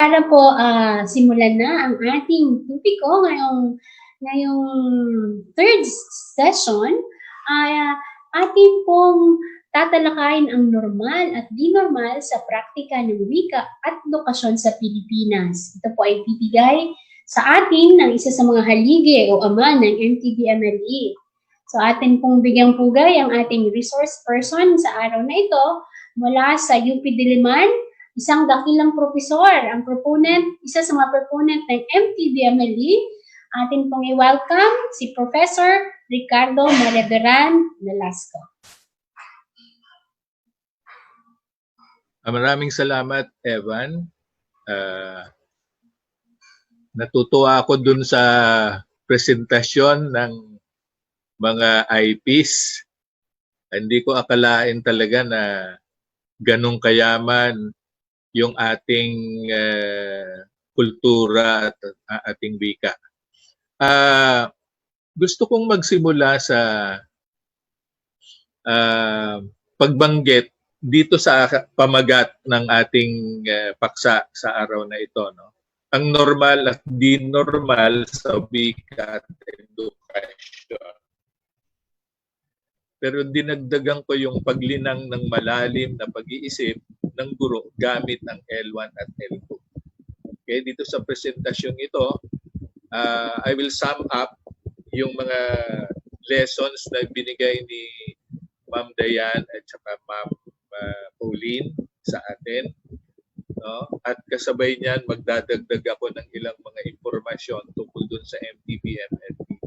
Para po simulan na ang ating topiko ngayong third session ay atin pong tatalakayin ang normal at di normal sa praktika ng wika at edukasyon sa Pilipinas. Ito po ay bibigay sa atin ng isa sa mga haligi o ama ng MTBMLE. So atin pong bigyang pugay ang ating resource person sa araw na ito mula sa UP Diliman, isang dakilang profesor, ang proponent, isa sa mga proponent ng MTBMLE. Atin pong i-welcome si Professor Ricardo Maraderan Velasco. Maraming salamat, Evan. Natutuwa ako dun sa presentasyon ng mga IPs. Hindi ko akalain talaga na ganong kayaman yung ating kultura at ating wika. Gusto kong magsimula sa pagbanggit dito sa pamagat ng ating paksa sa araw na ito, no? Ang normal at di normal sa wika at edukasyon. Pero dinagdagan ko yung paglinang ng malalim na pag-iisip ng guro gamit ang L1 at L2. Okay, dito sa presentasyong ito, I will sum up yung mga lessons na binigay ni Ma'am Dayan at saka Ma'am Pauline sa atin. No? At kasabay niyan, magdadagdag ako ng ilang mga impormasyon tungkol dun sa MTBMLE.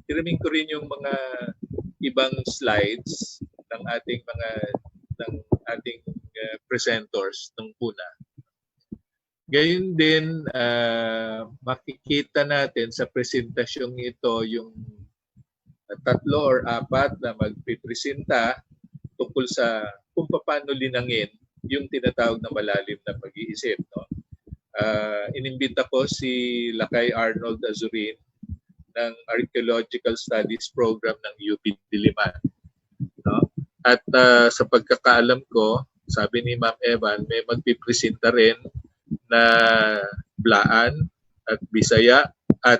Tiramin ko rin yung mga ibang slides ng ating presenters nung una. Gayun din, makikita natin sa presentasyong ito yung 3 or 4 na magpipresenta tungkol sa kung paano linangin yung tinatawag na malalim na pag-iisip. No? Inimbita ko si Lakay Arnold Azurin ng Archaeological Studies Program ng UP Diliman. No? At sa pagkakaalam ko, sabi ni Ma'am Evan, may magpipresenta rin na Blaan at Bisaya at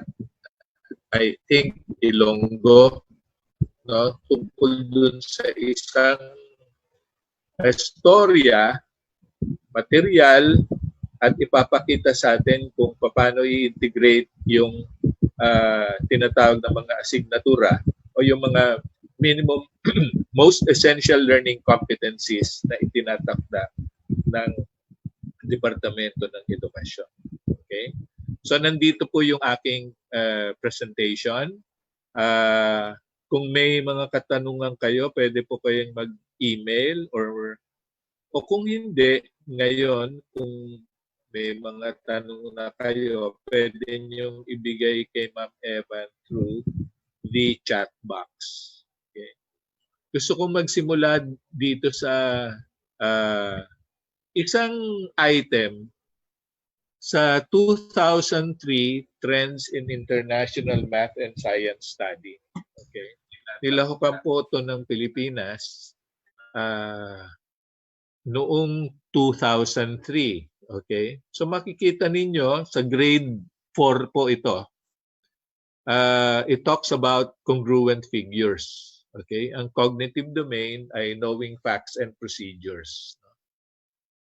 I think Ilonggo, no? Tungkol dun sa isang istorya, material, at ipapakita sa atin kung paano i-integrate yung tinatawag na mga asignatura o yung mga minimum most essential learning competencies na itinatakda ng Departamento ng Edukasyon. Okay? So nandito po yung aking presentation. Kung may mga katanungan kayo, pwede po kayong mag-email o kung hindi, ngayon, kung may mga tanong na kayo, pwede niyong ibigay kay Ma'am Evan through the chat box. Okay. Gusto kong magsimula dito sa isang item sa 2003 Trends in International Math and Science Study. Okay. Nilahukan po ito ng Pilipinas noong 2003. Okay? So makikita ninyo sa grade 4 po ito. It talks about congruent figures. Okay? Ang cognitive domain ay knowing facts and procedures.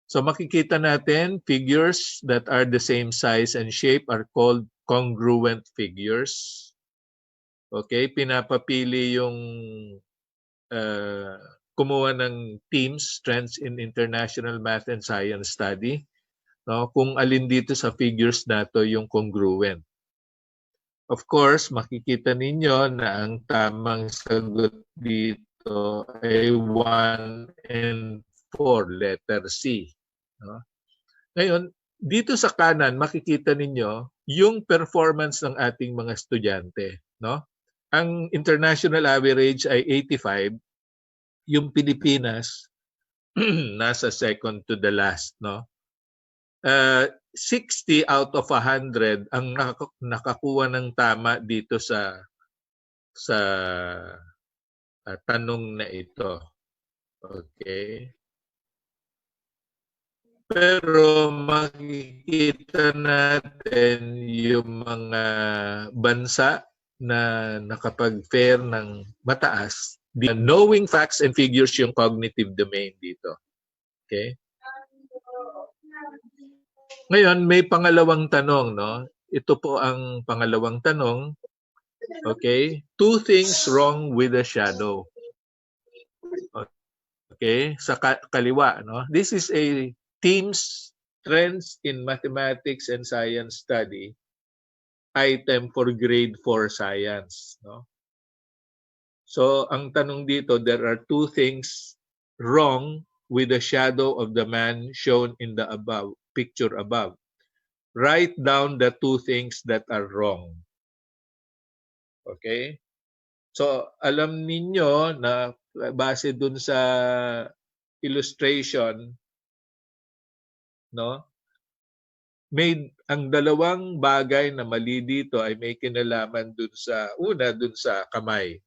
So makikita natin figures that are the same size and shape are called congruent figures. Okay? Pinapapili yung kumuha ng teams, Trends in International Math and Science Study. No, kung alin dito sa figures na to yung congruent. Of course, makikita ninyo na ang tamang sagot dito ay 1 and 4, letter C. No? Ngayon, dito sa kanan, makikita ninyo yung performance ng ating mga estudyante. No? Ang international average ay 85, yung Pilipinas nasa second to the last. No? 60 out of 100 ang nakakuha ng tama dito sa tanong na ito. Okay. Pero makikita natin yung mga bansa na nakapag-fare ng mataas. Knowing facts and figures yung cognitive domain dito. Okay? Ngayon, may pangalawang tanong, no? Ito po ang pangalawang tanong. Okay? Two things wrong with the shadow. Okay? Sa kaliwa, no? This is a Teams Trends in Mathematics and Science Study item for grade 4 science, no? So, ang tanong dito, there are two things wrong with the shadow of the man shown in the above picture above. Write down the two things that are wrong. Okay? So, alam ninyo na base dun sa illustration, no? Ang dalawang bagay na mali dito ay may kinalaman dun sa dun sa kamay.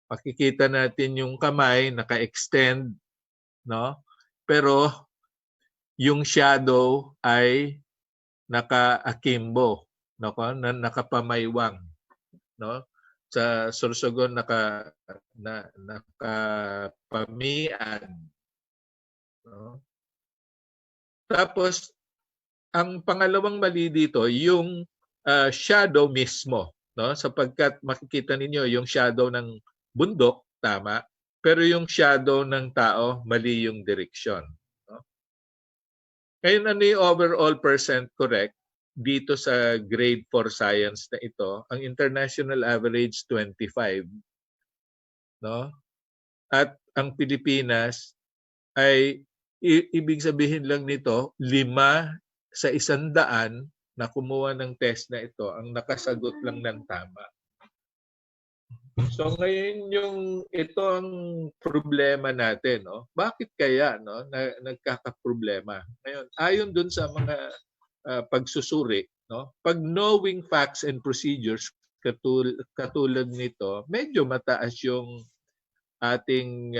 Makikita natin yung kamay naka-extend, no? Pero yung shadow ay naka-akimbo, no? Nakapamaywang, no? Sa Sorsogon nakapamian, no? Tapos ang pangalawang mali dito yung shadow mismo, no? Sapagkat makikita ninyo yung shadow ng bundok tama, pero yung shadow ng tao mali yung direksyon, no? Ngayon ano yung overall percent correct dito sa grade 4 science na ito? Ang international average 25, no? At ang Pilipinas ay ibig sabihin lang nito 5 sa 100 na kumuha ng test na ito ang nakasagot lang ng tama. So ngayon ito ang problema natin, no? Bakit kaya, no, nagkakaproblema? Ngayon, ayon dun sa mga pagsusuri, no? Pag knowing facts and procedures katulad nito, medyo mataas yung ating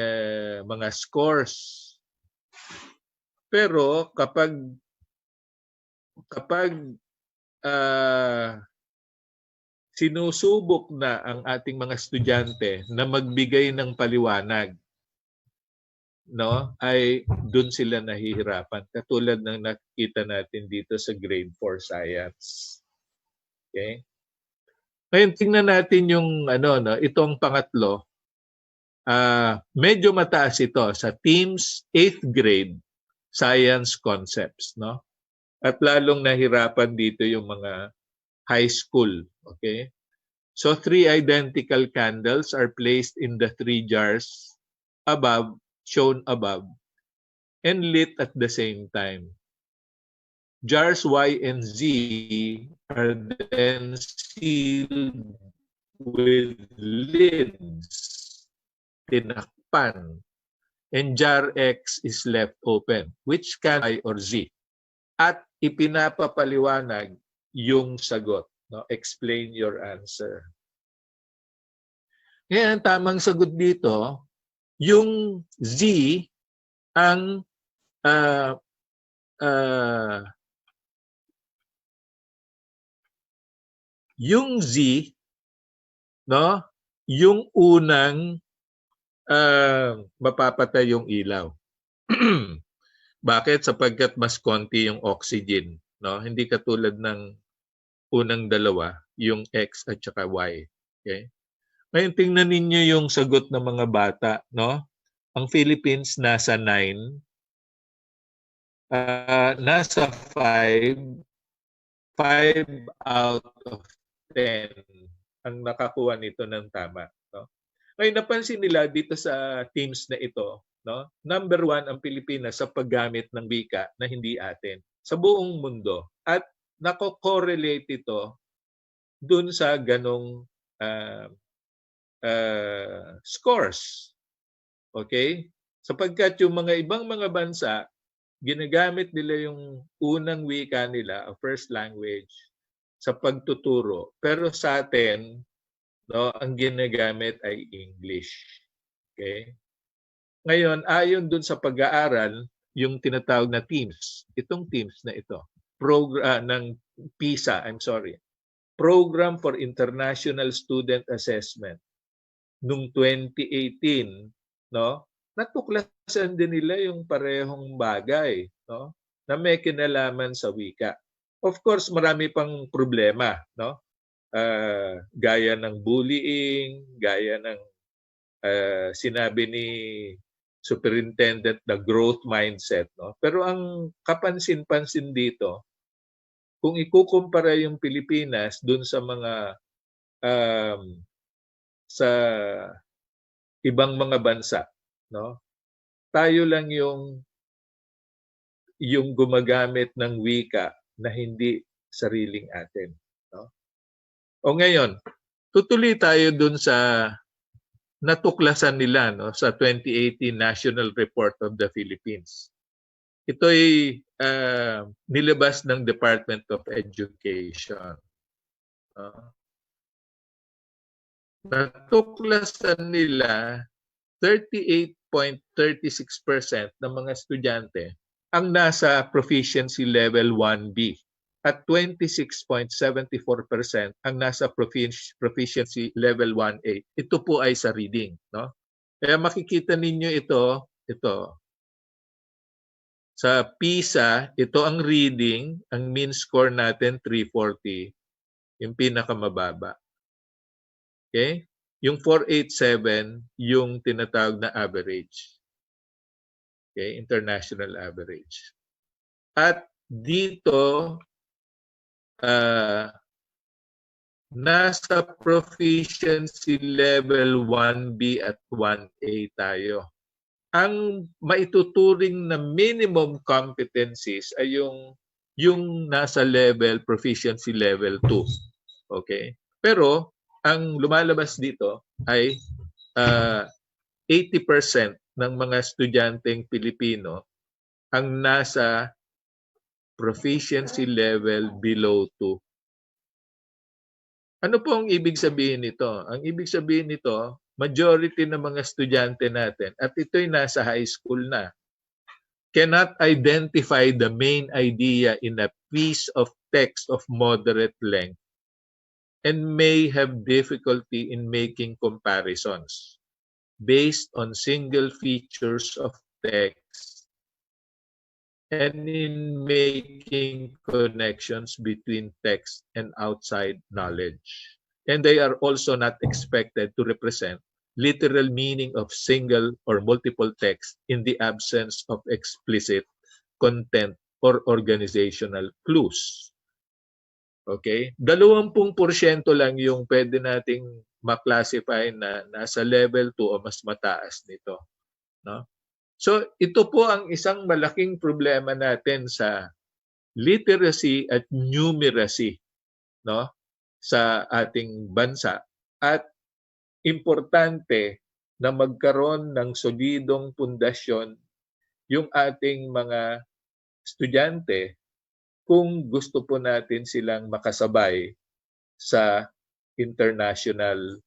mga scores. Pero kapag sinusubok na ang ating mga estudyante na magbigay ng paliwanag, no, ay doon sila nahihirapan. Katulad ng nakikita natin dito sa grade 4 science. Okay? Ngayon, tingnan natin yung itong pangatlo. Medyo mataas ito sa Teams 8th grade science concepts, no? At lalong nahirapan dito yung mga high school, okay? So 3 identical candles are placed in the 3 jars shown above, and lit at the same time. Jars Y and Z are then sealed with lids, tinakpan, and jar X is left open. Which can Y or Z? At ipinapapaliwanag yung sagot. No? Explain your answer. Ngayon, tamang sagot dito, yung Z ang yung Z, no, yung unang mapapatay yung ilaw. Bakit? Sapagkat mas konti yung oxygen, no? Hindi katulad ng unang dalawa, yung X at saka Y. Okay? Ngayon tingnan ninyo yung sagot ng mga bata, no? Ang Philippines nasa 9, nasa 5 out of 10 ang nakakuha nito ng tama, no? Ngayon napansin nila dito sa teams na ito, no? Number 1 ang Pilipinas sa paggamit ng wika na hindi atin sa buong mundo. At nako-correlate ito dun sa ganong scores. Okay? Sapagkat yung mga ibang mga bansa, ginagamit nila yung unang wika nila, first language, sa pagtuturo. Pero sa atin, no, ang ginagamit ay English. Okay? Ngayon, ayon dun sa pag-aaral, yung tinatawag na teams. Itong teams na ito. Ng PISA, I'm sorry. Program for International Student Assessment. Nung 2018, no? Natuklasan din nila yung parehong bagay, no? Na may kinalaman sa wika. Of course, marami pang problema, no? Gaya ng bullying, gaya ng sinabi ni superintendent na growth mindset, no? Pero ang kapansin-pansin dito, kung ikukumpara yung Pilipinas dun sa mga sa ibang mga bansa, no? Tayo lang yung gumagamit ng wika na hindi sariling atin, no? O ngayon, tutuloy tayo dun sa natuklasan nila, no, sa 2018 National Report of the Philippines. Ito ay nilabas ng Department of Education. Natuklasan nila 38.36% ng mga estudyante ang nasa proficiency level 1B at 26.74% ang nasa proficiency level 1A. Ito po ay sa reading, no? Kaya makikita ninyo ito. Sa PISA, ito ang reading, ang mean score natin 340, yung pinakamababa. Okay? Yung 487, yung tinatawag na average. Okay? International average. At dito, nasa proficiency level 1B at 1A tayo. Ang maituturing na minimum competencies ay yung nasa level, proficiency level 2. Okay? Pero, ang lumalabas dito ay 80% ng mga estudyanteng Pilipino ang nasa proficiency level below 2. Ano po ang ibig sabihin nito? Ang ibig sabihin nito, majority ng mga estudyante natin, at ito'y nasa high school na, cannot identify the main idea in a piece of text of moderate length and may have difficulty in making comparisons based on single features of text and in making connections between text and outside knowledge. And they are also not expected to represent literal meaning of single or multiple text in the absence of explicit content or organizational clues. Okay? 20% lang yung pwede nating ma-classify na nasa level 2 o mas mataas nito, no? So, ito po ang isang malaking problema natin sa literacy at numeracy, no, sa ating bansa. At importante na magkaroon ng solidong pundasyon yung ating mga estudyante kung gusto po natin silang makasabay sa international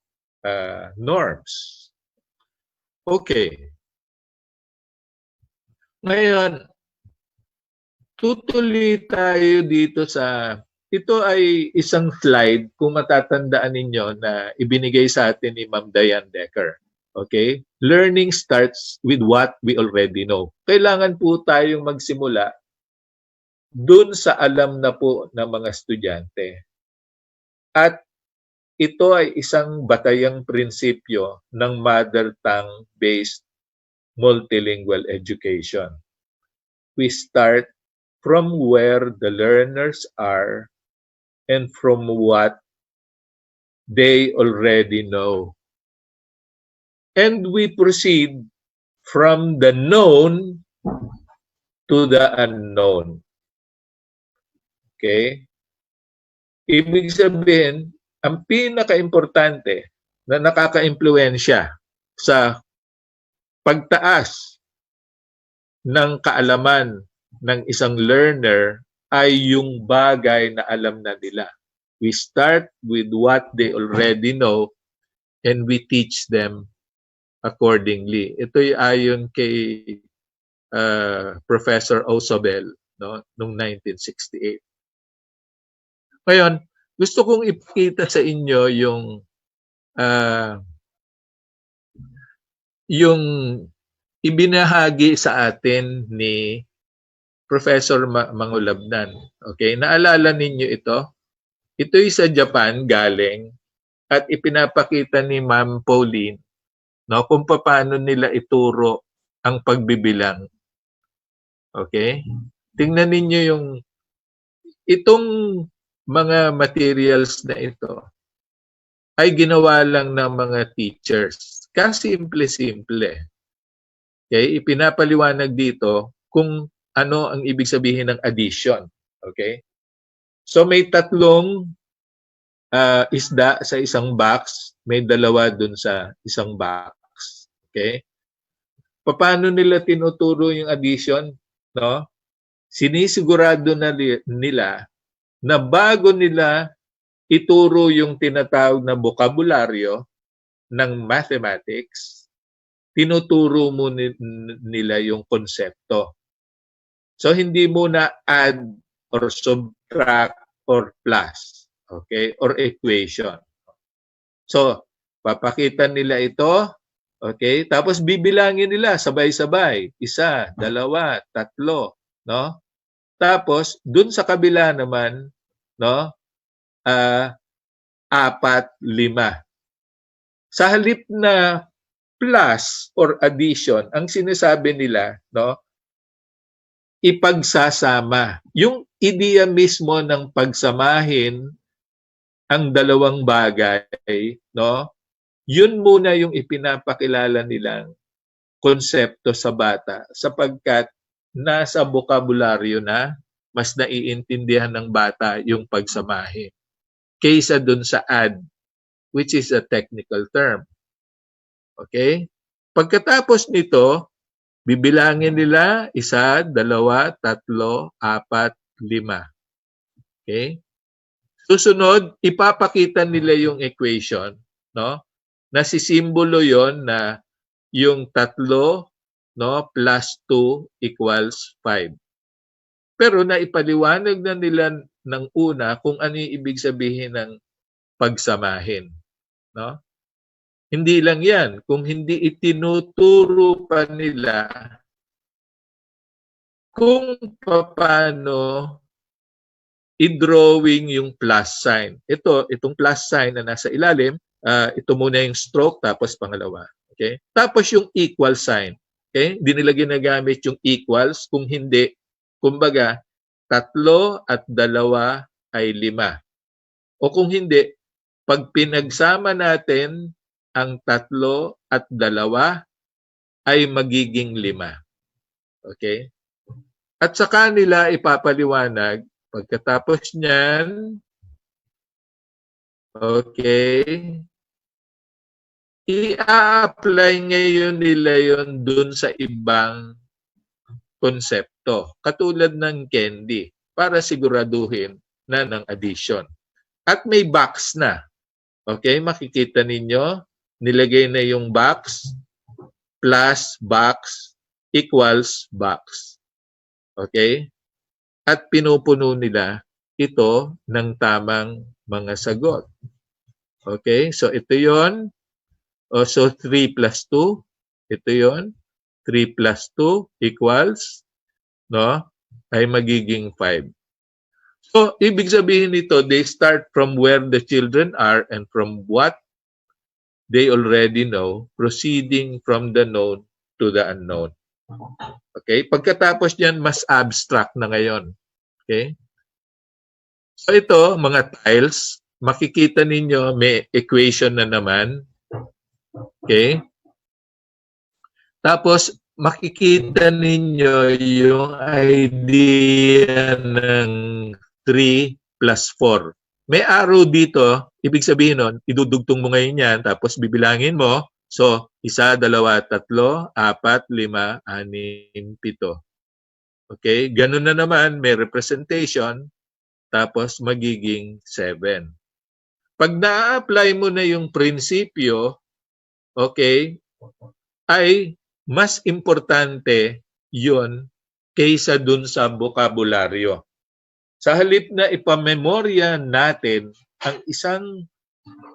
norms. Okay. Ngayon, tutuloy tayo dito sa, ito ay isang slide kung matatandaan ninyo na ibinigay sa atin ni Ma'am Diane Decker. Okay? Learning starts with what we already know. Kailangan po tayong magsimula dun sa alam na po ng mga estudyante. At ito ay isang batayang prinsipyo ng mother tongue-based multilingual education. We start from where the learners are and from what they already know. And we proceed from the known to the unknown. Okay? Ibig sabihin, ang pinaka-importante na nakaka-impluwensya sa pagtaas ng kaalaman ng isang learner ay yung bagay na alam na nila. We start with what they already know and we teach them accordingly. Ito'y ayon kay Professor Osobel, no, noong 1968. Ngayon, gusto kong ipakita sa inyo yung ibinahagi sa atin ni Professor Mangulabnan. Okay, naalala ninyo ito? Ito'y sa Japan galing at ipinapakita ni Ma'am Pauline, no, kung paano nila ituro ang pagbibilang. Okay? Tingnan ninyo itong mga materials na ito ay ginawa lang ng mga teachers. Kasimple-simple. Okay? Ipinapaliwanag dito kung ano ang ibig sabihin ng addition. Okay? So may tatlong isda sa isang box, may dalawa dun sa isang box. Okay? Paano nila tinuturo yung addition? No? Sinisigurado na nila na bago nila ituro yung tinatawag na bokabularyo ng mathematics, tinuturo mo nila yung konsepto. So, hindi muna add or subtract or plus, okay, or equation. So, papakita nila ito, okay, tapos bibilangin nila sabay-sabay, 1, 2, 3, no? Tapos, dun sa kabila naman, no, 4, 5. Sa halip na plus or addition, ang sinasabi nila, no, ipagsasama. Yung ideya mismo ng pagsamahin ang dalawang bagay, no, yun muna yung ipinapakilala nilang konsepto sa bata sapagkat nasa bokabularyo na mas naiintindihan ng bata yung pagsamahin kaysa dun sa add, which is a technical term. Okay? Pagkatapos nito, bibilangin nila 1, 2, 3, 4, 5. Okay? Susunod, ipapakita nila yung equation, no? Nasisimbolo yon na yung 3, no, plus 2 equals 5. Pero naipaliwanag na nila ng una kung ano yung ibig sabihin ng pagsamahin, no? Hindi lang 'yan, kung hindi itinuturo pa nila kung paano i-drawing yung plus sign. Itong plus sign na nasa ilalim, ito muna yung stroke tapos pangalawa. Okay? Tapos yung equal sign. Okay? Hindi nila ginagamit yung equals kung hindi. Kumbaga, 3 at 2 ay 5. O kung hindi, pag pinagsama natin ang 3 at 2 ay magiging 5. Okay? At sa kanila ipapaliwanag, pagkatapos niyan, okay, i-apply ngayon nila yon dun sa ibang konsepto. Katulad ng candy, para siguraduhin na ng addition. At may box na. Okay, makikita ninyo, nilagay na yung box, plus box, equals box. Okay? At pinupuno nila ito ng tamang mga sagot. Okay? So, ito yon. So, 3 plus 2. Ito yon. 3 plus 2 equals, no, ay magiging 5. So, ibig sabihin nito, they start from where the children are and from what they already know, proceeding from the known to the unknown. Okay? Pagkatapos niyan, mas abstract na ngayon. Okay? So ito, mga tiles, makikita ninyo may equation na naman. Okay? Tapos, makikita ninyo yung idea ng 3 plus 4. May arrow dito, ibig sabihin nun, idudugtong mo ngayon yan, tapos bibilangin mo. So, 1, 2, 3, 4, 5, 6, 7. Okay? Ganun na naman, may representation, tapos magiging 7. Pag na-apply mo na yung prinsipyo, okay, ay mas importante yun kaysa dun sa bokabularyo. Sa halip na ipamemorya natin ang isang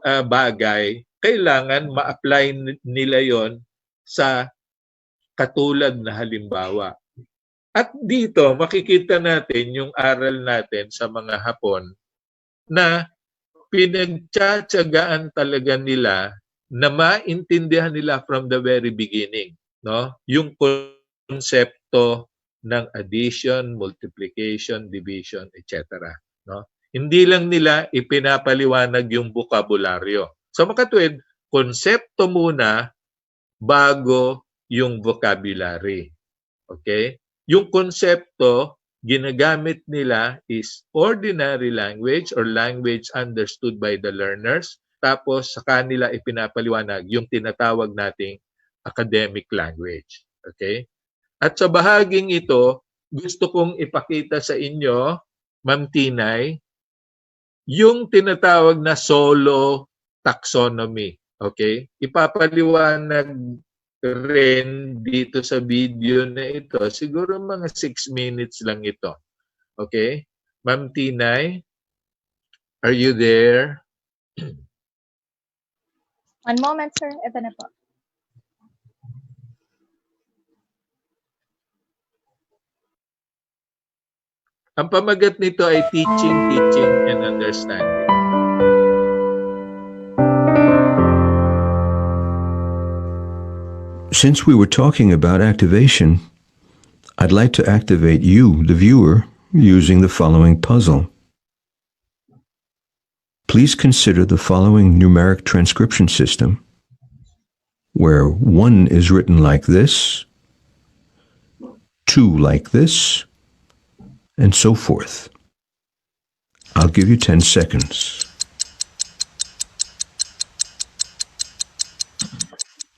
bagay, kailangan ma-apply nila yon sa katulad na halimbawa. At dito, makikita natin yung aral natin sa mga Hapon na pinagtsatsagaan talaga nila na maintindihan nila from the very beginning, no? Yung konsepto ng addition, multiplication, division, etc. No? Hindi lang nila ipinapaliwanag yung bokabularyo. So makatwid, konsepto muna bago yung vocabulary. Okay? Yung konsepto ginagamit nila is ordinary language or language understood by the learners. Tapos sa kanila ipinapaliwanag yung tinatawag nating academic language. Okay? At sa bahaging ito, gusto kong ipakita sa inyo, Ma'am Tinay, yung tinatawag na solo taxonomy. Okay? Ipapaliwanag rin dito sa video na ito. Siguro mga 6 minutes lang ito. Okay? Ma'am Tinay, are you there? One moment, sir. Ito na po. Ang pamagat nito ay teaching, teaching, and understanding. Since we were talking about activation, I'd like to activate you, the viewer, using the following puzzle. Please consider the following numeric transcription system, where 1 is written like this, 2 like this, and so forth. I'll give you 10 seconds.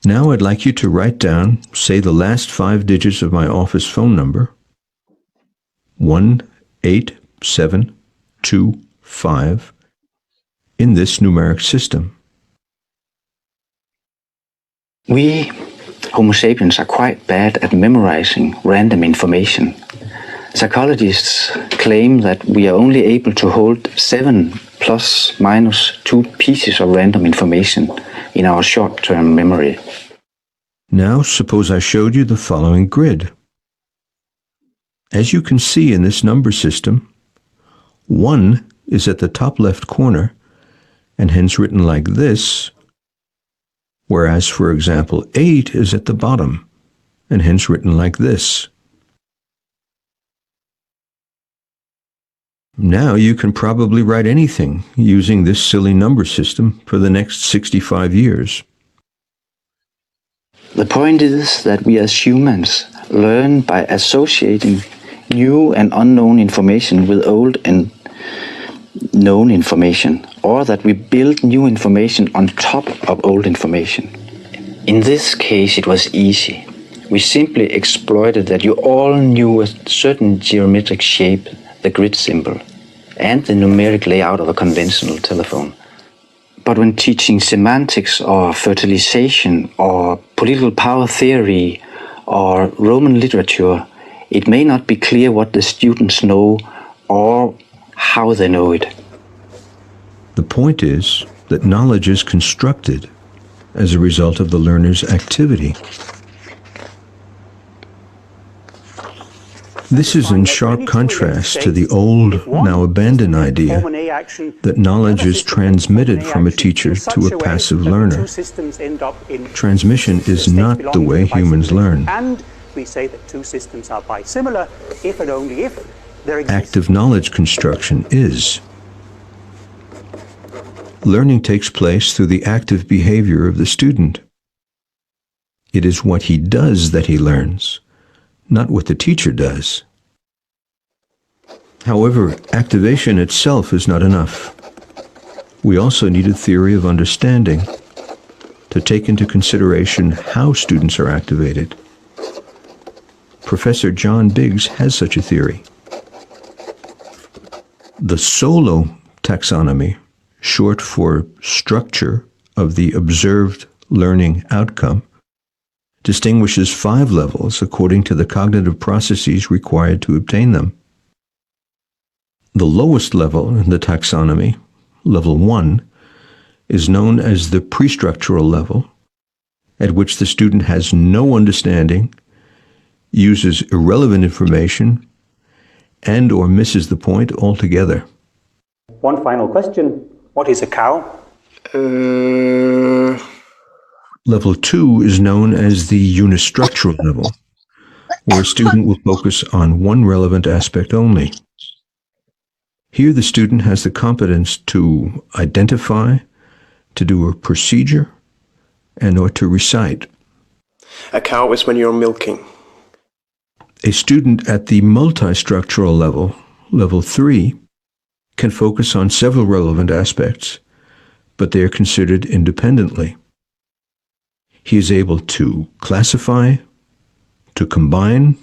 Now I'd like you to write down, say, the last 5 digits of my office phone number, 18725, in this numeric system. We, Homo sapiens, are quite bad at memorizing random information. Psychologists claim that we are only able to hold 7 plus minus 2 pieces of random information in our short-term memory. Now suppose I showed you the following grid. As you can see in this number system, 1 is at the top left corner and hence written like this, whereas, for example, 8 is at the bottom and hence written like this. Now you can probably write anything using this silly number system for the next 65 years. The point is that we as humans learn by associating new and unknown information with old and known information, or that we build new information on top of old information. In this case, it was easy. We simply exploited that you all knew a certain geometric shape, the grid symbol, and the numeric layout of a conventional telephone. But when teaching semantics or fertilization or political power theory or Roman literature, it may not be clear what the students know or how they know it. The point is that knowledge is constructed as a result of the learner's activity. This is in sharp contrast to the old, now abandoned idea that knowledge is transmitted from a teacher to a passive learner. Transmission is not the way humans learn. And we say that two systems are bisimilar if and only if there exists. Active knowledge construction is. Learning takes place through the active behavior of the student. It is what he does that he learns, not what the teacher does. However, activation itself is not enough. We also need a theory of understanding to take into consideration how students are activated. Professor John Biggs has such a theory. The solo taxonomy, short for structure of the observed learning outcome, distinguishes 5 levels according to the cognitive processes required to obtain them. The lowest level in the taxonomy, level 1, is known as the prestructural level, at which the student has no understanding, uses irrelevant information, and or misses the point altogether. One final question. What is a cow? Level 2 is known as the unistructural level, where a student will focus on one relevant aspect only. Here the student has the competence to identify, to do a procedure, and or to recite. A cow is when you're milking. A student at the multistructural level, level 3, can focus on several relevant aspects, but they are considered independently. He is able to classify, to combine,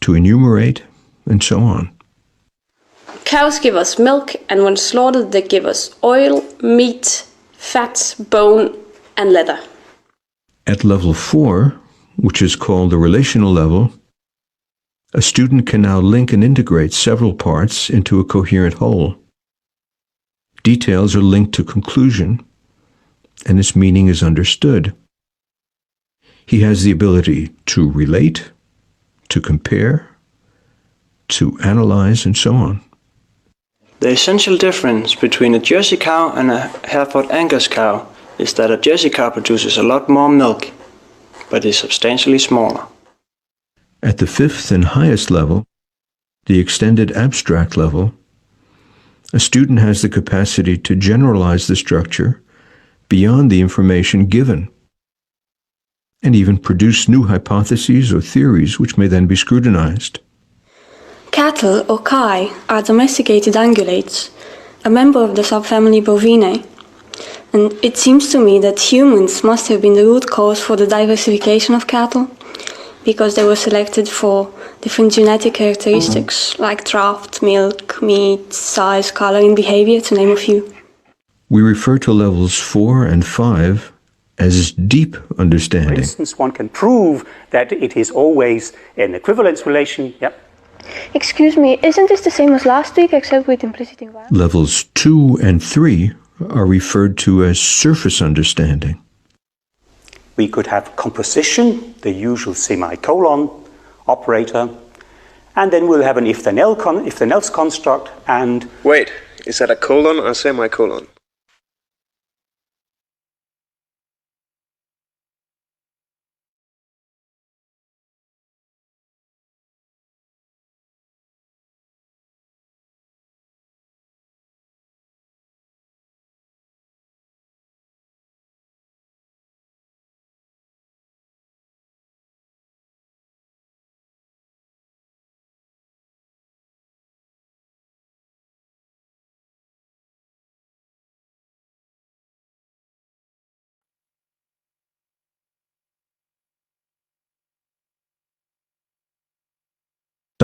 to enumerate, and so on. Cows give us milk, and when slaughtered they give us oil, meat, fat, bone, and leather. At level 4, which is called the relational level, a student can now link and integrate several parts into a coherent whole. Details are linked to conclusion, and its meaning is understood. He has the ability to relate, to compare, to analyze, and so on. The essential difference between a Jersey cow and a Hereford Angus cow is that a Jersey cow produces a lot more milk, but is substantially smaller. At the 5th and highest level, the extended abstract level, a student has the capacity to generalize the structure beyond the information given, and even produce new hypotheses or theories which may then be scrutinized. Cattle, or kai, are domesticated ungulates, a member of the subfamily Bovinae. And it seems to me that humans must have been the root cause for the diversification of cattle, because they were selected for different genetic characteristics like draft, milk, meat, size, color, and behavior, to name a few. We refer to levels 4 and 5 as deep For understanding. instance, one can prove that it is always an equivalence relation. Yep. Excuse me, isn't this the same as last week except with implicit environment? Levels 2 and 3 are referred to as surface understanding. We could have composition, the usual semicolon operator, and then we'll have an if-then-else construct, and Wait, is that a colon or a semicolon?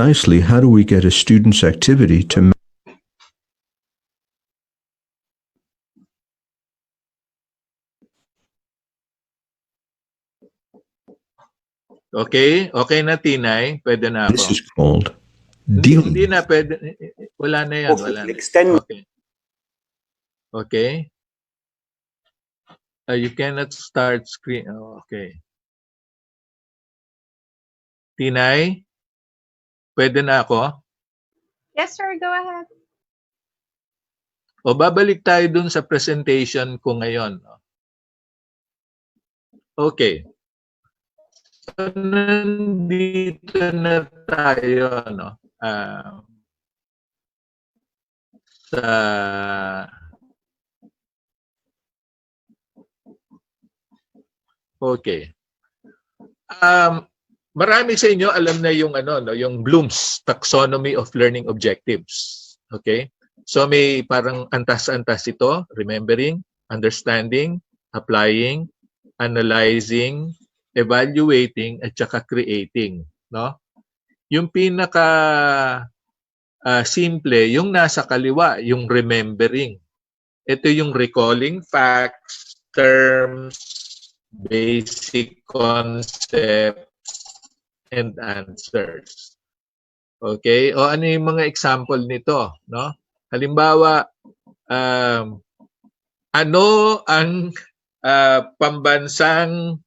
Precisely, how do we get a student's activity to Okay? Okay na, Tinay? Pwede na This ako. is called Hindi dealing. na, pwede. Wala na yan. Wala na. extend. Okay. Okay. You cannot start screen. Oh, okay. Tinay? Pwede na ako? Yes, sir, go ahead. O babalik tayo dun sa presentation ko ngayon. Okay. So, nandito na tayo, no? Sa okay. Marami sa inyo alam na yung yung Bloom's taxonomy of learning objectives. Okay? So may parang antas-antas ito, remembering, understanding, applying, analyzing, evaluating, at saka creating, no? Yung pinaka simple, yung nasa kaliwa, yung remembering. Ito yung recalling facts, terms, basic concepts and answers. Okay? O ano yung mga example nito, no? Halimbawa, ano ang pambansang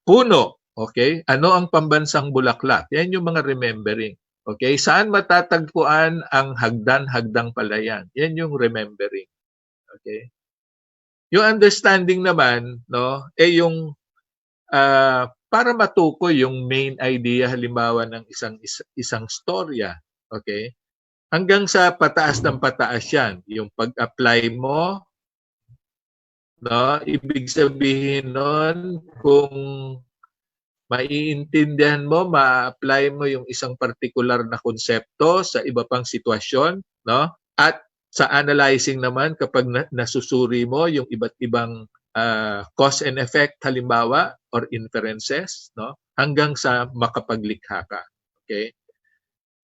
puno? Okay? Ano ang pambansang bulaklak? Yan yung mga remembering. Okay? Saan matatagpuan ang hagdan-hagdang palayan? Yan yung remembering. Okay? Yung understanding naman, no, yung para matukoy yung main idea halimbawa ng isang storya, okay? Hanggang sa pataas ng pataas yan. Yung pag-apply mo, no, ibig sabihin nun, kung maiintindihan mo, ma-apply mo yung isang particular na konsepto sa iba pang sitwasyon, no? At sa analyzing naman, kapag nasusuri mo yung iba't ibang cause and effect halimbawa or inferences, no? Hanggang sa makapaglikha ka. Okay?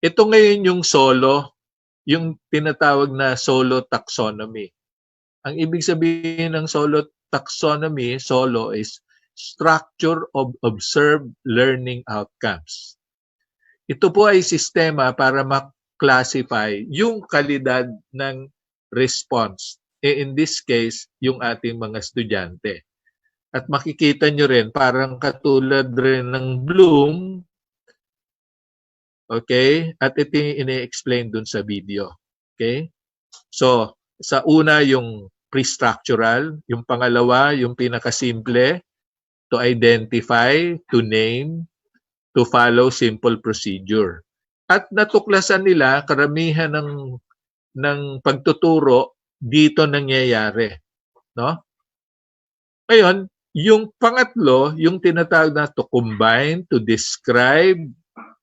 Ito ngayon yung solo, yung tinatawag na solo taxonomy. Ang ibig sabihin ng solo taxonomy, solo is structure of observed learning outcomes. Ito po ay sistema para classify yung kalidad ng response. In this case, yung ating mga estudyante. At makikita nyo rin, parang katulad rin ng Bloom, okay? At ito yung ine-explain dun sa video. Okay? So, sa una, yung pre-structural. Yung pangalawa, yung pinakasimple, to identify, to name, to follow simple procedure. At natuklasan nila karamihan ng pagtuturo dito nangyayari, no? Ngayon, yung pangatlo, yung tinatawag na to combine, to describe,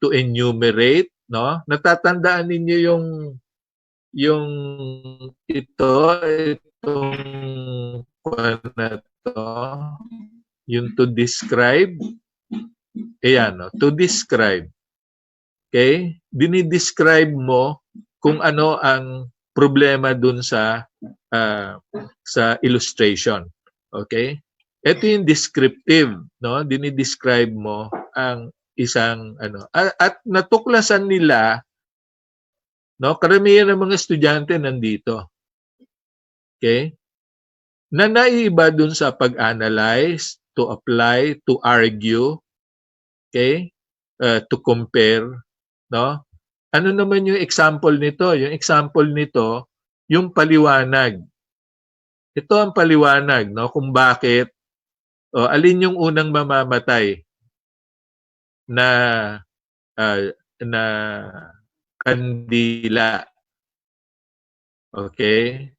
to enumerate, no? Natatandaan ninyo yung itong na to, yung to describe. Ayan, no? To describe. Okay? Dinidescribe mo kung ano ang problema dun sa illustration. Okay? Ito yung descriptive, no? Dinidescribe mo ang isang at natuklasan nila, no? Karamihan ng mga estudyante nandito. Okay? Na naiba dun sa pag-analyze, to apply, to argue, okay? To compare, no? Ano naman yung example nito? Yung example nito, yung paliwanag. Ito ang paliwanag, no? Kung bakit alin yung unang mamamatay na na kandila. Okay?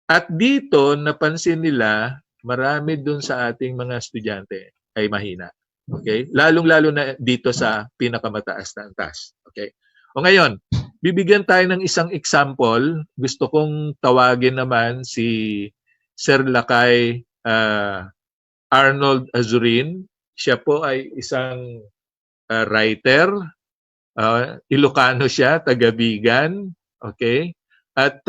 At dito napansin nila marami dun sa ating mga estudyante ay mahina. Okay? Lalong-lalo na dito sa pinakamataas na antas. Okay? O ngayon, bibigyan tayo ng isang example. Gusto kong tawagin naman si Sir Lakay Arnold Azurin. Siya po ay isang writer. Ilocano siya, taga-Bigan. Okay? At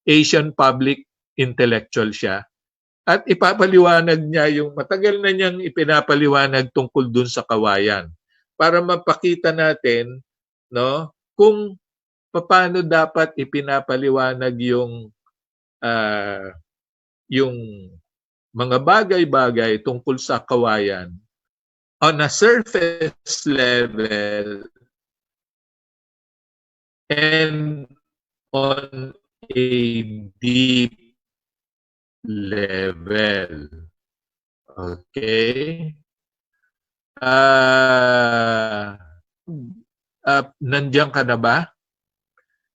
Asian public intellectual siya. At ipapaliwanag niya yung matagal na niyang ipinapaliwanag tungkol dun sa kawayan para mapakita natin, no, kung paano dapat ipinapaliwanag yung mga bagay-bagay tungkol sa kawayan on a surface level and on a deep level. Okay? Nandiyan ka na ba?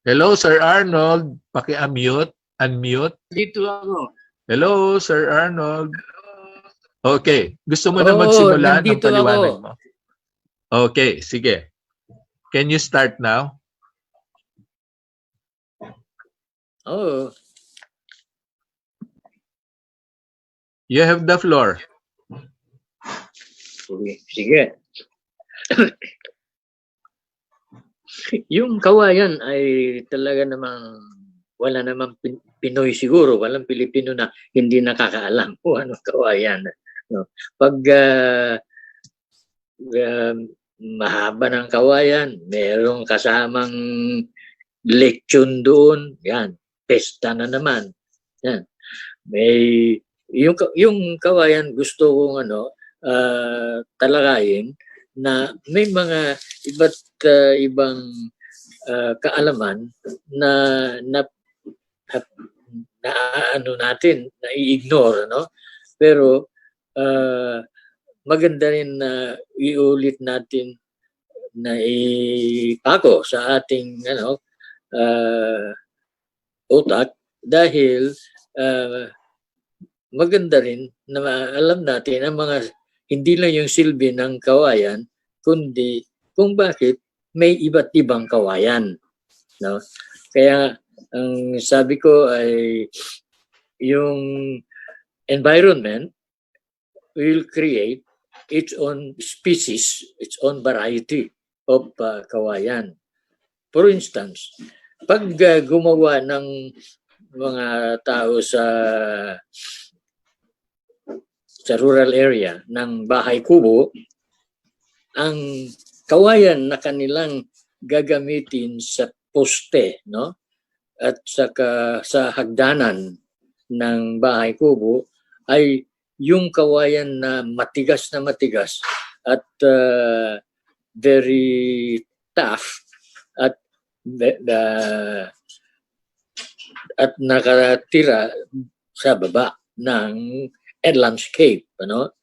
Hello, Sir Arnold. Paki-unmute. Unmute. Dito ako. Hello, Sir Arnold. Okay. Gusto mo na magsimula ng paliwanag mo? Okay, sige. Can you start now? Oo. You have the floor. Sige. Yung kawayan ay talaga namang wala namang Pinoy siguro, walang Pilipino na hindi nakakaalam kung ano kawayan. No? Pag mahaba ng kawayan, merong kasamang lechon doon, yan, pesta na naman. Yan. May yung kawayan gusto kong talakayin na may mga iba't ibang kaalaman na natin na-ignore, no? Pero maganda rin na iulit natin na ipako sa ating utak dahil maganda rin na alam natin ang mga hindi lang yung silbi ng kawayan kundi kung bakit may iba't ibang kawayan, no? Kaya ang sabi ko ay yung environment will create its own species, its own variety of kawayan. For instance, pag gumawa ng mga tao sa rural area ng bahay kubo, ang kawayan na kanilang gagamitin sa poste, no? At saka sa hagdanan ng bahay kubo ay yung kawayan na matigas at very tough at nakatira sa baba ng landscape, ano?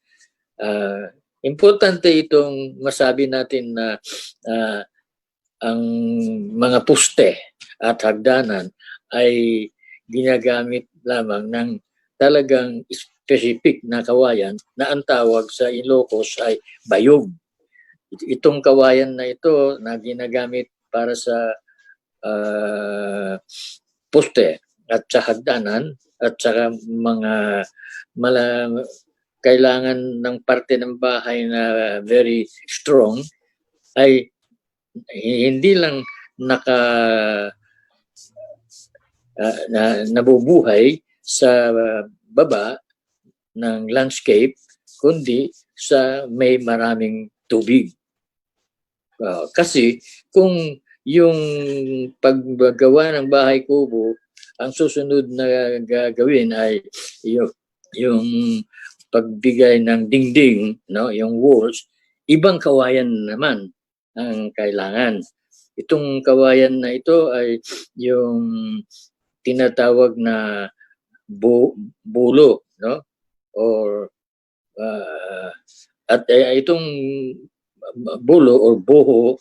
Importante itong masabi natin na ang mga poste at hagdanan ay ginagamit lamang ng talagang specific na kawayan na ang tawag sa Ilocos ay bayog. Itong kawayan na ito na ginagamit para sa poste at sa hagdanan at saka mga kailangan ng parte ng bahay na very strong ay hindi lang nabubuhay sa baba ng landscape kundi sa may maraming tubig. Kasi kung yung paggawa ng bahay kubo, ang susunod na gagawin ay yung pagbigay ng dingding, no, yung walls, ibang kawayan naman ang kailangan. Itong kawayan na ito ay yung tinatawag na bulo, no? Or at itong bulo or boho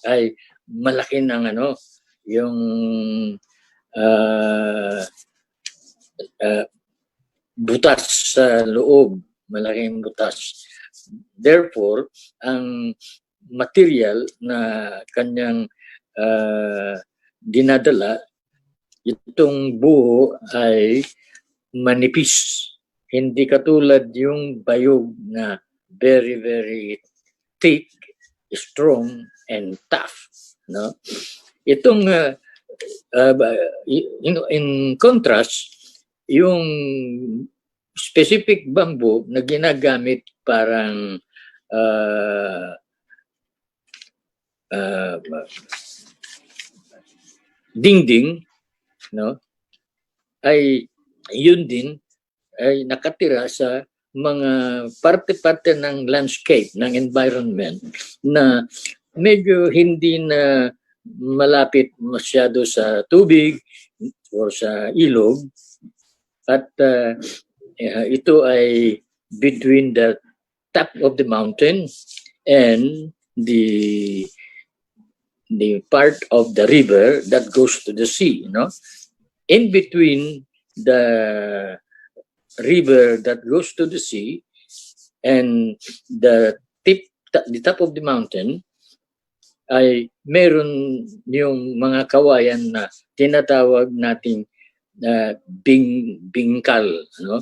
ay malaki ng yung butas sa loob, malaking butas. Therefore, ang material na kanyang dinadala, itong buho ay manipis. Hindi katulad yung bayog na very, very thick, strong, and tough. No? Itong, in contrast, yung specific bamboo na ginagamit parang dingding, no, ay yun din ay nakatira sa mga parte-parte ng landscape, ng environment na medyo hindi na malapit masyado sa tubig o sa ilog. At ito ay between the top of the mountain and the part of the river that goes to the sea, no? In between the river that goes to the sea and the top of the mountain ay meron yung mga kawayan na tinatawag nating bingkal, no?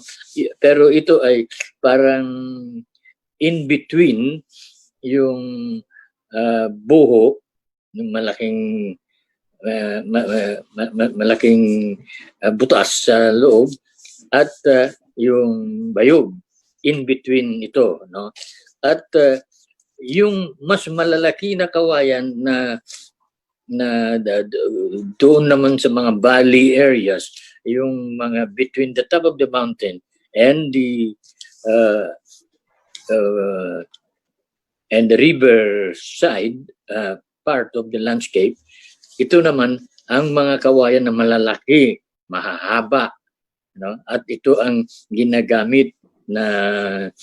Pero ito ay parang in between yung buho, yung malaking malaking butas sa loob at yung bayog in between ito, no? At yung mas malalaki na kawayan na doon naman sa mga valley areas, yung mga between the top of the mountain and the river side part of the landscape, ito naman ang mga kawayan na malalaki, mahahaba, no? At ito ang ginagamit na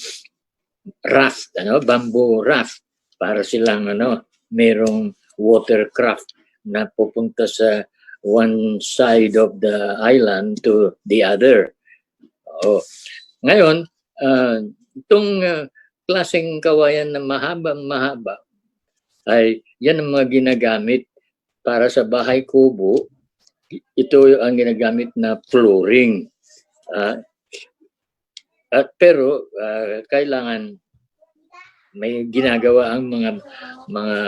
raft, bamboo raft, para silang merong watercraft na pupunta sa one side of the island to the other. Ngayon, itong klaseng kawayan na mahaba ay yan ang mga ginagamit para sa bahay kubo. Ito ang ginagamit na flooring. Pero kailangan may ginagawa ang mga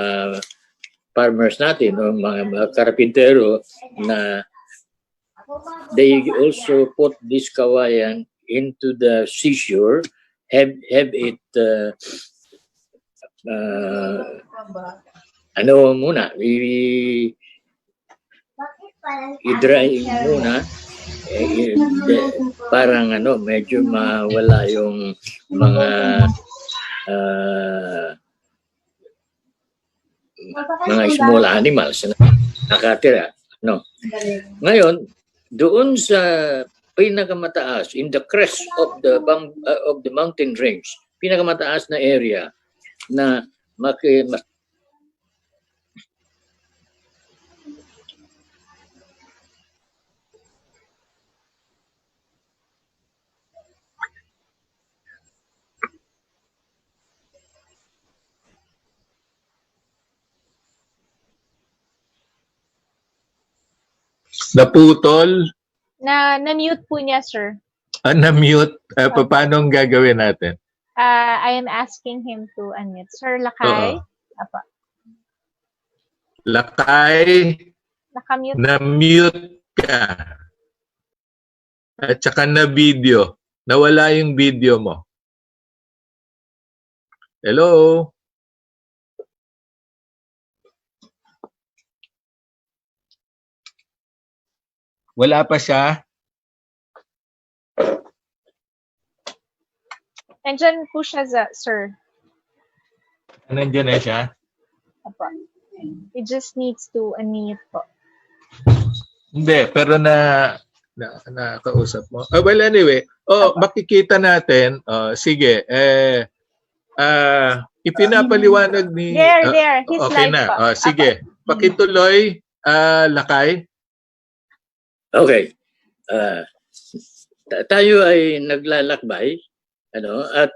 farmers natin o mga karpintero na they also put this kawayan into the seashore, have it muna i-dry muna, parang medyo mawala yung mga small animals na nakatira, no? Ngayon, doon sa pinakamataas, in the crest of the mountain range, pinakamataas na area na Naputol? Na-mute po niya, sir. Na-mute? Paano ang gagawin natin? I am asking him to unmute. Sir Lakay? Apa. Lakay, Nakamute. na-mute ka. At saka na-video. Nawala yung video mo. Hello? Wala pa siya? Nandyan po siya, sir. Nandiyan na siya? Apa. He just needs to unmute po. Hindi, pero nakausap mo. Well, anyway, makikita natin. Sige, ipinapaliwanag ni... There. He's okay live na. po. Sige, pakituloy, Lakay. Okay. Tayo ay naglalakbay, at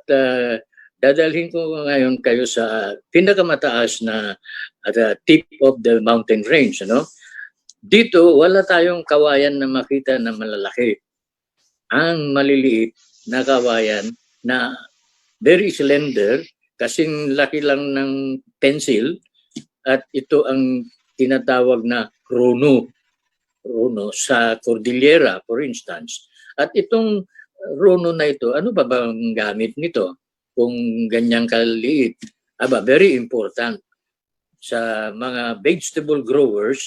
dadalhin ko ngayon kayo sa pinakamataas na tip of the mountain range, Dito wala tayong kawayan na makita na malalaki. Ang maliliit na kawayan na very slender, kasing laki lang ng pencil, at ito ang tinatawag na runo sa Cordillera, for instance. At itong runo na ito, ano ba bang gamit nito kung ganyang kaliit? Very important. Sa mga vegetable growers,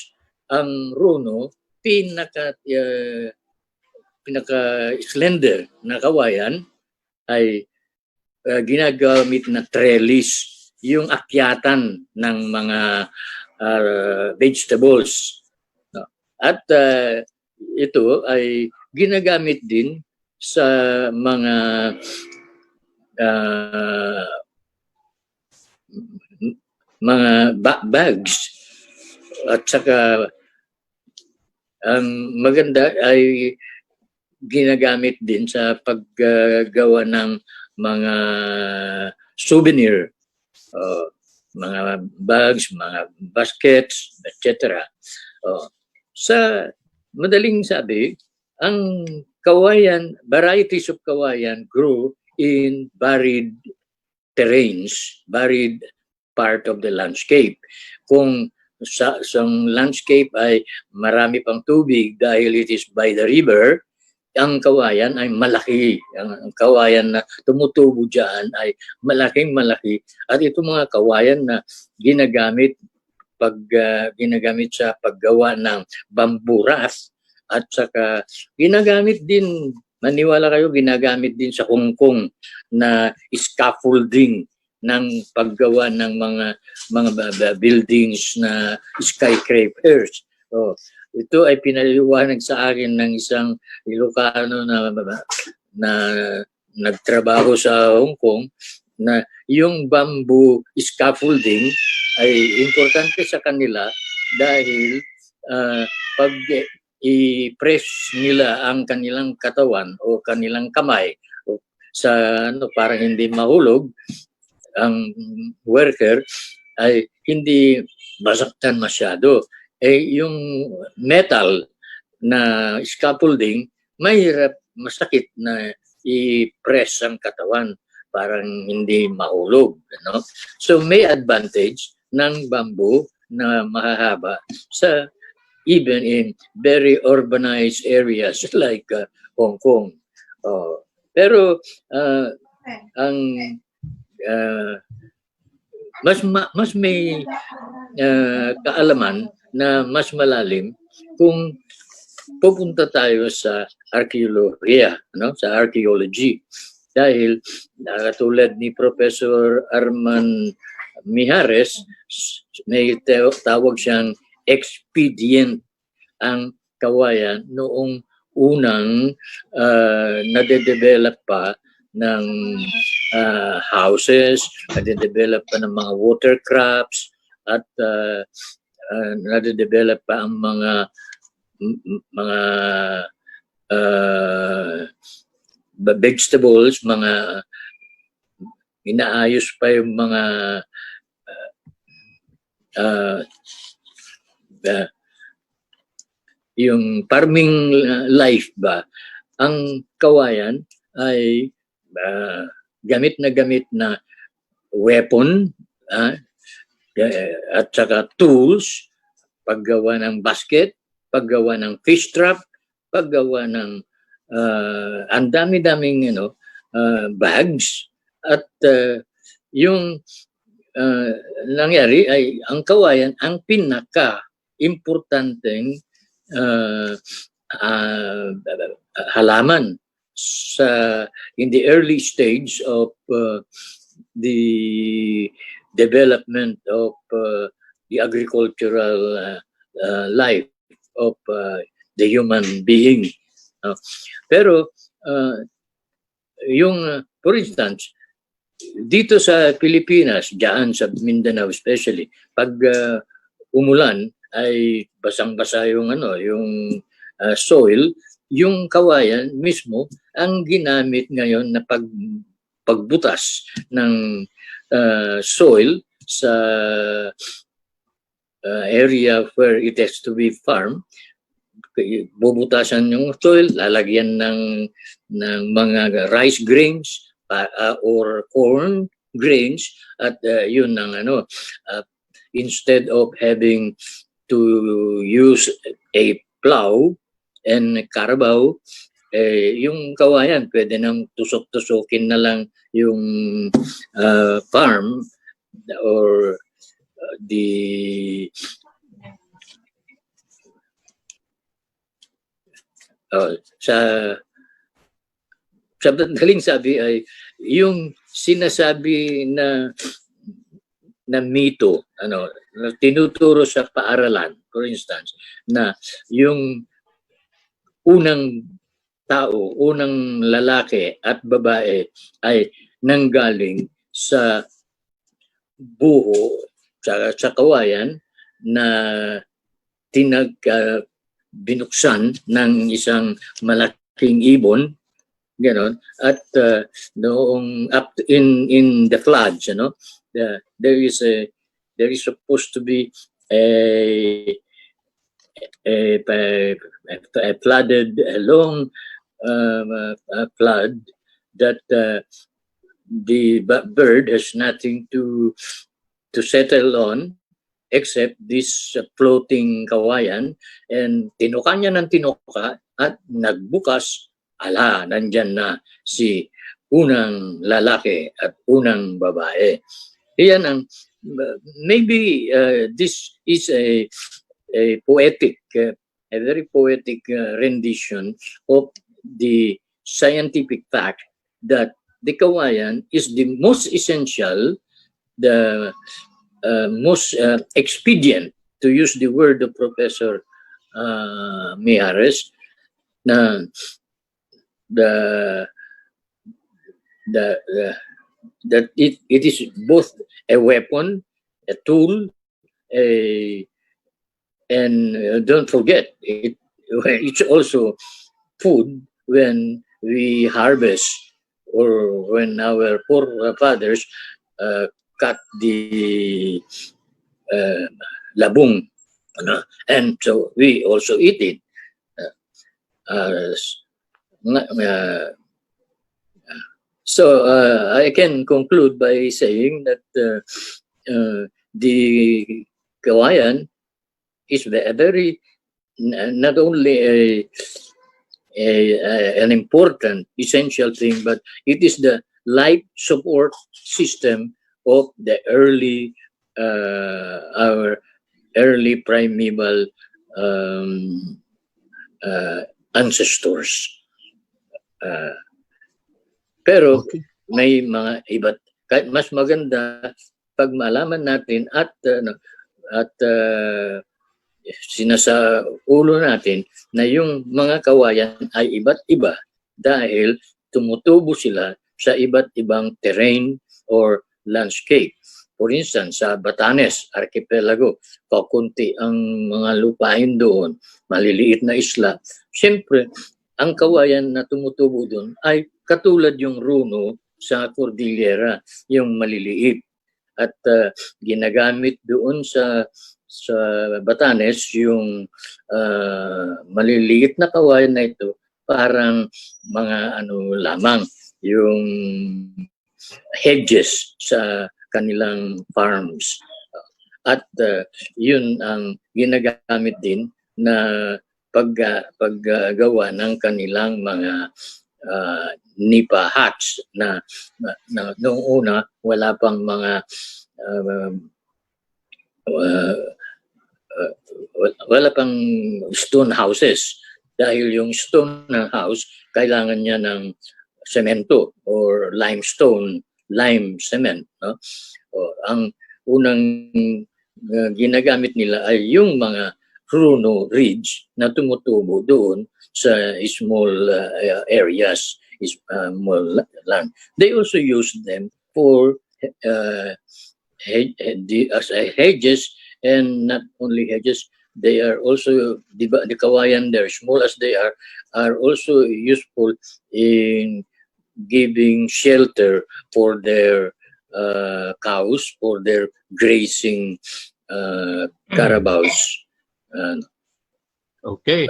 ang runo, pinaka-slender na kawayan ay ginagamit na trellis, yung akyatan ng mga vegetables. At ito ay ginagamit din sa mga bags. At saka ang maganda ay ginagamit din sa paggawa ng mga souvenir, mga bags, mga baskets, etc. Sa madaling sabi, ang kawayan, varieties of kawayan grow in varied terrains, varied part of the landscape. Kung sa landscape ay marami pang tubig dahil it is by the river, ang kawayan ay malaki. Ang kawayan na tumutubo dyan ay malaking-malaki. At itong mga kawayan na ginagamit ginagamit sa paggawa ng bamboo raft at saka ginagamit din, maniwala kayo, ginagamit din sa Hong Kong na scaffolding ng paggawa ng mga buildings na skyscrapers. So, ito ay pinaliwanag sa akin ng isang Ilocano na nagtrabaho sa Hong Kong na yung bamboo scaffolding ay importante sa kanila dahil pag i-press nila ang kanilang katawan o kanilang kamay sa para hindi mahulog ang worker ay hindi masaktan masyado. Yung metal na scaffolding, mahirap, masakit na i-press ang katawan parang hindi mahulog. No? So may advantage ng bamboo na mahahaba sa even in very urbanized areas like Hong Kong. Pero ang mas may kaalaman na mas malalim kung pupunta tayo sa arkeolohiya, sa archaeology. Dahil tulad ni Professor Arman Mijares, may tawag siyang expedient ang kawayan noong unang nade-develop pa ng houses, nade-develop pa ng mga watercrafts, at nade-develop pa ang mga vegetables, mga inaayos pa yung mga yung farming life ba. Ang kawayan ay gamit na weapon at saka tools, paggawa ng basket, paggawa ng fish trap, paggawa ng ang dami-daming bags. At yung nangyari ay ang kawayan ang pinaka-importanteng halaman in the early stage of the development of the agricultural life of the human being. Pero for instance, dito sa Pilipinas, diyan sa Mindanao especially, pag umulan ay basang-basa yung soil, yung kawayan mismo ang ginamit ngayon na pagbutas ng soil sa area where it has to be farmed. Bubutasan yung soil, lalagyan ng mga rice grains or corn grains, at yun ang instead of having to use a plow and carabao, yung kawayan pwede nang tusok-tusokin na lang yung farm or the sa madaling sabi ay yung sinasabi na mito, na tinuturo sa paaralan, for instance, na yung unang tao, unang lalaki at babae ay nanggaling sa buho, sa kawayan na binuksan ng isang malaking ibon, ganon. At noong up in the floods, there is supposed to be a flooded, a long flood that the bird has nothing to settle on, except this floating kawayan, and tinuka niya ng tinuka at nagbukas, nandyan na si unang lalaki at unang babae. Yan ang, maybe this is a poetic, a very poetic rendition of the scientific fact that the kawayan is the most essential, the most expedient, to use the word of Professor Mijares, na that it is both a weapon, a tool, and don't forget, it's also food when we harvest, or when our forefathers cut the labung, and so we also eat it. So I can conclude by saying that the kawayan is a very, not only an important, essential thing, but it is the life support system of the our early primeval ancestors. Pero may mga iba't, mas maganda pag malaman natin at sinasa ulo natin na yung mga kawayan ay iba't iba dahil tumutubo sila sa iba't ibang terrain or landscape. For instance, sa Batanes Archipelago, kakunti ang mga lupain doon, maliliit na isla. Siyempre, ang kawayan na tumutubo doon ay katulad yung runo sa Cordillera, yung maliliit. At ginagamit doon sa Batanes yung maliliit na kawayan na ito, parang mga lamang, yung hedges sa kanilang farms. At yun ang ginagamit din na paggawa ng kanilang mga nipa huts na noong una wala pang mga wala pang stone houses, dahil yung stone na house kailangan niya ng semento or lime cement, no? Ang unang ginagamit nila ay yung mga runo ridge na tumutubo doon sa small areas, small land. They also use them for hedges, and not only hedges, they are also, the kawayan, they're small as they are also useful in giving shelter for their cows, for their grazing carabaos. Okay.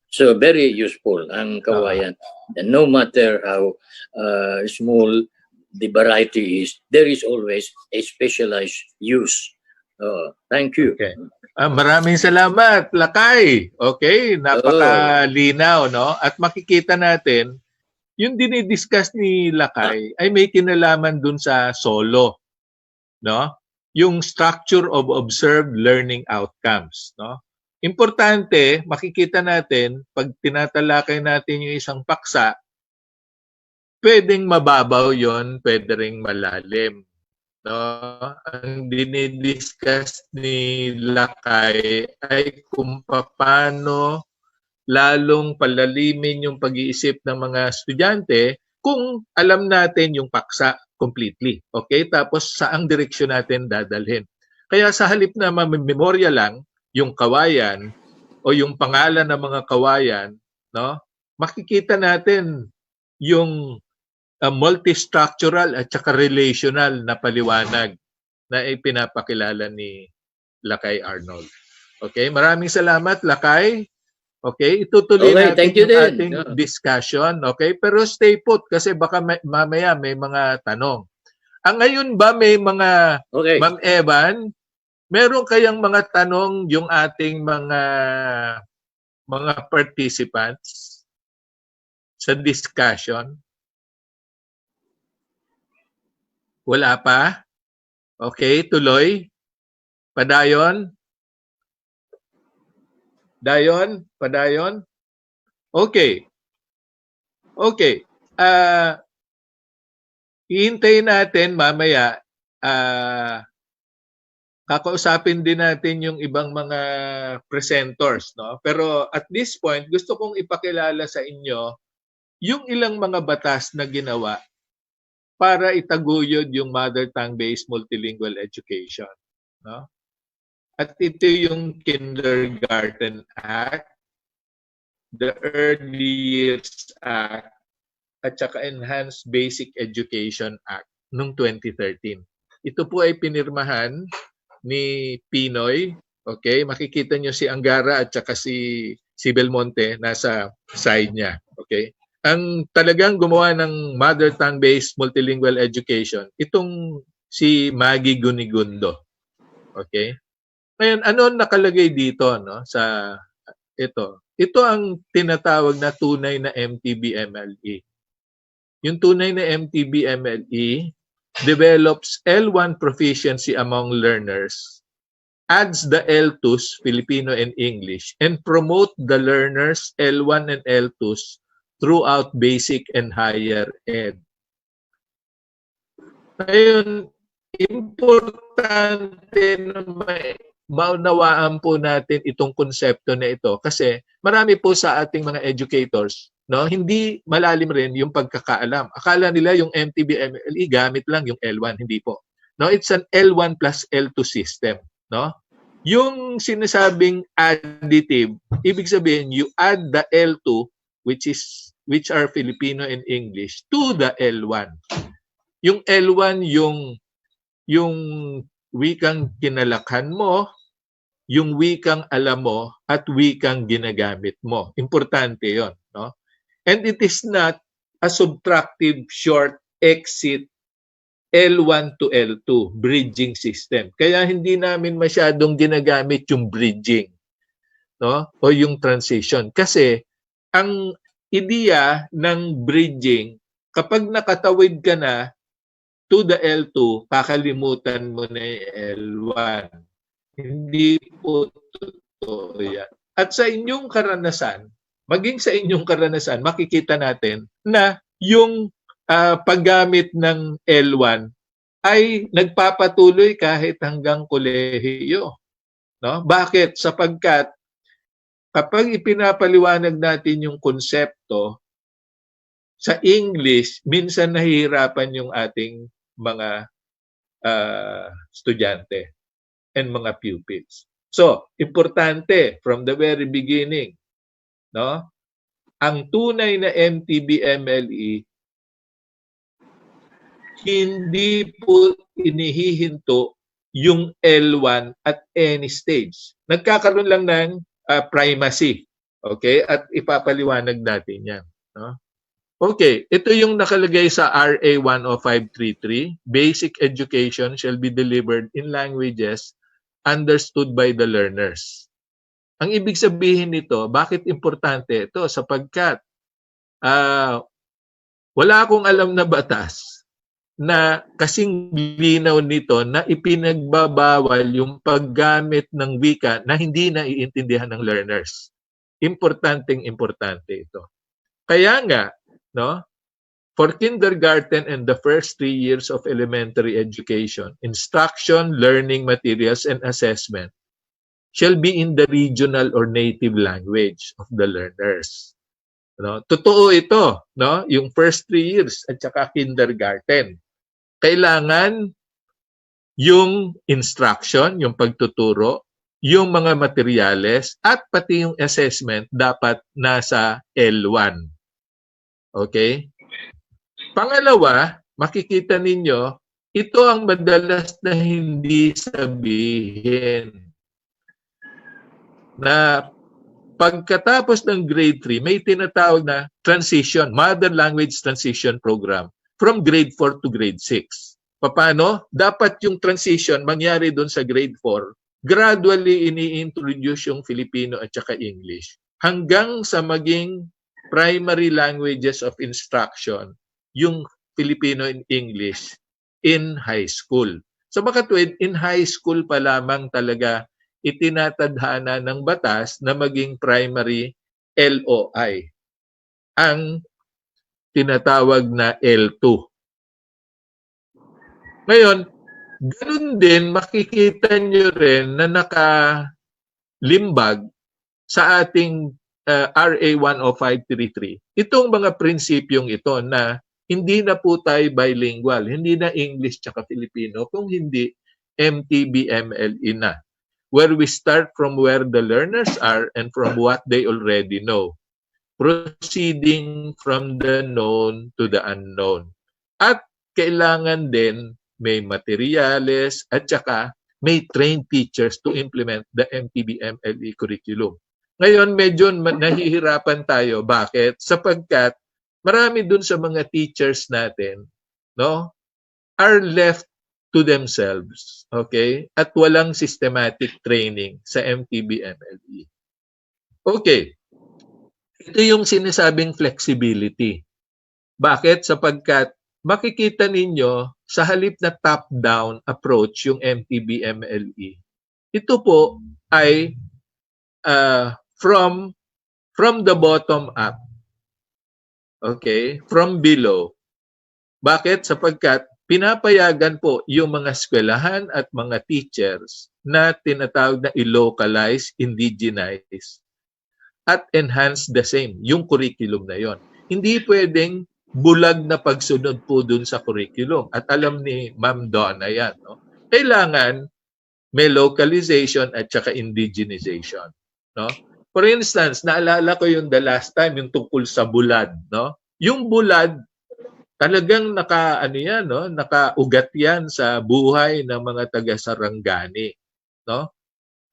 So very useful ang kawayan. And no matter how small the variety is, there is always a specialized use. Thank you. Okay. Maraming salamat, Lakay. Okay, napakalinaw, no? At makikita natin, yung dinidiscuss ni Lakay ay may kinalaman dun sa solo, no? Yung structure of observed learning outcomes, no? Importante, makikita natin, pag tinatalakay natin yung isang paksa, pwedeng mababaw yon, pwede ring malalim. No? Ang dinidiscuss ni Lakay ay kung paano lalong palalimin yung pag-iisip ng mga estudyante kung alam natin yung paksa completely. Okay? Tapos saang direksyon natin dadalhin. Kaya sa halip na memorya lang yung kawayan o yung pangalan ng mga kawayan, no? Makikita natin yung multi-structural at saka relational na paliwanag na ipinapakilala ni Lakay Arnold. Okay? Maraming salamat, Lakay. Okay, itutuloy natin yung ating discussion. Okay, pero stay put kasi baka mamaya may mga tanong. Ngayon ba may mga, Ma'am Evan, Meron kayang mga tanong yung ating mga participants sa discussion? Wala pa? Okay, tuloy. Padayon? Padayon? Okay. Okay. Hihintayin natin mamaya. Kakausapin din natin yung ibang mga presenters, no? Pero at this point, gusto kong ipakilala sa inyo yung ilang mga batas na ginawa para itaguyod yung mother tongue-based multilingual education, no? At ito yung Kindergarten Act, the Early Years Act, at saka Enhanced Basic Education Act noong 2013. Ito po ay pinirmahan ni Pinoy. Okay, makikita nyo si Angara at saka si Belmonte nasa side niya. Okay, ang talagang gumawa ng mother tongue-based multilingual education, itong si Maggie Gunigundo. Okay, ngayon ano nakalagay dito, no, sa ito? Ito ang tinatawag na tunay na MTB-MLE. Yung tunay na MTB-MLE develops L1 proficiency among learners, adds the L2s, Filipino and English, and promote the learners L1 and L2s throughout basic and higher ed. Ngayon, importante na maunawaan po natin itong konsepto na ito kasi marami po sa ating mga educators, no, hindi malalim rin yung pagkakaalam. Akala nila yung MTB-MLE gamit lang yung L1, hindi po. No, it's an L1 plus L2 system, no? Yung sinasabing additive, ibig sabihin you add the L2 which are Filipino and English to the L1. Yung L1 yung wikang kinalakhan mo, yung wikang alam mo, at wikang ginagamit mo. Importante yon, no? And it is not a subtractive short exit L1 to L2, bridging system. Kaya hindi namin masyadong ginagamit yung bridging, no? O yung transition. Kasi ang ideya ng bridging, kapag nakatawid ka na to the L2, kakalimutan mo na yung L1. Hindi po totoo yan. At sa inyong karanasan, maging sa inyong karanasan, makikita natin na yung paggamit ng L1 ay nagpapatuloy kahit hanggang kolehiyo. No? Bakit? Sapagkat kapag ipinapaliwanag natin yung konsepto sa English, minsan nahihirapan yung ating mga estudyante and mga pupils. So, importante from the very beginning, no? Ang tunay na MTB-MLE hindi po inihihinto yung L1 at any stage. Nagkakaroon lang ng primacy. Okay? At ipapaliwanag natin yan. No? Okay, ito yung nakalagay sa RA 10533. Basic education shall be delivered in languages understood by the learners. Ang ibig sabihin nito, bakit importante ito? Sapagkat wala akong alam na batas na kasing linaw nito na ipinagbabawal yung paggamit ng wika na hindi naiintindihan ng learners. Importante ito. Kaya nga, no, for kindergarten and the first 3 years of elementary education, instruction, learning materials, and assessment shall be in the regional or native language of the learners. No? Totoo ito, no? Yung first 3 years at saka kindergarten. Kailangan yung instruction, yung pagtuturo, yung mga materyales, at pati yung assessment dapat nasa L1. Okay? Pangalawa, makikita ninyo, ito ang madalas na hindi sabihin na pagkatapos ng grade 3, may tinatawag na transition, Mother Language Transition Program from grade 4 to grade 6. Paano? Dapat yung transition mangyari doon sa grade 4. Gradually ini-introduce yung Filipino at saka English hanggang sa maging primary languages of instruction yung Filipino and English in high school. So makatwid, in high school pa lamang talaga itinatadhana ng batas na maging primary LOI, ang tinatawag na L2. Ngayon, ganun din makikita nyo rin na nakalimbag sa ating RA 10533. Itong mga prinsipyong ito na hindi na po tayo bilingual, hindi na English tsaka Filipino, kung hindi MTBMLE na, where we start from where the learners are and from what they already know, proceeding from the known to the unknown. At kailangan din may materyales at saka may trained teachers to implement the MTBMLE curriculum. Ngayon, medyo nahihirapan tayo. Bakit? Sapagkat marami dun sa mga teachers natin, no, are left to themselves, okay? At walang systematic training sa MTBMLE. Okay. Ito yung sinasabing flexibility. Bakit? Sapagkat makikita ninyo sa halip na top-down approach yung MTBMLE. Ito po ay from the bottom up. Okay? From below. Bakit? Sapagkat pinapayagan po yung mga eskwelahan at mga teachers na tinatawag na i-localize, indigenize, at enhance the same, yung curriculum na yon. Hindi pwedeng bulag na pagsunod po dun sa curriculum. At alam ni Ma'am Donna yan. No? Kailangan may localization at saka indigenization. No? For instance, naalala ko yung the last time, yung tungkol sa bulad. No? Yung bulad, talagang nakaugat yan sa buhay ng mga taga-Sarangani. No?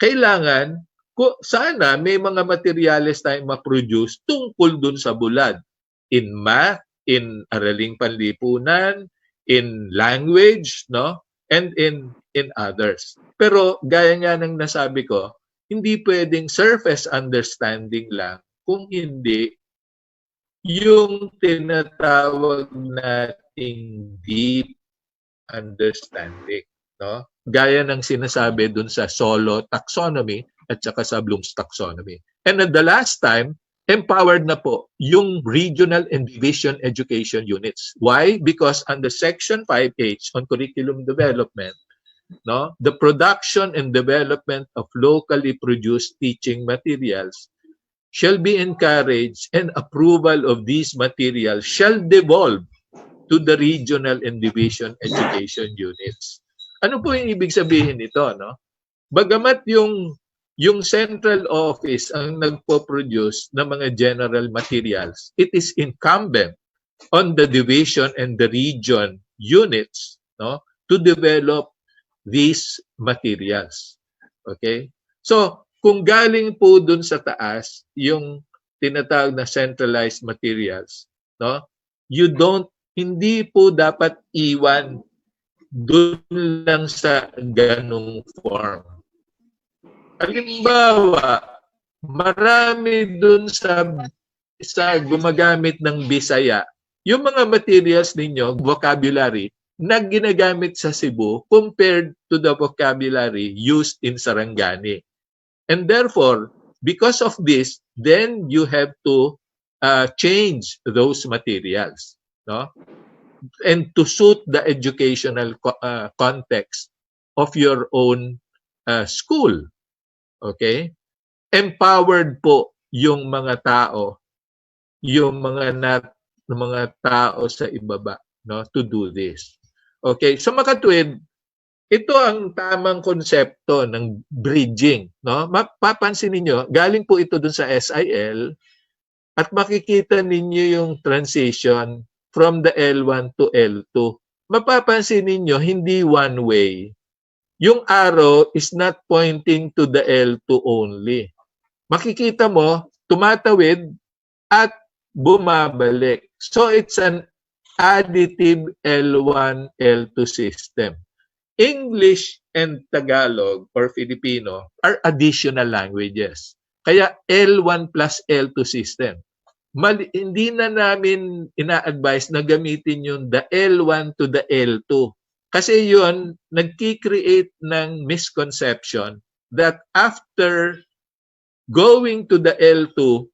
Kailangan, sana may mga materyales tayong ma-produce tungkol dun sa bulad. In math, in araling panlipunan, in language, no? And in others. Pero gaya nga ng nasabi ko, hindi pwedeng surface understanding lang kung hindi yung tinatawag nating deep understanding, no? Gaya ng sinasabi dun sa solo taxonomy at saka sa Bloom's taxonomy. And at the last time, empowered na po yung regional and division education units. Why? Because under Section 5H on curriculum development, no, the production and development of locally produced teaching materials shall be encouraged, and approval of these materials shall devolve to the regional and division education units. Ano po yung ibig sabihin nito, no? Bagamat yung central office ang nagpo-produce ng mga general materials, it is incumbent on the division and the region units, no, to develop these materials. Okay? So, kung galing po dun sa taas, yung tinatawag na centralized materials, no, hindi po dapat iwan dun lang sa ganung form. Halimbawa, marami dun sa gumagamit ng Bisaya, yung mga materials ninyo, vocabulary, na ginagamit sa Cebu compared to the vocabulary used in Sarangani. And therefore, because of this, then you have to change those materials, no? And to suit the educational context of your own school. Okay? Empowered po yung mga tao, yung mga tao sa ibaba, no, to do this. Okay, so makatwid, ito ang tamang konsepto ng bridging, no? Mapapansin niyo, galing po ito dun sa SIL at makikita ninyo yung transition from the L1 to L2. Mapapansin ninyo, hindi one way. Yung arrow is not pointing to the L2 only. Makikita mo, tumatawid at bumabalik. So it's an additive L1, L2 system. English and Tagalog or Filipino are additional languages. Kaya L1 plus L2 system. Hindi na namin ina-advise na gamitin yung the L1 to the L2. Kasi yun, nagki-create ng misconception that after going to the L2,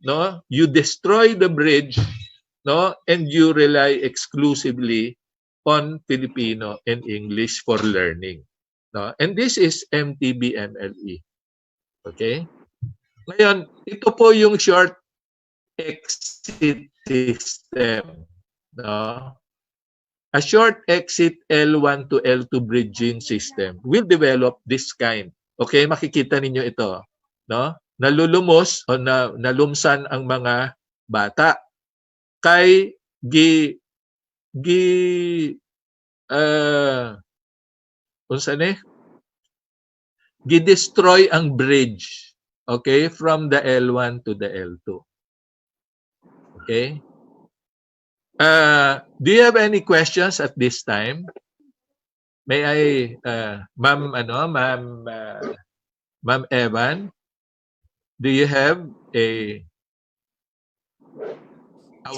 no, you destroy the bridge, no, and you rely exclusively on Filipino and English for learning, no. And this is MTBMLE. Okay? Ngayon, ito po yung short exit system, no. A short exit L1 to L2 bridging system will develop this kind. Okay, makikita ninyo ito, no? Nalulumos o nalumsan ang mga bata kay gi-destroy ang bridge, okay, from the L1 to the L2. Okay? Do you have any questions at this time? May I, Ma'am Evan, do you have a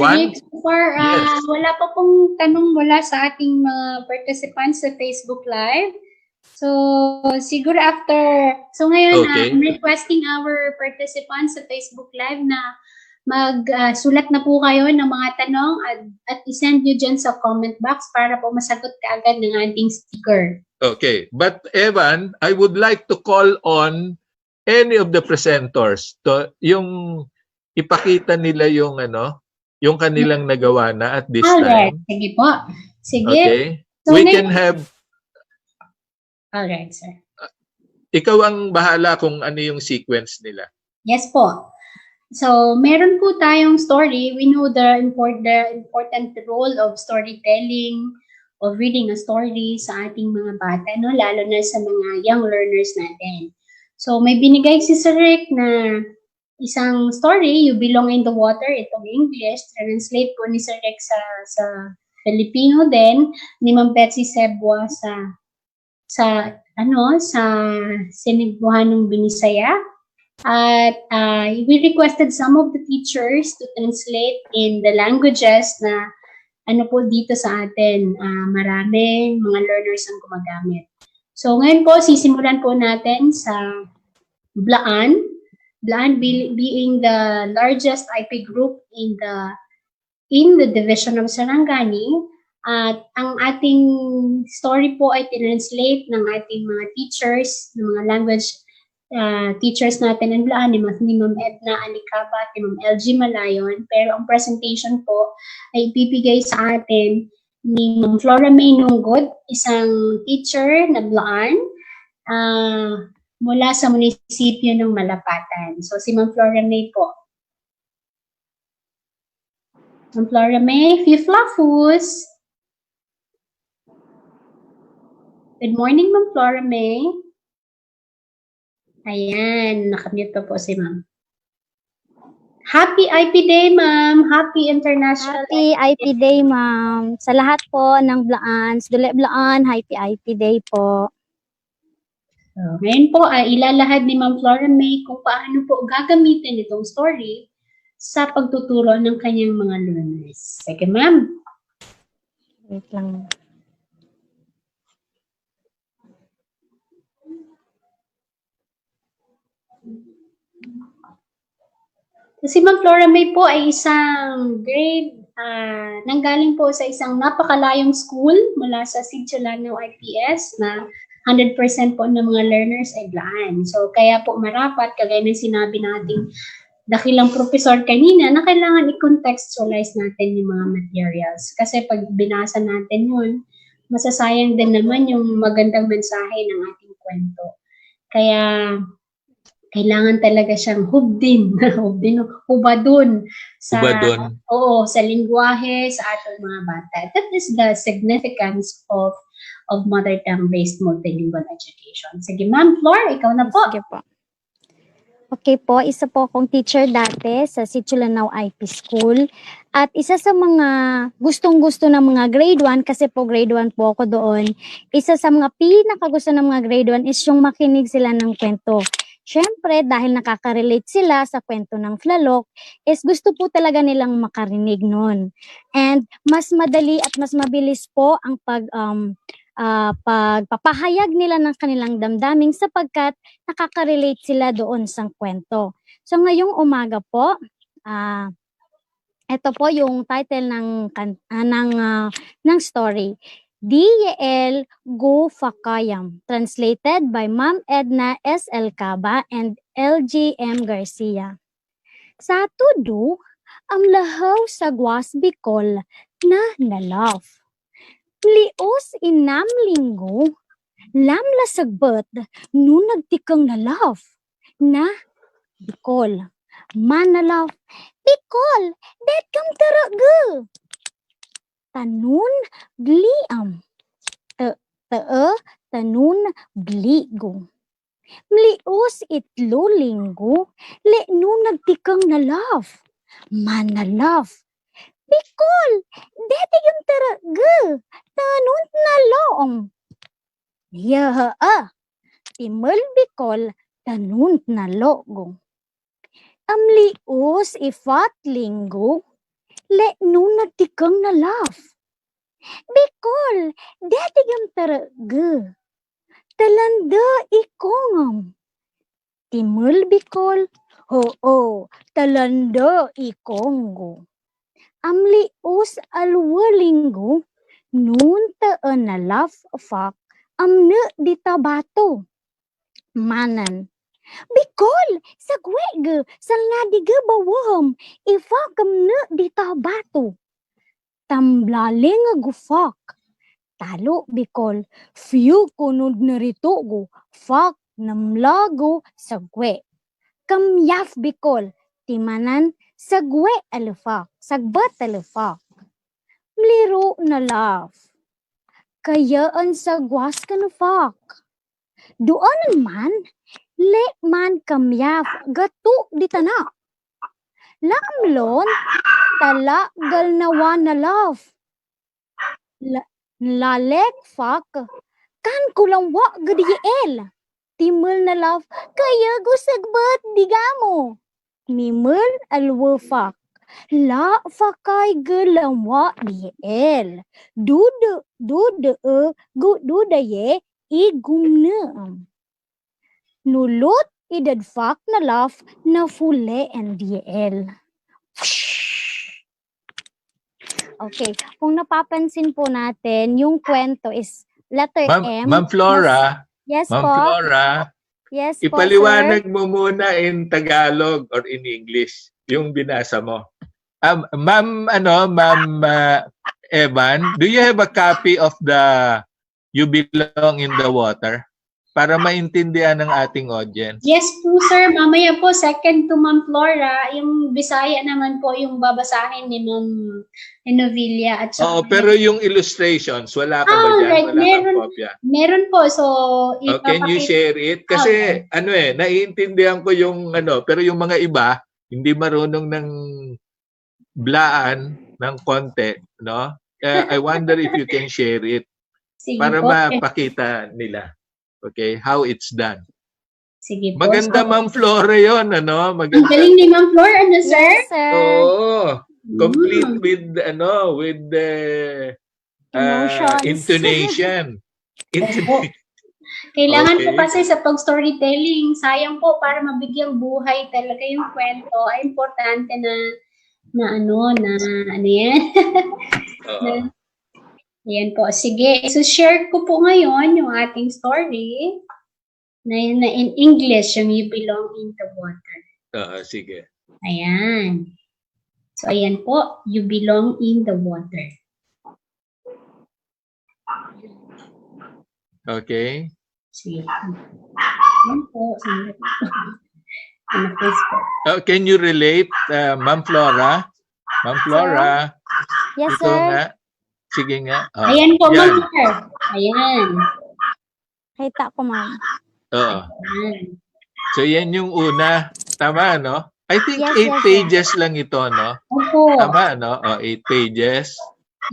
one? So far, Yes. wala pa pong tanong mula sa ating mga participants sa Facebook Live. So, siguro after, so ngayon, Okay. I'm requesting our participants sa Facebook Live na magsulat na po kayo ng mga tanong at isend nyo dyan sa comment box para po masagot kaagad ng ating speaker. Okay. But Evan, I would like to call on any of the presenters to yung ipakita nila yung yung kanilang nagawa na at this Alright, time. sige po. Sige. Okay. So We can have, alright, sir. ikaw ang bahala kung ano yung sequence nila. Yes po. So, meron po tayong story. We know the important role of storytelling, of reading a story sa ating mga bata, no? Lalo na sa mga young learners natin. So, may binigay si Sir Rick na isang story, You Belong in the Water, itong English. Translate po ni Sir Rick sa Filipino din, ni Ma'am Betsy Sebwa sa Sinigbuhanong Binisaya. At we requested some of the teachers to translate in the languages na po dito sa atin. Maraming mga learners ang gumagamit. So ngayon po, sisimulan po natin sa Blaan. Blaan being the largest IP group in the division of Sarangani. At ang ating story po ay tinranslate ng ating mga teachers, ng mga language teachers natin in Blaan, ni Ma'am Edna Alicaba at ni Ma'am LG Malayon. Pero ang presentation po ay ipipigay sa atin ni Ma'am Flora May Nunggod, isang teacher na Blaan mula sa munisipyo ng Malapatan. So si Ma'am Flora May po. Ma'am Flora May, Fiflafus. Good morning, Ma'am Flora May. Ayan, nakamute po si Ma'am. Happy IP Day, Ma'am. Happy International Happy IP Day, Ma'am. Sa lahat po ng Blaans, Dule Blaan, Happy IP Day po. So, ngayon po, ilalahad ni Ma'am Flora May kung paano po gagamitin itong story sa pagtuturo ng kanyang mga learners. Sige, Ma'am. Wait lang. Si Ma'am Flora May po ay isang nanggaling po sa isang napakalayong school mula sa Sidcholano IPS na 100% po ng mga learners ay Blaan. So, kaya po marapat, kagaya ng sinabi nating dakilang professor kanina, na kailangan i-contextualize natin yung mga materials. Kasi pag binasa natin yun, masasayang din naman yung magandang mensahe ng ating kwento. Kaya, kailangan talaga siyang hubadun sa sa lingwahe sa ating mga bata. That is the significance of mother tongue based multilingual education. Sige, Ma'am Flor, ikaw na po. Sige po. Okay po, isa po akong teacher dati sa Sichulanao IP School. At isa sa mga gustong-gusto ng mga grade 1, kasi po grade 1 po ako doon, isa sa mga pinakagusto ng mga grade 1 is yung makinig sila ng kwento. Siyempre, dahil nakaka-relate sila sa kwento ng Flalok, is gusto po talaga nilang makarinig nun. And mas madali at mas mabilis po ang pagpapahayag nila ng kanilang damdamin sapagkat nakaka-relate sila doon sa kwento. So ngayong umaga po, ito po yung title ng story. D.L. Go Fakayam, translated by Ma'am Edna S. L. Caba and L.G.M. Garcia. Sa tudo, ang lahaw sa Guas Bicol na nalove. Lios inam linggo, lamla sagbet, no nagtikang na love, na Bicol. Manalove, Bicol, det kam taraga. Tanun gliam, tanun bligo. Mlios itlo linggo, le no nagtikang na love, manalove. Bicol, det kam taraga. Tanun na loom. Timel Bicol, tanun na logong. Amlios ifat linggo, le nung nagtikang na love. Bicol, datigam taraga. Talanda ikongam. Timel Bicol, talanda ikongo. Amlios alwa linggo, nun taan na love fak, amne di tabato. Manan. Bicol, sagwege, salnadiga bawam, ifakam na di tabato. Tamblaling gufak. Talo, Bicol, fiyo kunod na rito go, fak namlago sagwe. Kamyaf Bicol, timanan sagwe alufak, sagbat alufak. Mliro na love. Kayaan sa gwas kanufak. Doon man, le man kamyaf, gato di tana. Lamlon, tala galnawa na love. Lalek fak, kan kulang wa gadiel. Timel na love, kaya gusagbat digamo. Mimel alwa fak. La fakay gelamwa diel. Dudaye igumna. Nulot idadfak na laf na fule and diel. Okay, kung napapansin po natin, yung kwento is letter M. Ma'am Flora, Yes Ma'am po. Flora, Yes po, ipaliwanag sir. mo muna in Tagalog or in English yung binasa mo. Ma'am Evan, do you have a copy of the You Belong in the Water para maintindihan ng ating audience? Yes po, sir. Mamaya po, second to Ma'am Flora. Yung Bisaya naman po yung babasahin ni Ma'am Novilla. At Oo, pero yung illustrations, wala ka ba dyan? right. Wala Meron, kang kopya? meron po. So, Can you share it? Kasi naiintindihan ko yung pero yung mga iba, hindi marunong ng blaan ng konti, no? I wonder if you can share it Sige para po. mapakita nila. Okay, how it's done. Sige po. Maganda, So, Ma'am Flora yun, ang Maganda. galing ni Ma'am Flora, ano, sir? Yes, sir. Oo. Complete with the Emotions. intonation. Kailangan Okay. po kasi sa pag-storytelling, sayang po para mabigyang buhay talaga yung kwento. Ay importante na ano yan. Oo. Yan po. Sige. So, share ko po ngayon yung ating story na in English, yung You Belong in the Water. Sige. Ayan. So, ayan po. You Belong in the Water. Okay. Sige. Ayan po. Can you relate, Ma'am Flora? Ma'am Flora, Yes, ito sir. nga. Sige nga. Ayan po, yan. Ma'am Sir. Ayan. Kita ko, ma'am. Oo. Ayan. So yan yung una. Tama, no? I think Yes, 8 yes, sir. pages lang ito, no? Opo. Tama, no? 8 pages.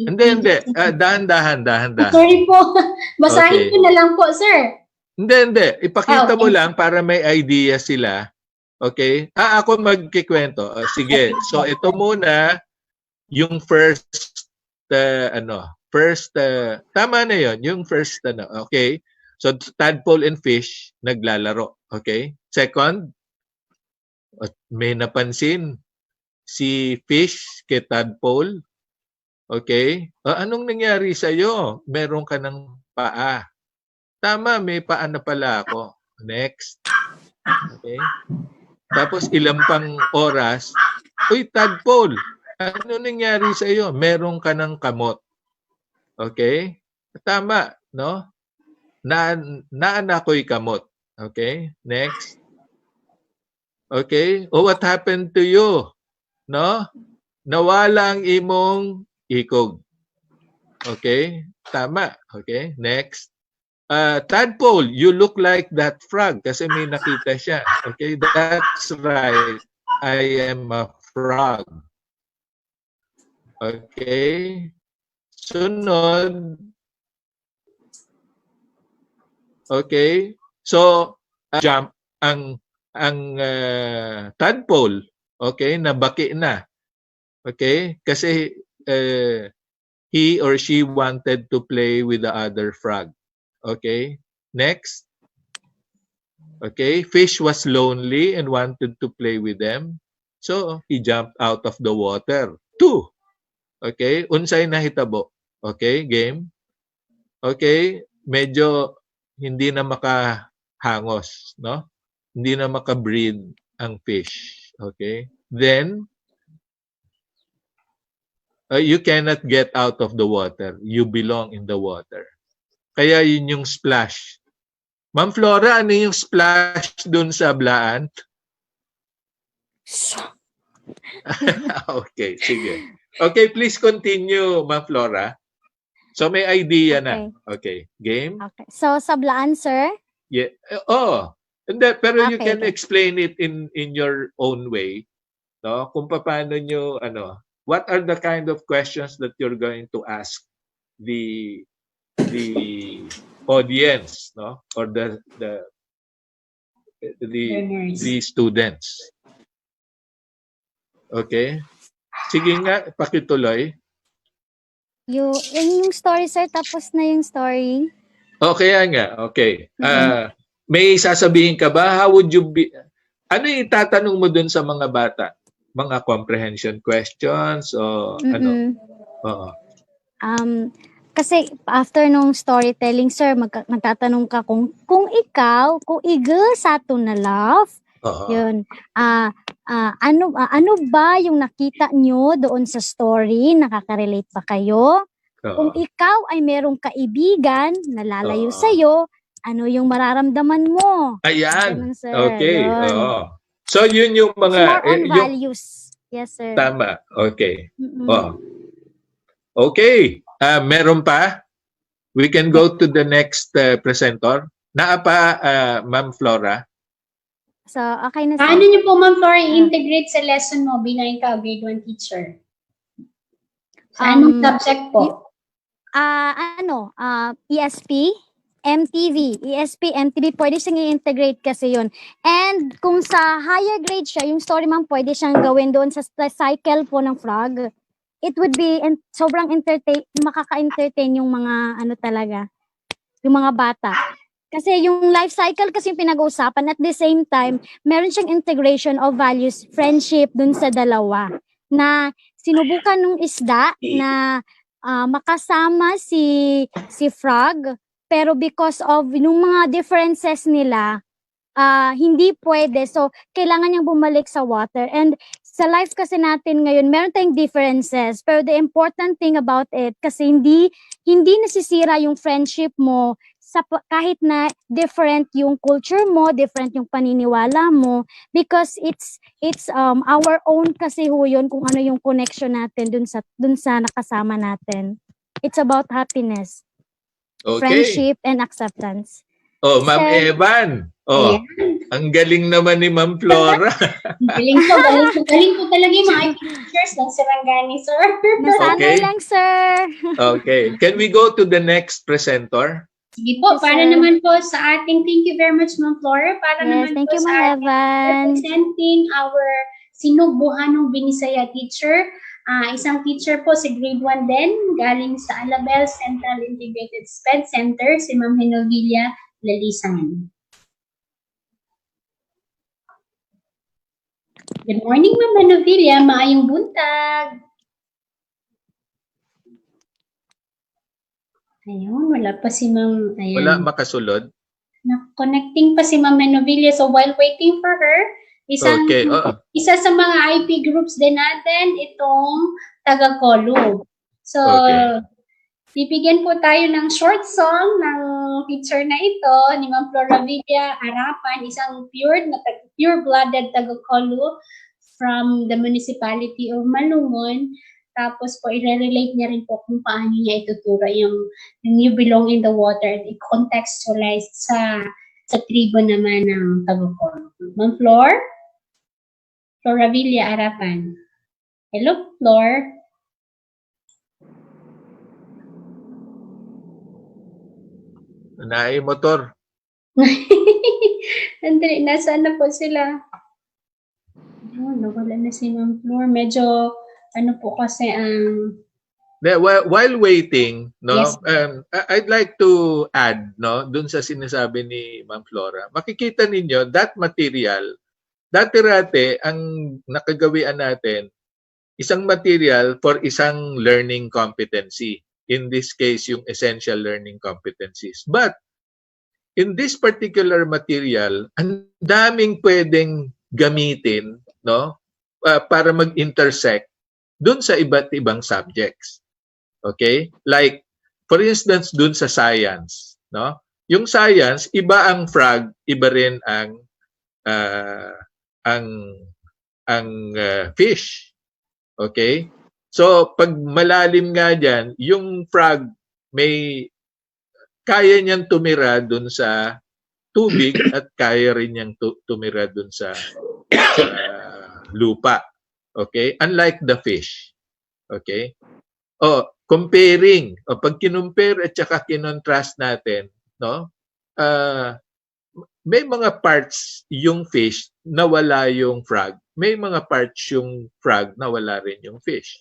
Hindi. Dahan-dahan. Sorry po. Basahin Okay. ko na lang po, sir. Hindi. Ipakita mo Okay. lang para may idea sila. Okay? Ako magkikwento. Sige. So, ito muna, yung first, tama na yon, yung first, okay? So, tadpole and fish, naglalaro. Okay? Second, may napansin si fish kay tadpole. Okay? Anong nangyari sa'yo? Meron ka ng paa. Tama, may paa na pala ako. Next. Okay? Tapos ilang pang oras, uy, tadpole, ano nangyari sa iyo? Meron ka ng kamot. Okay? Tama, no? Naanak ko'y kamot. Okay? Next. Okay? What happened to you? No? Nawala ang imong ikog. Okay? Tama. Okay? Next. Tadpole, you look like that frog kasi may nakita siya. Okay, that's right. I am a frog. Okay. Sunod. Okay. So, jump ang tadpole. Okay, nabaki na. Okay? Kasi he or she wanted to play with the other frog. Okay, next. Okay, fish was lonely and wanted to play with them. So, he jumped out of the water. 2. Okay, unsay nahitabo. Okay, game. Okay, medyo hindi na makahangos, no? Hindi na makabreathe ang fish. Okay, then, you cannot get out of the water. You belong in the water. Kaya yun yung splash. Ma'am Flora, ano yung splash dun sa blaan? Okay, sige. Okay, please continue, Ma'am Flora. So may idea na. Okay, game? Okay. So, sablaan, sir? Yeah. Hindi, pero you Okay, can explain it in your own way. No? Kung paano nyo, what are the kind of questions that you're going to ask the audience, no, or the students. Okay, sige nga, pakituloy. Yung story, sir, tapos na yung story. Okay nga, okay. May sasabihin ka ba? How would you be? Ano yung itatanong mo dun sa mga bata? Mga comprehension questions o ano? Oo. Kasi after nung storytelling, sir, magtatanong ka kung ikaw, kung igel sa ato na love, yun, ano ba yung nakita nyo doon sa story? Nakaka-relate ba kayo? Kung ikaw ay merong kaibigan na lalayo sa'yo, ano yung mararamdaman mo? Ayan. Ganun, sir. Okay. Yun. So, yun yung mga... It's more on values. Yes, sir. Tama. Okay. Okay. Meron pa? We can go to the next presenter. Naapa, Ma'am Flora? So, okay na, sir. Paano niyo po, Ma'am Flora, i-integrate sa lesson mo bilang ikaw, grade 1 teacher? Sa anong subject po? ESP, MTV. ESP, MTV, pwede siyang i-integrate kasi yun. And kung sa higher grade siya, yung story, ma'am, pwede siyang gawin doon sa cycle po ng frog. It would be sobrang makaka-entertain yung mga yung mga bata. Kasi yung life cycle kasi yung pinag-uusapan, at the same time, meron siyang integration of values, friendship dun sa dalawa. Na sinubukan nung isda na makasama si frog, pero because of yung mga differences nila, hindi pwede. So, kailangan niyang bumalik sa water. And sa life kasi natin ngayon, meron tayong differences. Pero the important thing about it, kasi hindi nasisira yung friendship mo kahit na different yung culture mo, different yung paniniwala mo, because it's our own kasi ho yun kung ano yung connection natin dun sa nakasama natin. It's about happiness, friendship, and acceptance. Oh, Ma'am Sir. Evan. Oh, Ayan. ang galing naman ni Ma'am Flora. Galing po talaga yung mga IP teachers ng Sarangani, sir. Nasanay Okay. lang, sir. Okay. Can we go to the next presenter? Sige po, Yes, para sir. naman po sa ating, thank you very much, Ma'am Flora, para Yes, naman thank po you, sa Ma'am ating Evan. representing our Sinubuhanong Binisaya teacher. Isang teacher po si grade 1 din, galing sa Alabel Central Integrated SPED Center, si Ma'am Henovilla Lalisan. Good morning, Ma'am Henovilla. Maayong buntag. Ayun, wala pa si Ma'am. Ayan. Wala makasulod? Connecting pa si Ma'am Henovilla. So while waiting for her, Okay. isa sa mga IP groups din natin, itong taga-Kolo. So, Okay. bibigyan po tayo ng short song ng teacher na ito, ni Ma'am Floravilla Arapan, isang pure-blooded taga-Kolo from the municipality of Malungon. Tapos po, i-relate niya rin po kung paano niya ituturo yung You Belong in the Water at i-contextualize sa tribo naman ng taga-Kolo. Ma'am Floravilla Arapan. Hello, Flor. Naay motor. Andre, nasaan na po sila? Oh, nawala na si Ma'am Flor. Medyo, ano po kasi ang... While waiting, no, Yes. I'd like to add, no, dun sa sinasabi ni Ma'am Flora. Makikita ninyo that material, dati-rate ang nakagawian natin, isang material for isang learning competency. In this case, yung essential learning competencies. But in this particular material, ang daming pwedeng gamitin, no, para mag-intersect dun sa iba't ibang subjects. Okay? Like, for instance, dun sa science, no? Yung science, iba ang frog, iba rin ang fish. Okay? So, pag malalim nga dyan, yung frog kaya niyang tumira dun sa tubig at kaya rin niyang tumira dun sa lupa. Okay? Unlike the fish. Okay? Comparing. Pag kinumpare at saka kinontrast natin, no? May mga parts yung fish na wala yung frog. May mga parts yung frog na wala rin yung fish.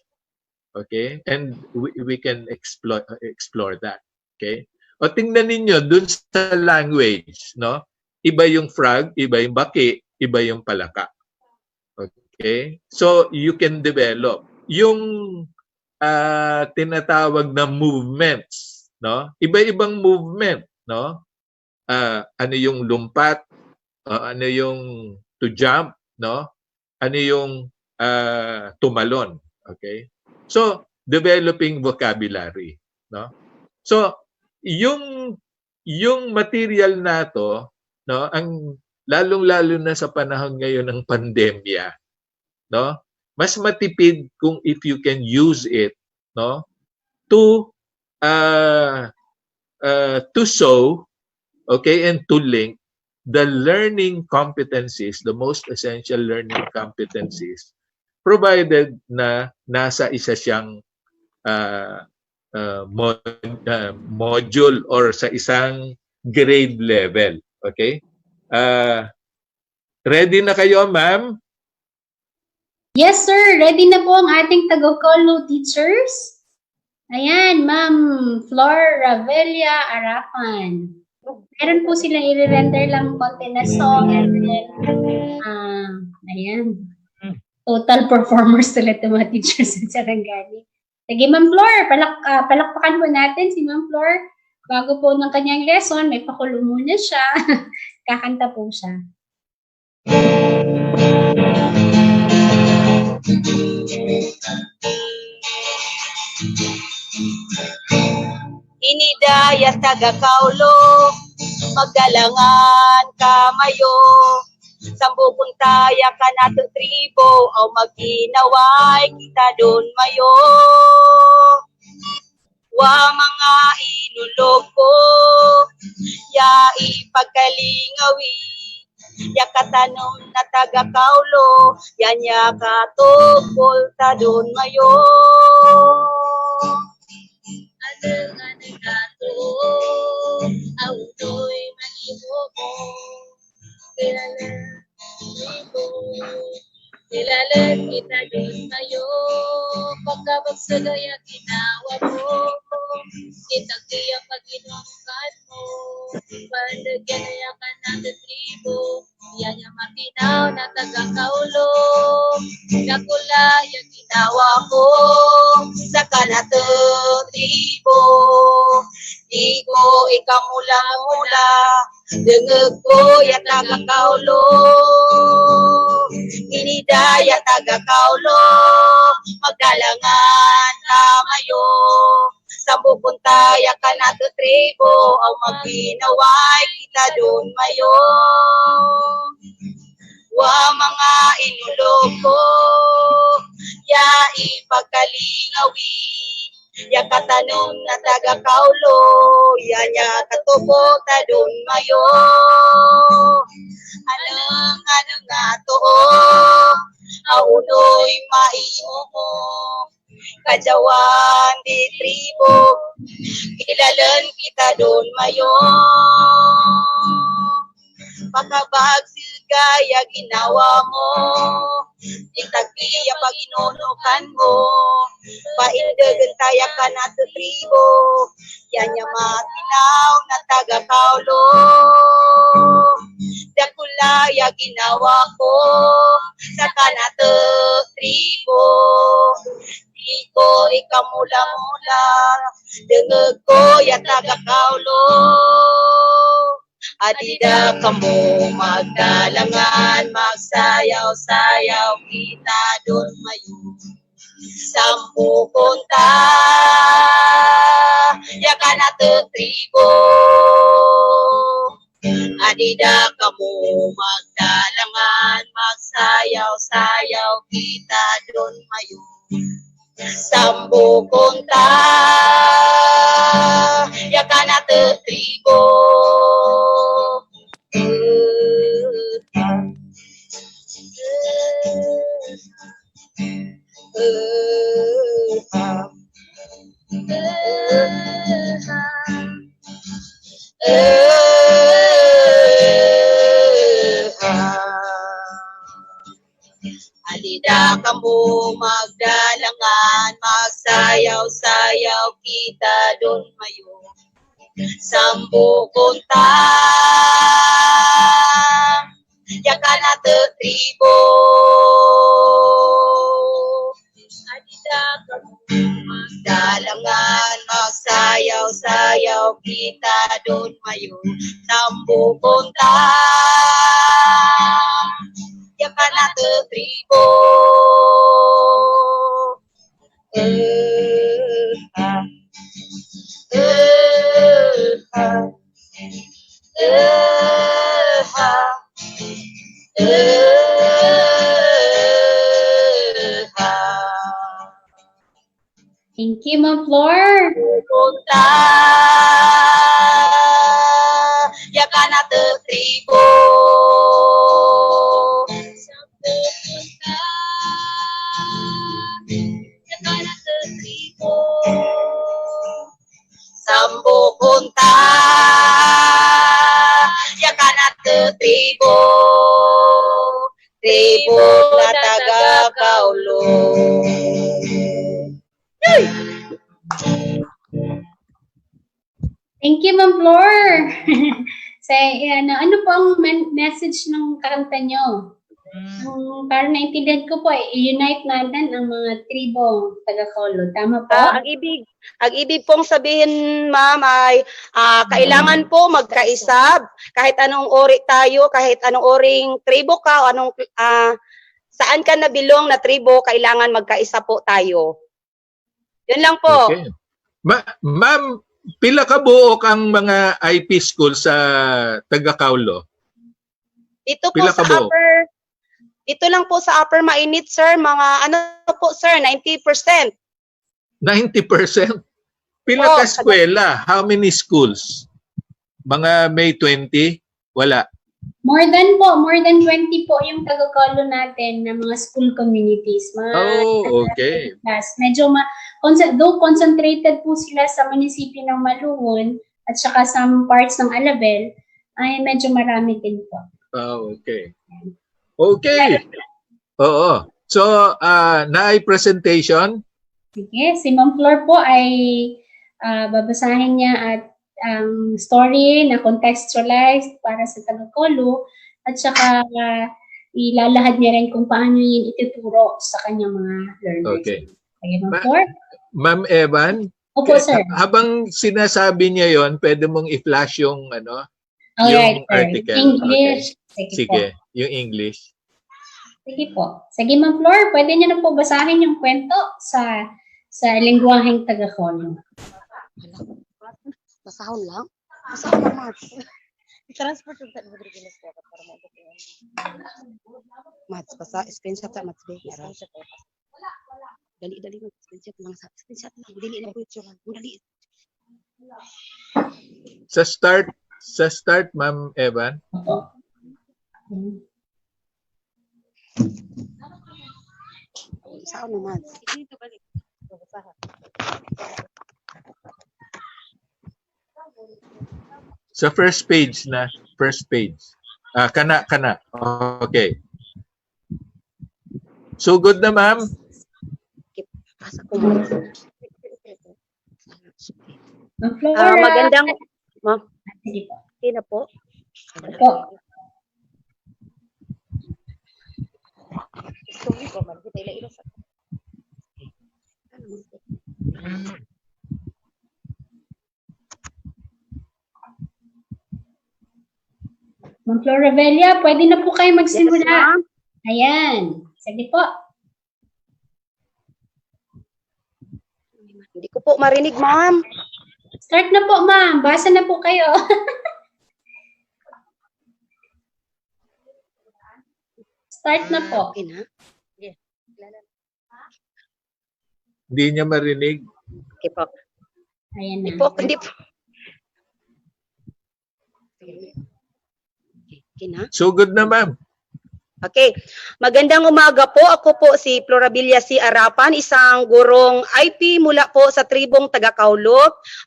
Okay? And we can explore that. Okay? Tingnan ninyo dun sa language, no? Iba yung frog, iba yung baki, iba yung palaka. Okay? So you can develop yung tinatawag na movements, no? Iba-ibang movement, no? Ano yung lumpat, ano yung to jump, no? Ano yung tumalon, okay? So, developing vocabulary, no? So, yung material na to, no, ang lalong-lalo na sa panahon ngayon ng pandemya, no? Mas matipid kung if you can use it, no, to show, okay, and to link the learning competencies, the most essential learning competencies, provided na nasa isa siyang module or sa isang grade level. Okay? Ready na kayo, ma'am? Yes, sir. Ready na po ang ating taga-Kolo teachers. Ayan, Ma'am Floravilla Arapan. Meron po silang i-render lang konti na song and then, ayan, total performers talaga mga teachers sa Sarangani. Sige, Ma'am Flor, palakpakan po natin si Ma'am Flor. Bago po ng kanyang lesson, may pakulo muna siya. Kakanta po siya. Inidayas taga-Kaulo, magdalangan kamayo. Sambukuntaya ka na to tribo, o maginaway kita doon mayo. Wa mga inulog ko, ya ipagkalingawi, ya katanom na taga-kaulo, yan ya katupol tadon mayo. Aneng nato, auto'y mahimo mo, Kilalan kita din tayo, pagkabagsagaya ginawa mo, kitang tiyak pag-inukan mo, pandagyan na yakan natin tribo, yan yung matinaw na taga-kaulo, nakulay ang ginawa ko, sa kanato tribo, di ko ikamula-mula, dengeg ko ya taga-kaulo, inidaya taga-kaulo, magdalangan kamayo, sambu puntaya ka na to tribo, ang maginaway kita doon mayo. Wa mga inulog ko, ya ipagkalingawi, ya katanom na taga-kaulo, ya nya katubo ta doon mayo. Anong nga to, aunoy maimo mo, kajawan di tribo, kilalan kita doon mayo. Pagkabagsigaya ginawa mo, itagpiya pag-inunukan mo, paindagan tayo ka na to tribo, yan yung matinaw na taga-kaulo. Dakulaya ginawa ko, sa kanato tribo, di ko ikamula-mula, dengeg ko ya taga-kaulo. Adida kamo magdalangan, magsayaw-sayaw kita doon mayo. Sampu konta, ya kanato tribo. Adida kamo magdalangan, magsayaw-sayaw kita doon mayo. Sampu konta, ya kanato tribo. Alida kamo magdalangan, magsayaw-sayaw kita doon mayo. Sambu konta, ya kanato tribo. Alida kamo magdalangan, magsayaw-sayaw kita doon mayo. Sambu konta, ya kanato tribo. Thank you, Ma'am Flor. Punta, ya kanato tribo. Sampu punta, ya kanato tribo. Sampu punta, ya kanato tribo. Tribo na taga-kaulo. Thank you, Ma'am Flor. Ano po ang message ng kanta nyo? Para naintindihan ko po, i-unite natin ang mga tribo taga-Kaulo. Tama po? Ang ibig pong sabihin, ma'am, ay kailangan po magkaisa. Kahit anong ori tayo, kahit anong oring tribo ka, o anong, saan ka nabilong na tribo, kailangan magkaisa po tayo. Yun lang po. Okay. Ma'am, pila ka buok ang mga IP school sa taga-Kaulo? Dito po Pila sa ka buok? dito lang po sa Upper Mainit, sir, mga ano po, sir, 90%. 90%? Pila ka eskwela? How many schools? Mga may 20? Wala. More than 20 po yung taga-Kolo natin na mga school communities. Okay. Medyo though concentrated po sila sa munisipyo ng Maluon at saka some parts ng Alabel, ay medyo marami din po. Okay. Okay. Oo. So, naay presentation? Sige, si Ma'am Flor po ay babasahin niya at ang story na contextualized para sa taga-Kolo at saka ilalahad niya rin kung paano yun ituturo sa kanyang mga learners. Okay. Sige, Ma'am Flor? Ma'am Evan? Opo, sir. Habang sinasabi niya yon, pwede mong i-flash yung Alright, yung article. English. Okay. Sige po. Yung English. Sige po. Sige, Ma'am Flor, pwede niyo na po basahin yung kwento sa lengguwaheng taga-Kolo. Basahon lang? Basahon lang, Mads. I-transfer to that with regular step para mo ito. Mads, basa, screenshot sa Mads. Dali, screenshot lang. Screenshot lang. Dali na po ito. Dali. Sa start, Ma'am Evan. Saan naman? Sa first page. Kana. Okay. So good na, ma'am? Magandang... Okay na po. Sorry po, man. Kita ila sa... Ma'am Flor Revelia, pwede na po kayo magsimula. Yes, ayan. Sige po. Hindi ko po marinig, ma'am. Start na po, ma'am. Basa na po kayo. Start na po. Okay na? Hindi niya marinig. Okay po. Ayan na. Hindi po. Okay na? So good na, ma'am. Okay. Magandang umaga po. Ako po si Florabilia C. Arapan, isang gurong IP mula po sa tribong Taga-Kaulo.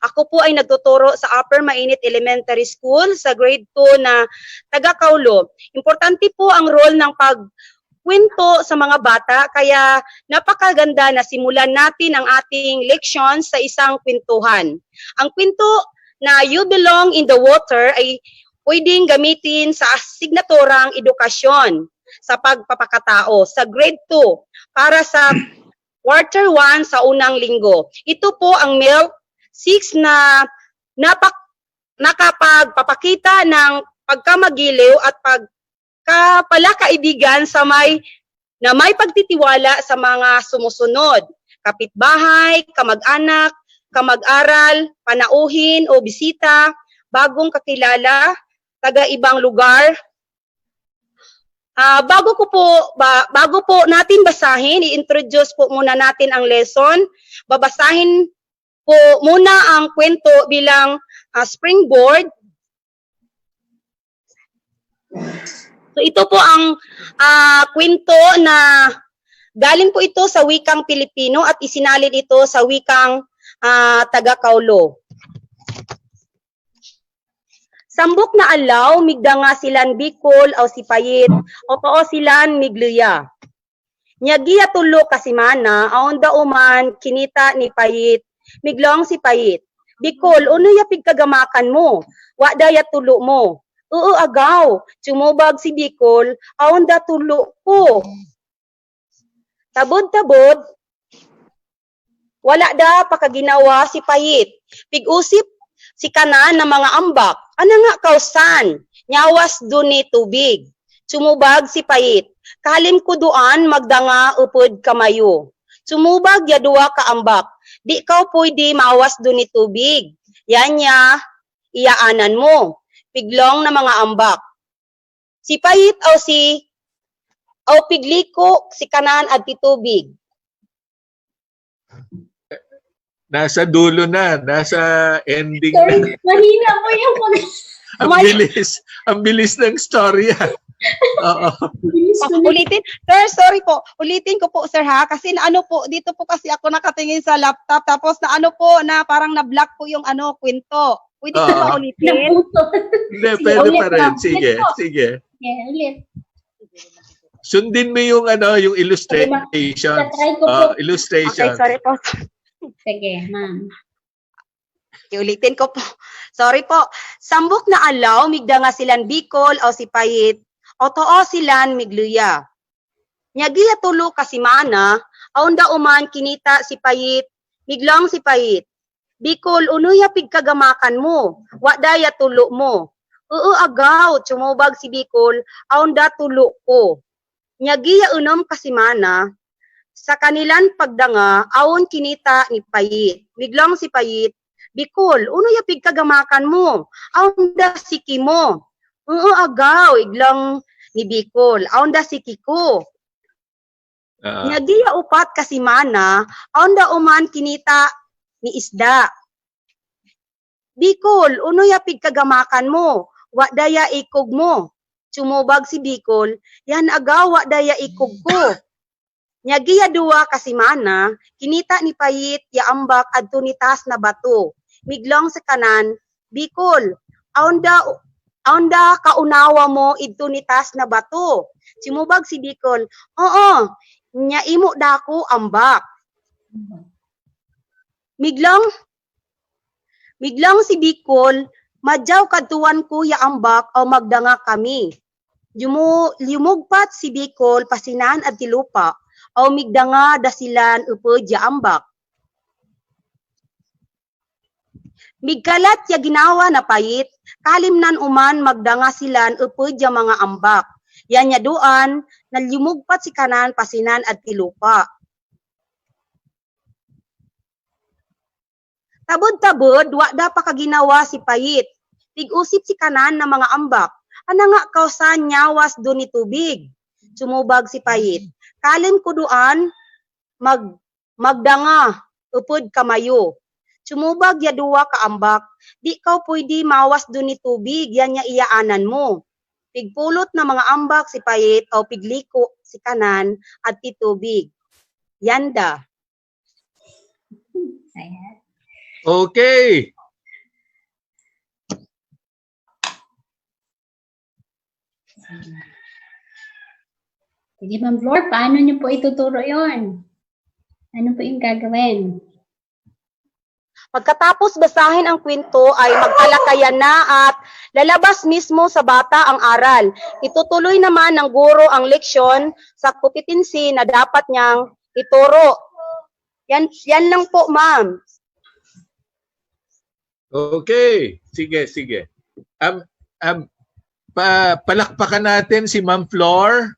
Ako po ay nagtuturo sa Upper Mainit Elementary School sa grade 2 na Taga-Kaulo. Importante po ang role ng pagkwento sa mga bata, kaya napakaganda na simulan natin ang ating leksyon sa isang kwentuhan. Ang kwento na You Belong in the Water ay pwedeng gamitin sa asignaturang edukasyon sa pagpapakatao sa grade 2 para sa quarter 1 sa unang linggo. Ito po ang MELC 6 na nakapagpapakita ng pagkamagiliw at pagkapalakaibigan sa may pagtitiwala sa mga sumusunod: kapitbahay, kamag-anak, kamag-aral, panauhin o bisita, bagong kakilala, taga-ibang lugar. Bago po natin basahin, i-introduce po muna natin ang lesson. Babasahin po muna ang kwento bilang springboard. So ito po ang kwento na galing po ito sa wikang Pilipino at isinalin ito sa wikang Taga-Kaulo. Sambok na alaw, migda nga silan Bicol aw si Payit, o pao silan migluya. Nyagiya tulo kasimana, aon dauman kinita ni Payit, miglong si Payit. Bicol, uno ya pigkagamakan mo, wadaya tulo mo. Oo agaw, sumubag si Bicol, aon da tulo ko. Tabod-tabod, wala da pakaginawa si Payit. Pig-usip si kanan ng mga ambak. Ano nga kausan? Nyawas duni tubig. Sumubag si Payit. Kalim ko doan magdanga upod kamayo. Sumubag ya duwa ka ambak. Di ka pwede maawas duni tubig. Yan ya, iyaanan mo. Piglong na mga ambak. Si Payit o pigliko si kanan at titubig. Nasa dulo na, nasa ending Sorry, na. mahina po yung Ang bilis ng storya. Oo. Ulitin. Sir, sorry po. Ulitin ko po, sir, ha? Kasi naano po, dito po kasi ako nakatingin sa laptop. Tapos naano po, na parang na-block po yung kwento. Pwede po ba ulitin? Hindi, pwede pa rin. Sige, sige. Ulit. Sundin mo yung illustration. illustration. Okay, sorry po. Sige, ma'am. Ulitin ko po. Sorry po. Sambok na alaw, migda nga silan Bicol o si Payit, o too silan migluya. Nyagiya tulo kasi mana, aunda uman kinita si Payit, miglang si Payit. Bicol, unuya pigkagamakan mo, wadaya tulo mo. Agaw, tsumubag si Bicol, aunda tulo ko. Nyagiya unom kasi mana, sa kanilan pagdanga, awon kinita ni Payit. Miglang si Payit, Bicol, uno ya pigkagamakan mo. Aunda siki mo. Agaw, iglang ni Bicol. Aunda siki ko. Nyagiya upat kasi mana, aunda uman kinita ni isda. Bicol, uno ya pigkagamakan mo. Wadaya ikog mo. Sumubag si Bicol, yan agaw wadaya ikog ko. Nyagiya duwa kasi mana, kinita ni Payit ya ambak adto ni taas na bato. Miglong sa kanan, Bicol, aunda kaunawa mo idto ni taas na bato. Simubag si Bicol, oo, nya imo dako ambak. Miglong si Bicol, madyaw kadtuan ko ya ambak o magdanga kami. Lumugpat si Bicol pasinan at tilupa o migdanga dasilan upod ya ambak. Migkalat ya ginawa na Payit, kalimnan uman magdanga silan upod ya mga ambak. Yan ya duan, nalyumugpat si kanan pasinan at tilupa. Tabod-tabod, wada pa kaginawa si Payit. Tig-usip si kanan na mga ambak. Ana nga kausan nyawas do ni tubig. Sumubag si Payit. Kalim ko duan, magdanga upod kamayo. Sumubag ya duwa ka ambak, di ka pwede mawas do ni tubig, yan ya iyaanan mo. Pigpulot na mga ambak si Payit o pigliko si kanan at titubig. Yanda. Okay. Sige, Ma'am Flor, paano niyo po ituturo yon? Ano po yung gagawin? Pagkatapos basahin ang kwento ay magtalakayan na at lalabas mismo sa bata ang aral. Itutuloy naman ng guro ang leksyon sa kompetensi na dapat niyang ituro. Yan lang po, ma'am. Okay. Sige, sige. Palakpakan natin si Ma'am Flor.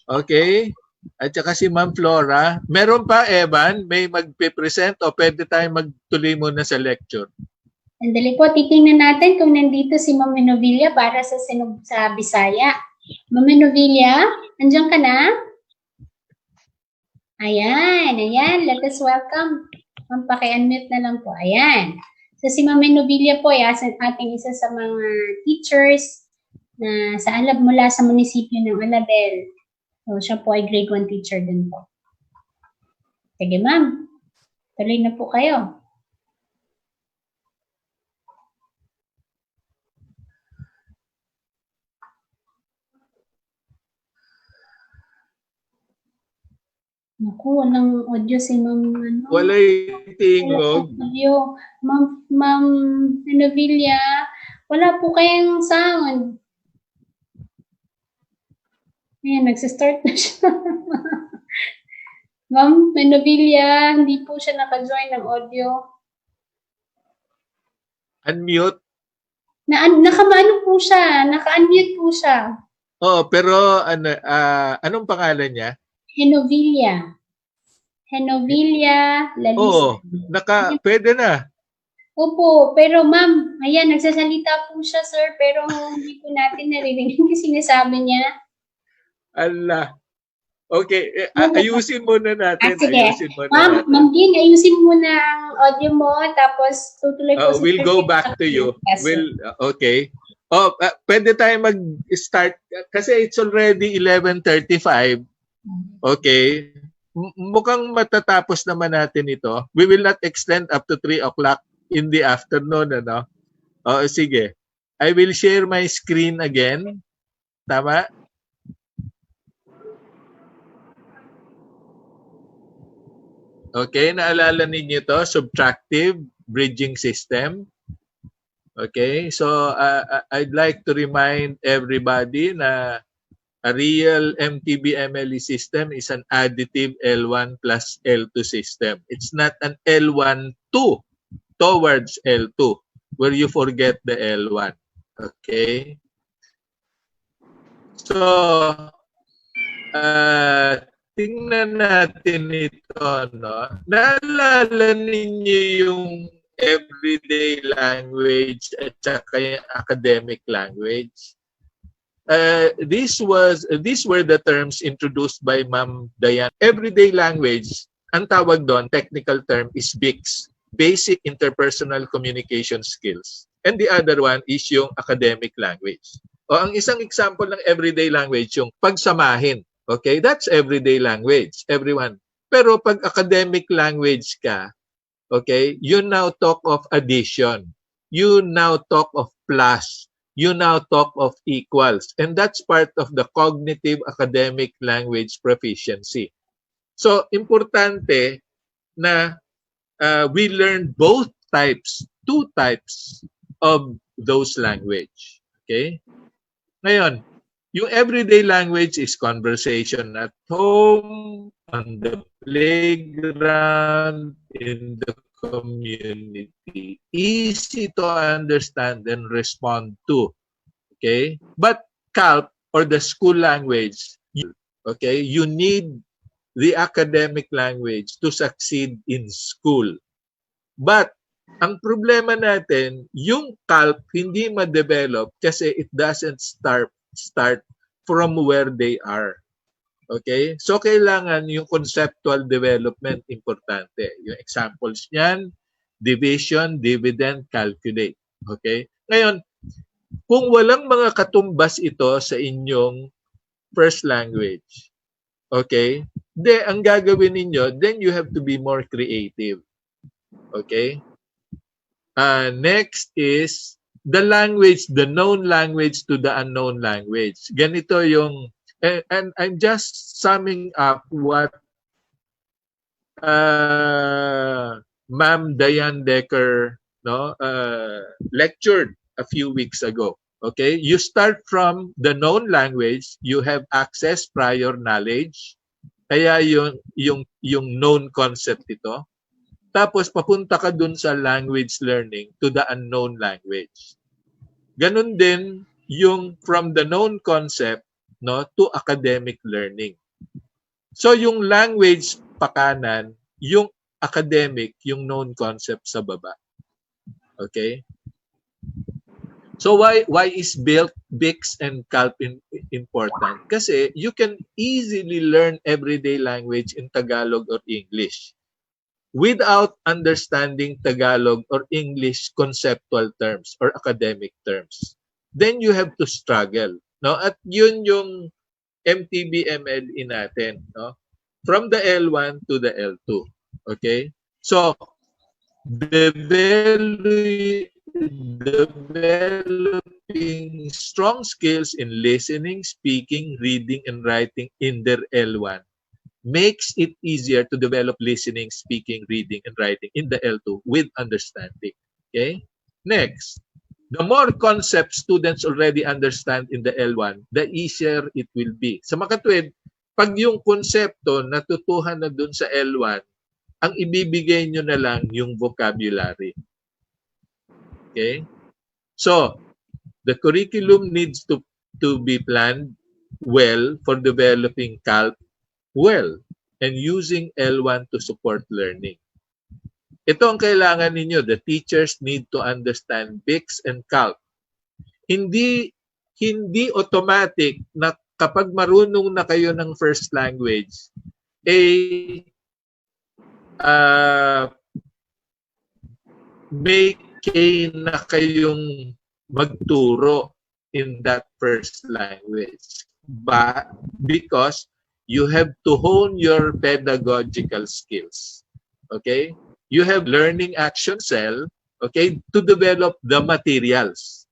Okay. At saka si Ma'am Flora. Meron pa, Evan? May magpe-present o pwede tayong magtuloy muna sa lecture? Sandali po, titingnan natin kung nandito si Ma'am Novilla para sa Bisaya. Ma'am Novilla, nandiyan ka na? Ayan, ayan. Let us welcome. Ma'am, paki-unmute na lang po. Ayan. So si Ma'am Novilla po ay ating isa sa mga teachers na mula sa munisipyo ng Alabel. So, siya po ay grade 1 teacher din po. Sige, ma'am. Tuloy na po kayo. Naku, walang audio si ma'am. Walay tingog. Ma'am Novilla, wala po kayang sound. Ayan, nagsistart na siya. Ma'am Novilla, hindi po siya naka-join ng audio. Unmute? Naka-ano po siya? Naka-unmute po siya. Oo, pero anong pangalan niya? Henovilla. Henovilla Lalisa. Oo, pwede na. Opo, pero ma'am, ayan, nagsasalita po siya, sir, pero hindi po natin naririnig yung sinasabi niya. Allah. Okay, ayusin muna natin. Sige. Ayusin muna natin. Ma'am Jean, ayusin mo na ang audio mo, tapos tutuloy ko sa We'll go back to you. Okay. Pwede tayo mag-start kasi it's already 11:35. Okay. Mukhang matatapos naman natin ito. We will not extend up to 3 o'clock in the afternoon, ano? Sige. I will share my screen again. Tama? Okay, naalala ninyo to, subtractive bridging system. Okay, so I'd like to remind everybody na a real MTB-MLE system is an additive L1 plus L2 system. It's not an L1-2 towards L2 where you forget the L1. Okay? So, tingnan natin ito, no? Naalala ninyo yung everyday language at saka yung academic language? These were the terms introduced by Ma'am Diane. Everyday language, ang tawag doon, technical term is BICS, Basic Interpersonal Communication Skills. And the other one is yung academic language. Ang isang example ng everyday language, yung pagsamahin. Okay, that's everyday language, everyone. Pero pag academic language ka, okay, you now talk of addition. You now talk of plus. You now talk of equals. And that's part of the cognitive academic language proficiency. So, importante na we learn both types, two types of those language. Okay? Ngayon, yung everyday language is conversation at home, on the playground, in the community. Easy to understand and respond to. Okay? But CALP or the school language, okay, you need the academic language to succeed in school. But ang problema natin, yung CALP hindi ma-develop kasi it doesn't start from where they are. Okay? So, kailangan yung conceptual development importante. Yung examples niyan, division, dividend, calculate. Okay? Ngayon, kung walang mga katumbas ito sa inyong first language, okay? Ang gagawin ninyo, then you have to be more creative. Okay? Next is the language, the known language to the unknown language. Ganito yung, and I'm just summing up what Ma'am Diane Decker lectured a few weeks ago. Okay? You start from the known language, you have access, prior knowledge, kaya yung known concept ito. Tapos papunta ka dun sa language learning to the unknown language. Ganun din yung from the known concept to academic learning. So yung language pakanan, yung academic, yung known concept sa baba. Okay? So why is BICS and CALP important? Kasi you can easily learn everyday language in Tagalog or English without understanding Tagalog or English conceptual terms or academic terms. Then you have to struggle. No? At yun yung MTB-MLE natin. No? From the L1 to the L2. Okay? So, developing strong skills in listening, speaking, reading, and writing in their L1 makes it easier to develop listening, speaking, reading, and writing in the L2 with understanding. Okay? Next, the more concepts students already understand in the L1, the easier it will be. Sa makatwid, pag yung konsepto natutuhan na dun sa L1, ang ibibigay nyo na lang yung vocabulary. Okay? So, the curriculum needs to be planned well for developing CALP well and using L1 to support learning. Ito ang kailangan ninyo. The teachers need to understand BICS and CALP. Hindi automatic na kapag marunong na kayo ng first language, may kay na kayong magturo in that first language. But because you have to hone your pedagogical skills. Okay? You have learning action cell, okay, to develop the materials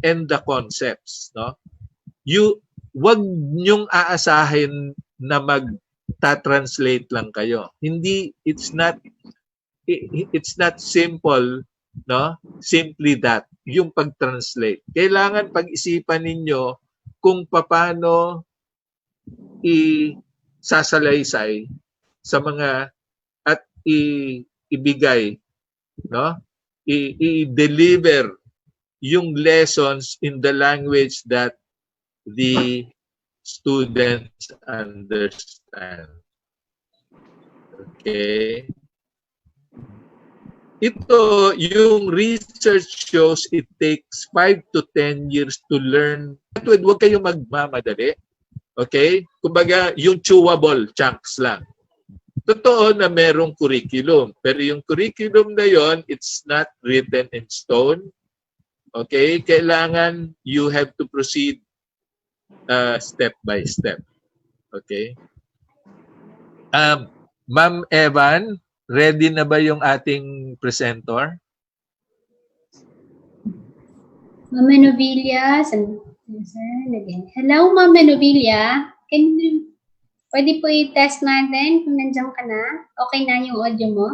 and the concepts, no? Wag nyong aasahin na magta-translate lang kayo. Hindi, it's not simple, no? Simply that, yung pag-translate. Kailangan pag-isipan ninyo kung paano isasalaysay sa mga at ibigay, no? I-deliver yung lessons in the language that the students understand. Okay? Ito, yung research shows it takes 5 to 10 years to learn. Huwag kayong magmamadali. Okay? Kumbaga, yung chewable chunks lang. Totoo na merong curriculum. Pero yung curriculum na yon, it's not written in stone. Okay? Kailangan you have to proceed step by step. Okay? Ma'am Evan, ready na ba yung ating presenter? Ma'am Novilla, hello Ma'am Novilla. Pwede po i-test natin kung nandiyan ka na. Okay na yung audio mo?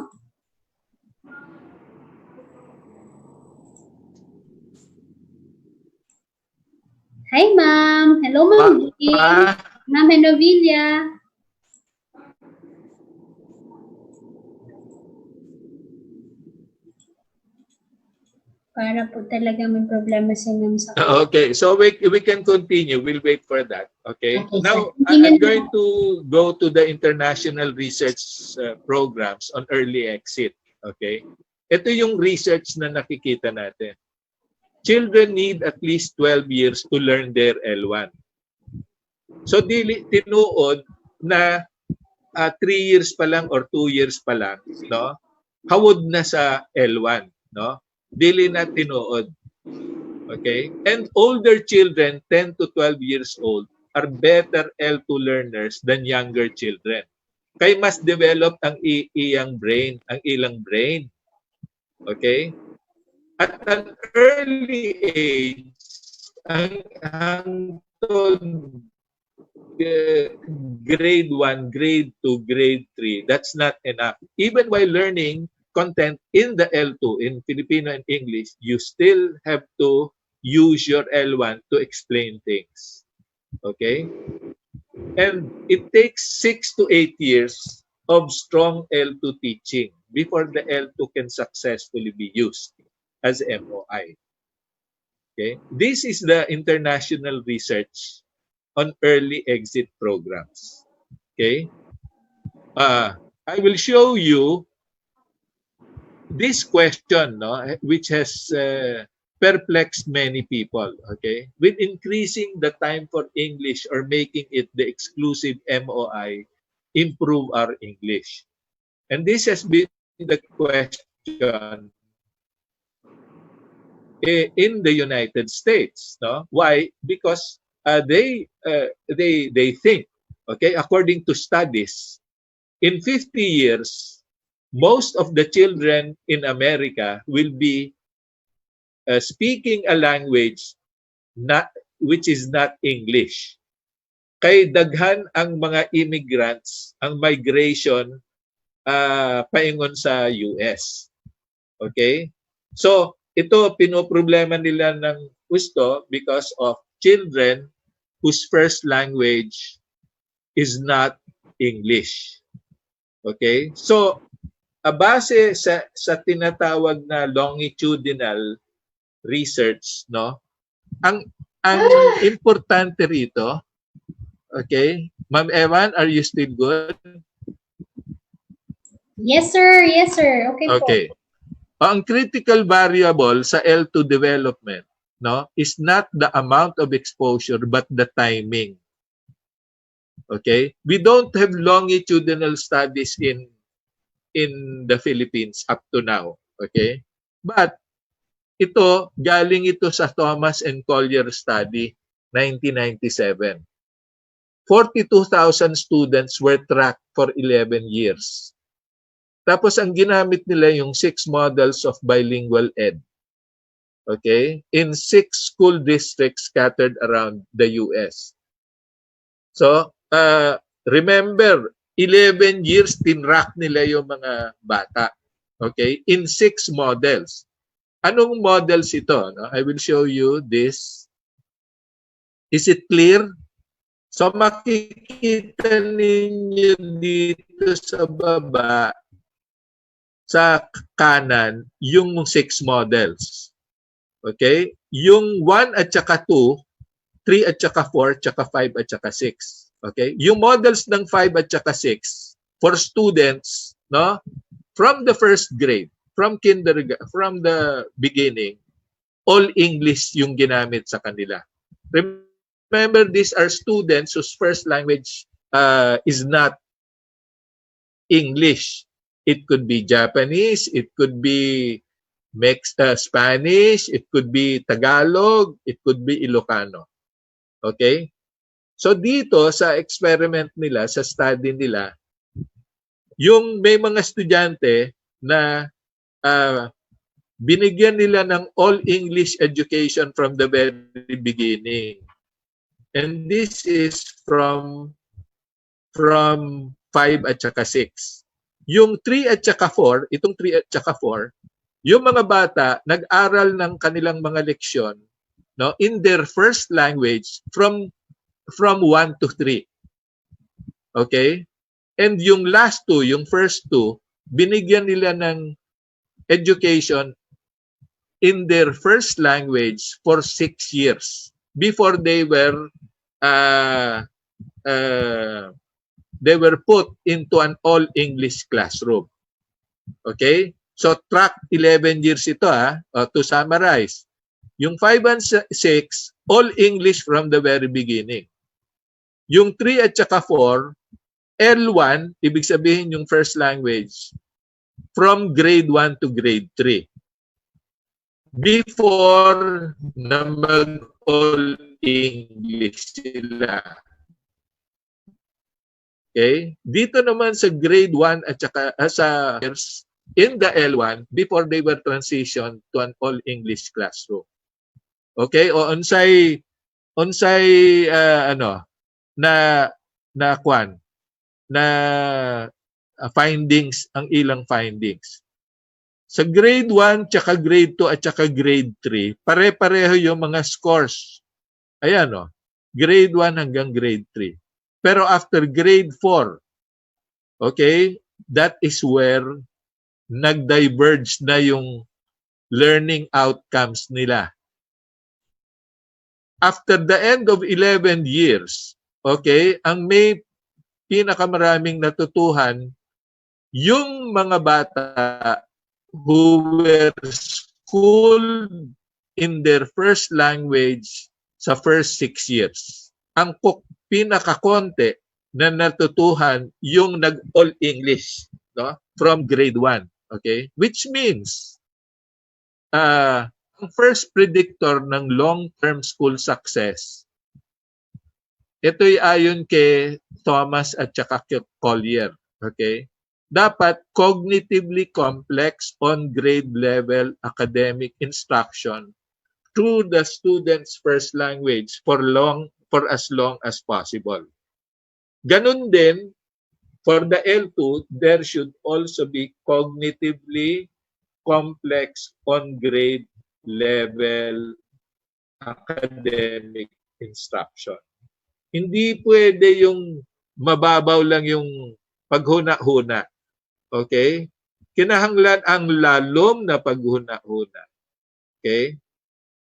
Hi Ma'am. Hello Ma'am. Ma'am Novilla. Para po talaga may problema si Ma'am sa Okay, so we can continue. We'll wait for that. Okay. Now, I'm going to go to the international research programs on early exit. Okay. Ito yung research na nakikita natin. Children need at least 12 years to learn their L1. So, tinuod na 3 years pa lang or 2 years pa lang, no? Hawod na sa L1, no? Dili na tinuod. Okay? And older children, 10 to 12 years old, are better L2 learners than younger children. Kaya mas develop ang ilang brain. Okay? At an early age, ang grade 1, grade 2, grade 3, that's not enough. Even while learning content in the L2, in Filipino and English, you still have to use your L1 to explain things. Okay? And it takes 6 to 8 years of strong L2 teaching before the L2 can successfully be used as MOI. Okay? This is the international research on early exit programs. Okay? I will show you this question, no, which has perplexed many people, okay? With increasing the time for English or making it the exclusive MOI, improve our English. And this has been the question in the United States, no? Why? Because they think, okay, according to studies, in 50 years, most of the children in America will be speaking a language which is not English. Kay daghan ang mga immigrants, ang migration paingon sa US. Okay? So, ito pinoproblema nila ng gusto because of children whose first language is not English. Okay? So, base sa tinatawag na longitudinal research, no? Ang importante rito, okay? Ma'am Evan, are you still good? Yes, sir. Yes, sir. Okay po. Okay. Ang critical variable sa L2 development, no, is not the amount of exposure but the timing. Okay? We don't have longitudinal studies in the Philippines up to now. Okay? But galing ito sa Thomas and Collier study, 1997. 42,000 students were tracked for 11 years. Tapos ang ginamit nila yung 6 models of bilingual ed. Okay? In 6 school districts scattered around the US. So, remember, 11 years tinrack nila yung mga bata. Okay? In 6 models. Anong models ito? No? I will show you this. Is it clear? So makikita ninyo dito sa baba, sa kanan, yung 6 models. Okay? Yung 1 at saka 2, 3 at saka 4, saka 5 at saka 6. Okay? Yung models ng 5 at saka 6 for students, no? From the first grade, from from the beginning, all English yung ginamit sa kanila. Remember, these are students whose first language is not English. It could be Japanese, it could be Spanish, it could be Tagalog, it could be Ilocano. Okay? So dito sa experiment nila, sa study nila, yung may mga estudyante na binigyan nila ng all English education from the very beginning. And this is from 5 at saka 6. Yung 3 at saka 4, itong 3 at saka 4, yung mga bata nag-aral ng kanilang mga leksyon, no, in their first language from 1 to 3. Okay? And yung last 2, yung first 2, binigyan nila ng education in their first language for 6 years before they were put into an all English classroom. Okay? So track 11 years ito to summarize. Yung 5 and 6, all English from the very beginning. Yung 3 at saka 4, L1, ibig sabihin yung first language, from grade 1 to grade 3. Before na mag-all English sila. Okay? Dito naman sa grade 1 at saka sa in the L1 before they were transitioned to an all English classroom. Okay? O unsay findings, ang ilang findings. Sa grade 1, tsaka grade 2 at tsaka grade 3, pare-pareho yung mga scores. Ayan o, grade 1 hanggang grade 3. Pero after grade 4, okay, that is where nag-diverge na yung learning outcomes nila. After the end of 11 years, okay, ang may pinakamaraming natutuhan yung mga bata who were schooled in their first language sa first 6 years. Ang pinakakonte na natutuhan yung nag-all English, no, from grade 1. Okay? Which means, ang first predictor ng long-term school success, ito'y ayon kay Thomas at saka Collier. Okay? Dapat cognitively complex on grade level academic instruction through the student's first language for as long as possible. Ganun din, for the L2, there should also be cognitively complex on grade level academic instruction. Hindi pwede yung mababaw lang yung paghuna-huna. Okay? Kinahanglan ang lalom na paghuna-huna. Okay?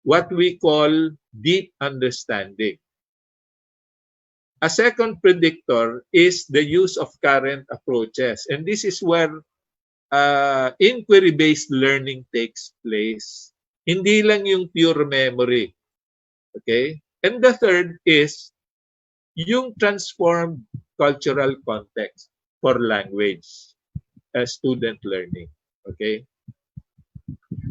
What we call deep understanding. A second predictor is the use of current approaches. And this is where inquiry-based learning takes place. Hindi lang yung pure memory. Okay? And the third is yung transformed cultural context for language as student learning. Okay?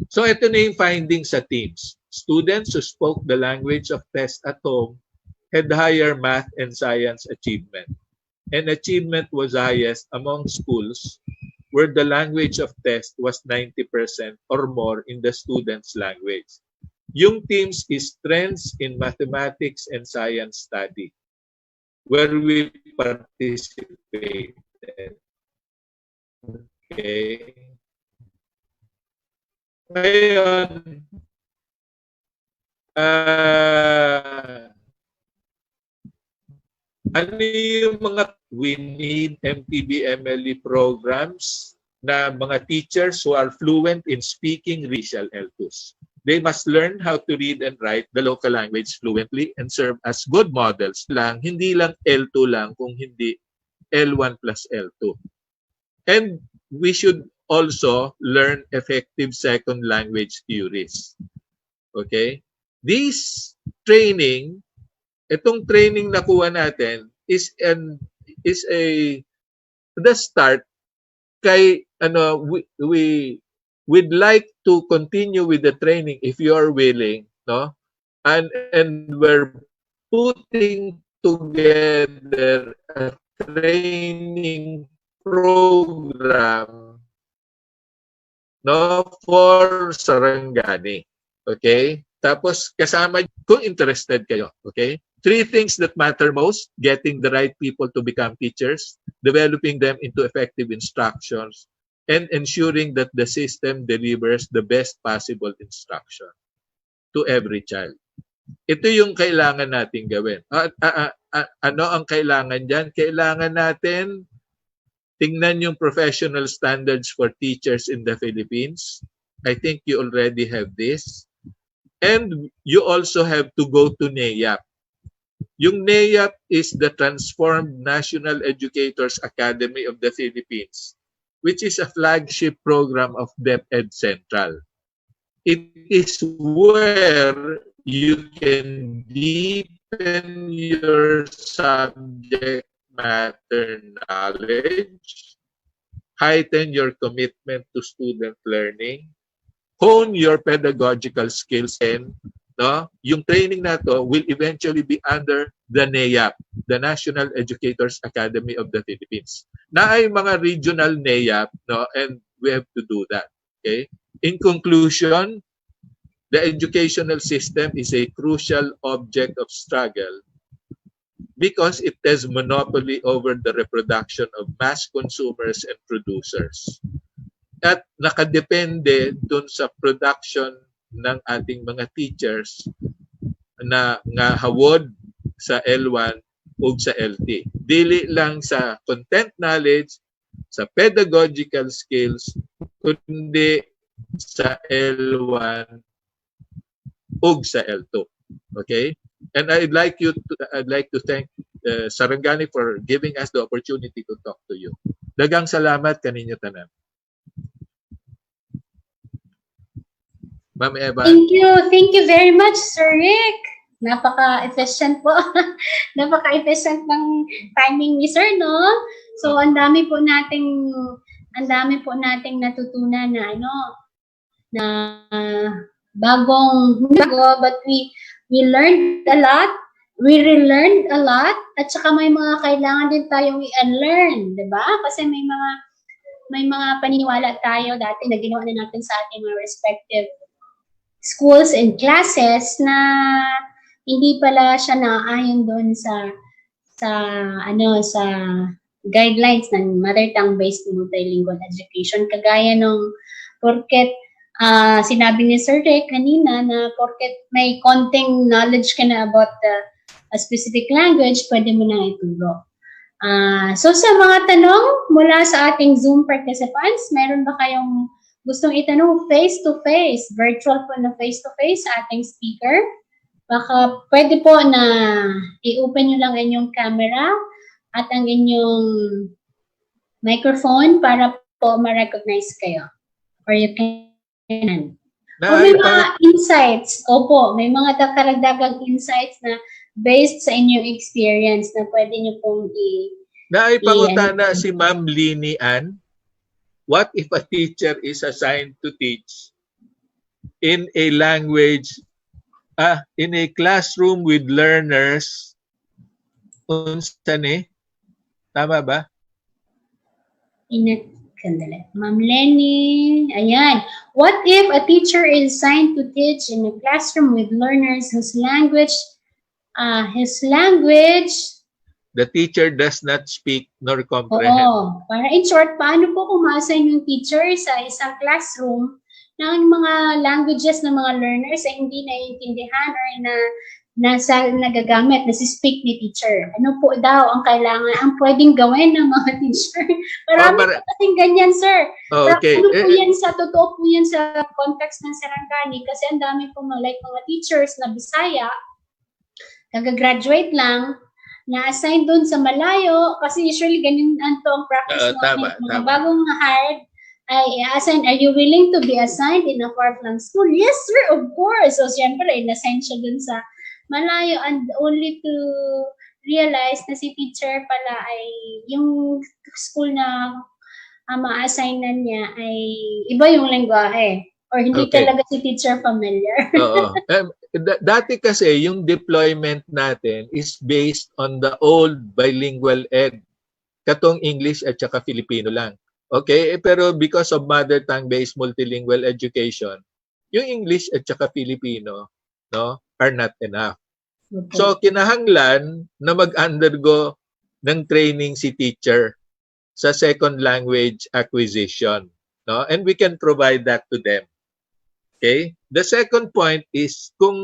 So ito na yung findings sa teams. Students who spoke the language of test at home had higher math and science achievement. And achievement was highest among schools where the language of test was 90% or more in the student's language. Yung teams is strengths in mathematics and science study where we participated. Okay. Ngayon, ano yung mga we need MTB-MLE programs na mga teachers who are fluent in speaking regional L2s. They must learn how to read and write the local language fluently and serve as good models lang, hindi lang L2 lang, kung hindi L1 plus L2. And we should also learn effective second language theories. Okay? This training, itong training na kuha natin is the start kay we'd like to continue with the training if you are willing, no? And we're putting together a training program, no, for Sarangani. Okay? Tapos kasama, kung interested kayo, okay? 3 things that matter most: getting the right people to become teachers, developing them into effective instructions, and ensuring that the system delivers the best possible instruction to every child. Ito yung kailangan natin gawin. Ano ang kailangan dyan? Kailangan natin tingnan yung professional standards for teachers in the Philippines. I think you already have this. And you also have to go to NAEAP. Yung NAEAP is the Transformed National Educators Academy of the Philippines, which is a flagship program of DepEd Central. It is where you can deepen your subject matter knowledge, heighten your commitment to student learning, hone your pedagogical skills, and yung training na to will eventually be under the NAEAP, the National Educators Academy of the Philippines. Na ay mga regional NAEAP, no, and we have to do that. Okay? In conclusion, the educational system is a crucial object of struggle because it has monopoly over the reproduction of mass consumers and producers. At nakadepende dun sa production ng ating mga teachers na nga hawod sa L1 o sa LT. Dili lang sa content knowledge, sa pedagogical skills, kundi sa L1 o sa L2. Okay? And I'd like to thank Sarangani for giving us the opportunity to talk to you. Daghang salamat kaninyo tanan. Ma'am Eva. Thank you very much, Sir Rick. Napaka-efficient po. Napaka-efficient ng timing ni Sir, no? So, ang dami po nating natutunan na bagong but we learned a lot, we relearned a lot, at saka may mga kailangan din tayong i-unlearn, di ba? Kasi may mga paniniwala tayo dati na ginawa na natin sa ating mga respective schools and classes na hindi pala siya naaayon doon sa guidelines ng mother tongue based multilingual education, kagaya nung porket sinabi ni Sir Rick kanina na porket may konting knowledge ka na about a specific language, pwede mo nang ituro. So sa mga tanong mula sa ating Zoom participants, meron ba kayong gustong itanong face-to-face, virtual po na face-to-face sa ating speaker? Baka pwede po na i-open nyo lang inyong camera at ang inyong microphone para po ma-recognize kayo. Or you can. O may mga insights. Opo, may mga karagdagang insights na based sa inyong experience na pwede nyo pong Naipangutana si Ma'am Lini Ann, what if a teacher is assigned to teach in a language, in a classroom with learners, unsa ni? Tama ba? Kandali. Ma'am Lenny, ayan. What if a teacher is assigned to teach in a classroom with learners whose language, the teacher does not speak nor comprehend? Oo. Para in short, paano po kung ma-assign yung teacher sa isang classroom na ang mga languages ng mga learners ay hindi naiintindihan or nagagamit, nasi-speak ni teacher. Ano po daw ang kailangan, ang pwedeng gawin ng mga teacher? Marami po kasing ganyan, sir. Okay. Ano po yan totoo po yan sa context ng Sarangani kasi ang dami po mga teachers na Bisaya, kagagraduate lang, na-assign doon sa malayo kasi usually ganyan ang practice mga bagong hired ay assign, are you willing to be assigned in a far-flung school? Yes, sir, of course. So, siyempre, in-assign siya dun sa malayo and only to realize na si teacher pala ay yung school na ma-assignan niya ay iba yung lengguwahe or hindi talaga si teacher familiar. Oo. Dati kasi yung deployment natin is based on the old bilingual ed, katong English at saka Filipino lang. Okay, pero because of mother tongue based multilingual education, yung English at saka Filipino, no, are not enough. Okay. So kinahanglan na mag-undergo ng training si teacher sa second language acquisition, no? And we can provide that to them. Okay? The second point is kung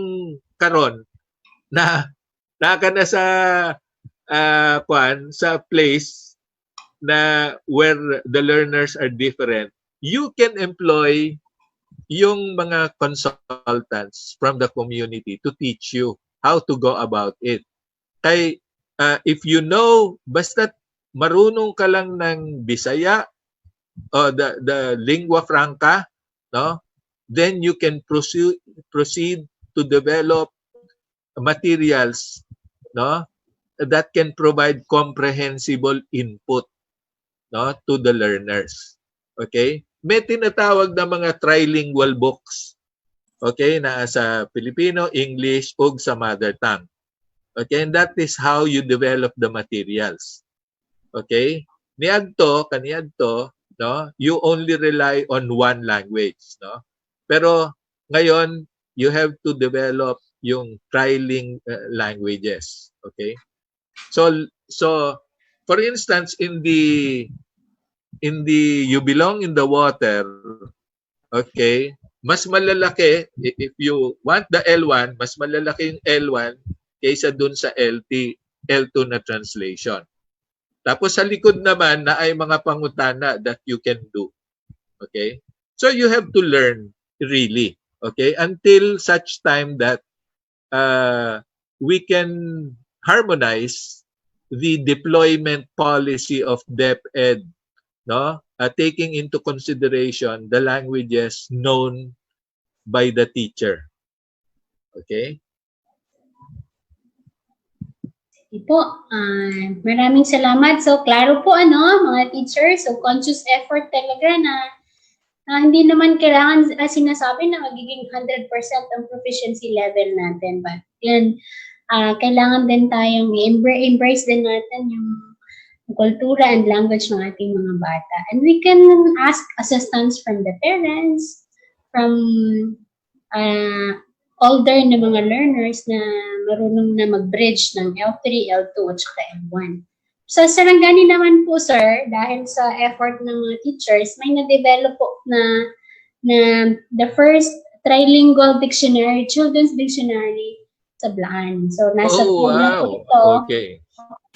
karon na naka na sa sa place na where the learners are different, you can employ yung mga consultants from the community to teach you how to go about it. Kay if you know, basta marunong ka lang ng Bisaya o the lingua franca, no? Then you can proceed to develop materials, no, that can provide comprehensible input, no, to the learners. Okay? May tinatawag na mga trilingual books. Okay? Na sa Filipino, English, ug sa mother tongue. Okay? And that is how you develop the materials. Okay? Kaniadto, no, you only rely on one language, no? Pero ngayon, you have to develop yung trilingual languages. Okay? So for instance, in the you belong in the water, okay, mas malalaki, if you want the L1, mas malalaki yung L1 kaysa dun sa L2 na translation. Tapos sa likod naman na ay mga pangutana that you can do. Okay? So you have to learn really, okay, until such time that we can harmonize the deployment policy of DepEd, no, taking into consideration the languages known by the teacher. Okay? Po, maraming salamat. So, klaro po, mga teachers. So, conscious effort talaga na hindi naman kailangan sinasabi na magiging 100% ang proficiency level natin. But yun, kailangan din tayong embrace din natin yung kultura and language ng ating mga bata. And we can ask assistance from the parents, from older na mga learners na marunong na mag-bridge ng L3, L2, at saka L1. Sa Sarangani naman po, sir, dahil sa effort ng mga teachers, may na-develop po na the first trilingual dictionary, children's dictionary sa Blaan. So, nasa po ito. Okay.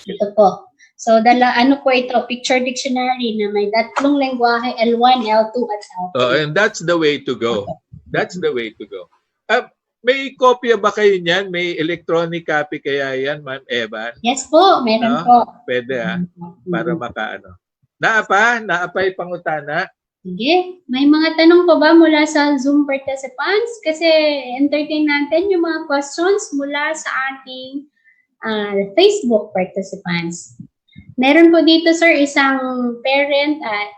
Ito po. So, ano po ito? Picture dictionary na may tatlong lengguwahe, L1, L2, at L3. And that's the way to go. That's the way to go. May kopya ba kayo niyan? May electronic copy kaya yan, Ma'am Evan? Yes po, meron po. Pwede para makaano. Naapay pangutana? Sige, may mga tanong pa ba mula sa Zoom participants? Kasi entertain natin yung mga questions mula sa ating Facebook participants. Meron po dito, sir, isang parent at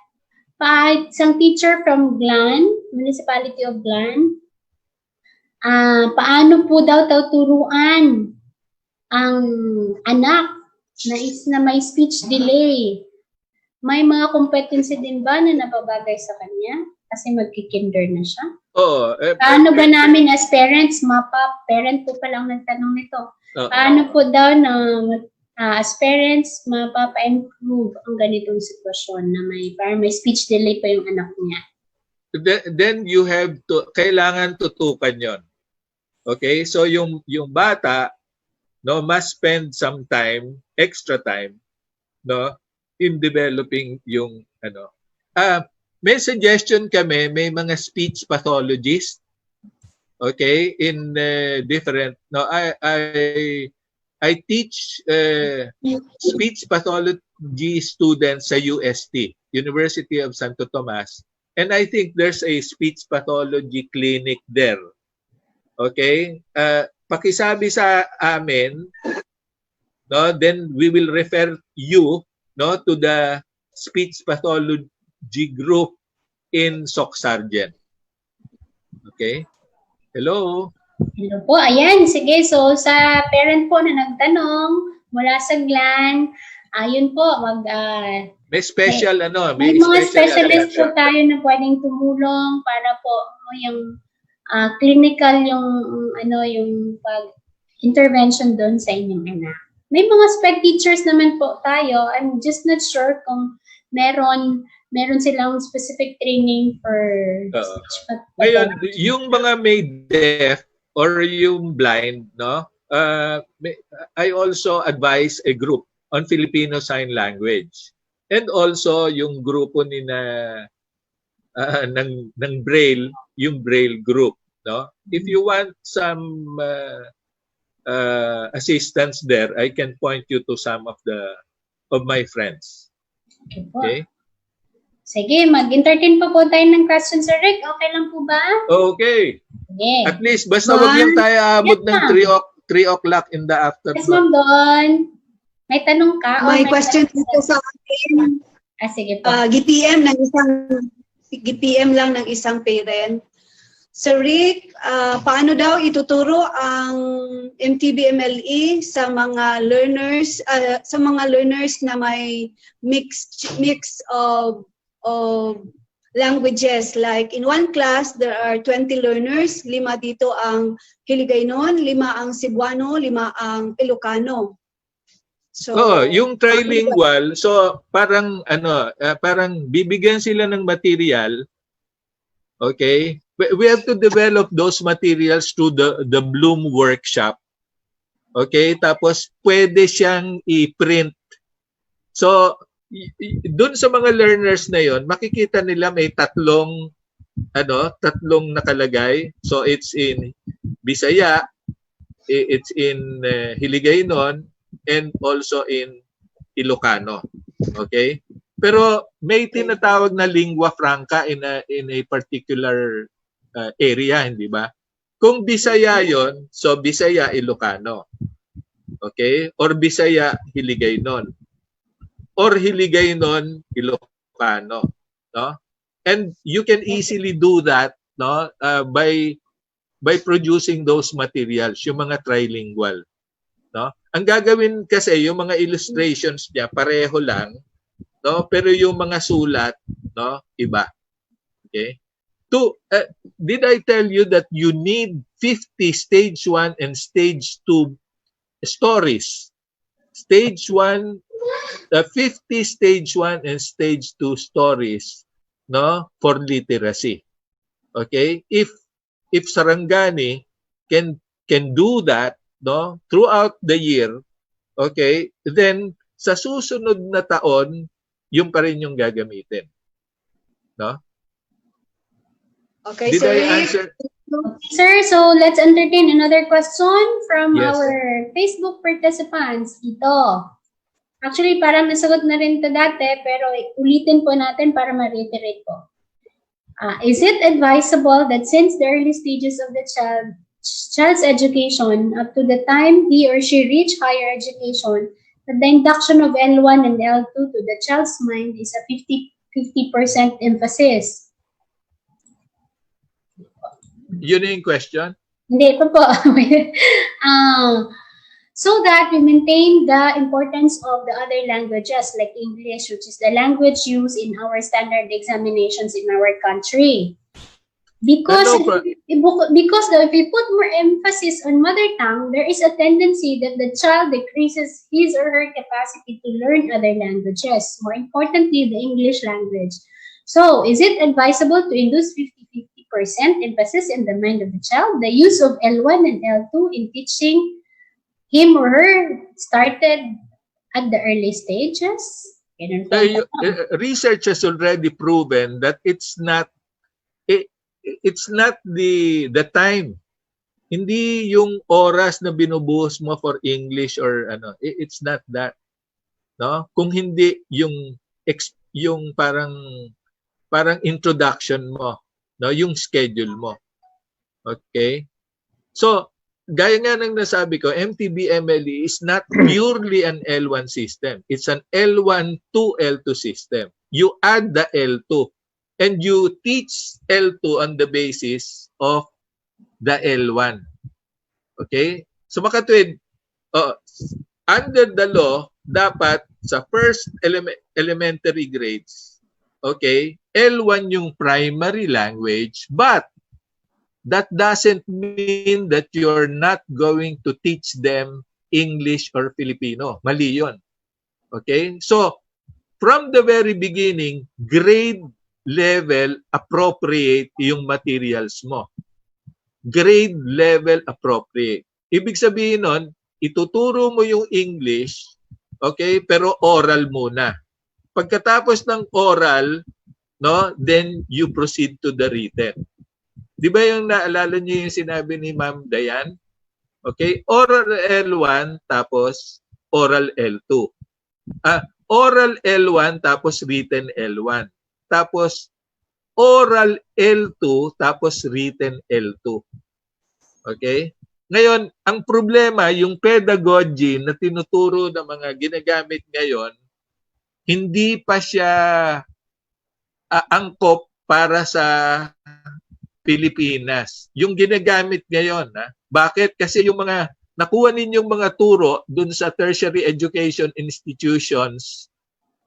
isang teacher from Glan, Municipality of Glan. Paano po daw turuan ang anak na may speech delay? May mga competency din ba na nababagay sa kanya? Kasi magkikinder na siya. Oo. Paano ba namin as parents, parent po pa lang nagtanong nito. Paano po daw na as parents, mapapa-improve ang ganitong sitwasyon na may speech delay pa yung anak niya? Then you have to, kailangan tutukan yon. Okay? So yung bata, no, must spend some time, extra time, no, in developing yung may suggestion kami, may mga speech pathologists, okay, in different, no, I teach speech pathology students sa UST, University of Santo Tomas, and I think there's a speech pathology clinic there. Okay? Pakisabi sa amin, no, then we will refer you, no, to the speech pathology group in Soc Sargent. Okay? Hello? Hello po, ayan, sige. So, sa parent po na nagtanong mula sa Glan, ayun po, may special, may mga specialist po tayo na pwedeng tumulong para po yung clinical yung pag-intervention doon sa inyong anak. May mga spec teachers naman po tayo. I'm just not sure kung meron silang specific training for ngayon, yung mga may deaf or yung blind, no? I also advise a group on Filipino Sign Language. And also yung grupo ni ng Braille, yung Braille group, no? If you want some assistance there, I can point you to some of my friends. Okay? Sige, mag-entertain pa po tayo ng questions, Sir Rick. Okay lang po ba? Okay. Sige. At least, basta wag lang tayo abot ng 3 o'clock in the afternoon. Yes, Ma'am Don. May tanong ka? May question dito sa akin. Sige po. GPM lang ng isang parent. Sir Rick, paano daw ituturo ang MTBMLE sa mga learners na may mix of languages? Like in one class there are 20 learners, 5 dito ang Hiligaynon, 5 ang Cebuano, 5 ang Ilocano. So yung trilingual, so parang parang bibigyan sila ng material. Okay? We have to develop those materials through the Bloom workshop. Okay? Tapos pwede siyang i-print. So doon sa mga learners na yon, makikita nila may tatlong nakalagay. So it's in Bisaya, it's in Hiligaynon, and also in Ilocano. Okay? Pero may tinatawag na lingua franca in a particular area, hindi ba? Kung Bisaya yon, so Bisaya Ilocano. Okay? Or Bisaya Hiligaynon. Or Hiligaynon Ilocano, no? And you can easily do that, no, by producing those materials, yung mga trilingual, no? Ang gagawin kasi yung mga illustrations niya pareho lang, no, pero yung mga sulat, no, iba. Okay? Did I tell you that you need 50 stage 1 and stage 2 stories? Stage 1, 50 stage 1 and stage 2 stories, no, for literacy. Okay? If Sarangani can do that, no, throughout the year, okay, then sa susunod na taon, yung pa rin yung gagamitin. No? Okay, Did I answer? Sir, so let's entertain another question from Yes. our Facebook participants. Ito. Actually, parang nasagot na rin ito dati, pero ulitin po natin para ma-reiterate po. Is it advisable that since the early stages of the child's education up to the time he or she reach higher education, that the induction of L1 and L2 to the child's mind is a 50% emphasis? Yun yung question? Hindi, ito po. So that we maintain the importance of the other languages like English, which is the language used in our standard examinations in our country. Because if we put more emphasis on mother tongue, there is a tendency that the child decreases his or her capacity to learn other languages, more importantly, the English language. So, is it advisable to induce 50% emphasis in the mind of the child? The use of L1 and L2 in teaching him or her started at the early stages? Research has already proven that it's not the time. Hindi yung oras na binubuhos mo for English or ano, it's not that. No? Kung hindi yung parang introduction mo, no, yung schedule mo. Okay? So, gaya nga ng nasabi ko, MTB-MLE is not purely an L1 system. It's an L1 to L2 system. You add the L2 and you teach L2 on the basis of the L1. Okay? So makatwid, under the law, dapat sa first elementary grades, okay, L1 yung primary language, but that doesn't mean that you're not going to teach them English or Filipino. Mali yun. Okay? So, from the very beginning, grade level appropriate yung materials mo. Grade level appropriate. Ibig sabihin nun, ituturo mo yung English, okay, pero oral muna. Pagkatapos ng oral, no, then you proceed to the written. Di ba yung naalala niyo yung sinabi ni Ma'am Dayan? Okay, oral L1 tapos oral L2. Oral L1 tapos written L1. Tapos oral L2 tapos written L2. Okay? Ngayon, ang problema, yung pedagogy na tinuturo ng mga ginagamit ngayon, hindi pa siya angkop para sa Pilipinas. Yung ginagamit ngayon, bakit? Kasi yung mga nakuha ninyong mga turo dun sa tertiary education institutions,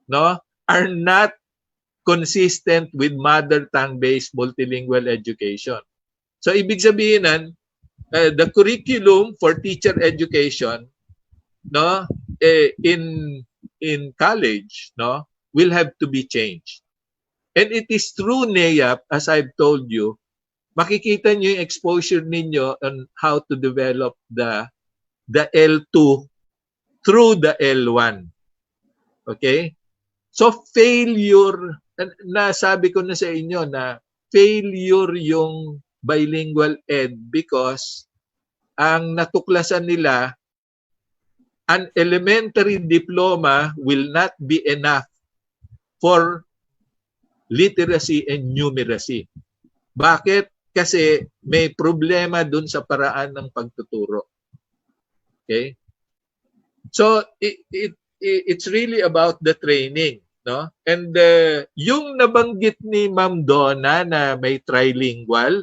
no, are not consistent with mother tongue-based multilingual education. So ibig sabihin the curriculum for teacher education, no, in college, no, will have to be changed. And it is through NAEAP, as I've told you, makikita niyo yung exposure ninyo on how to develop the L2 through the L1. Okay? So failure, nasabi ko na sa inyo na failure yung bilingual ed because ang natuklasan nila, an elementary diploma will not be enough for literacy and numeracy. Bakit? Kasi may problema dun sa paraan ng pagtuturo. Okay? So it's really about the training, no? And yung nabanggit ni Ma'am Donna na may trilingual,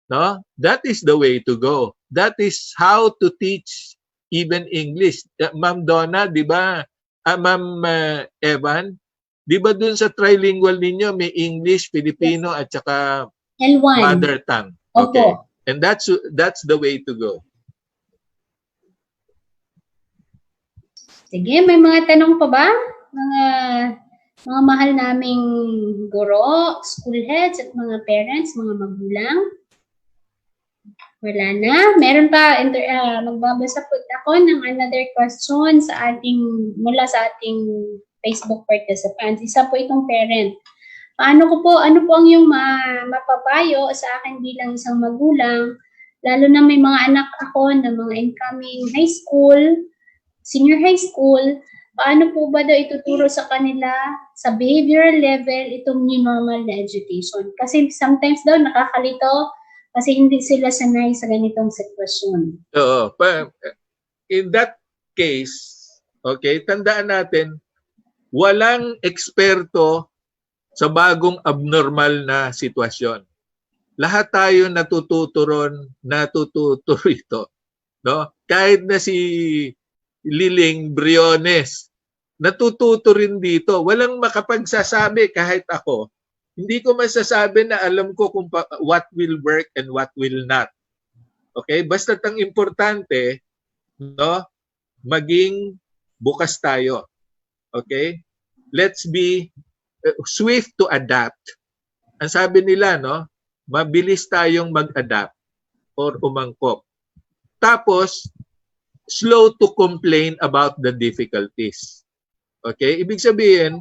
no? That is the way to go. That is how to teach even English. Ma'am Donna, 'di ba? Ma'am Evan, 'di ba dun sa trilingual ninyo may English, Filipino at saka L1. Mother tongue. Okay. Opo. And that's the way to go. Sige, may mga tanong pa ba? Mga mahal naming guro, school heads at mga parents, mga magulang? Wala na. Meron pa, magbabasa po ako ng another question mula sa ating Facebook participants. Isa po itong parent. Ano po ang iyong mapapayo sa akin bilang isang magulang, lalo na may mga anak ako na mga incoming high school, senior high school, paano po ba daw ituturo sa kanila sa behavioral level itong new normal na education? Kasi sometimes daw nakakalito kasi hindi sila sanay sa ganitong sitwasyon. Oo. In that case, okay, tandaan natin, walang eksperto sa bagong abnormal na sitwasyon. Lahat tayo natututo ito. No? Kahit na si Liling Briones, natututo rin dito. Walang makapagsasabi kahit ako. Hindi ko masasabi na alam ko kung what will work and what will not. Okay? Basta't ang importante, no, maging bukas tayo. Okay? Let's be swift to adapt. Ang sabi nila, no, mabilis tayong mag-adapt or umangkop. Tapos, slow to complain about the difficulties. Okay? Ibig sabihin,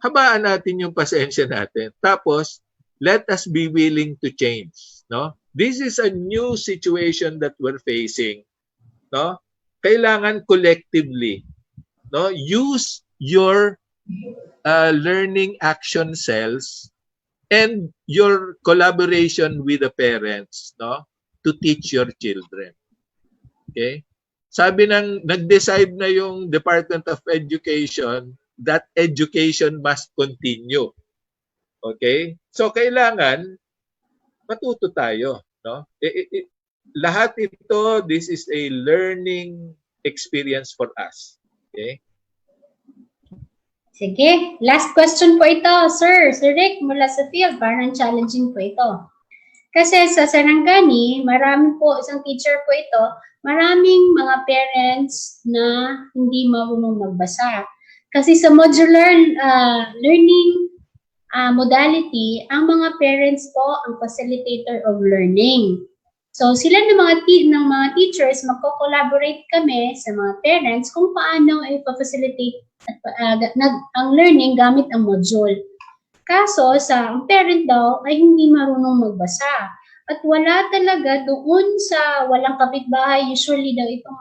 habaan natin yung pasensya natin. Tapos, let us be willing to change. No? This is a new situation that we're facing. No? Kailangan collectively, no, use your learning action cells and your collaboration with the parents, no, to teach your children. Okay? Sabi nag-decide na yung Department of Education that education must continue. Okay? So kailangan matuto tayo, no? Lahat ito, this is a learning experience for us. Okay? Sige, last question po ito, Sir Rick mula sa field, parang challenging po ito. Kasi sa Sarangani, marami po, isang teacher po ito, maraming mga parents na hindi marunong magbasa. Kasi sa modular learning modality, ang mga parents po ang facilitator of learning. So sila ng mga teachers, magko-collaborate kami sa mga parents kung paano i-facilitate ang learning gamit ang module. Kaso ang parent daw ay hindi marunong magbasa. At wala talaga doon sa walang kapitbahay, usually daw itong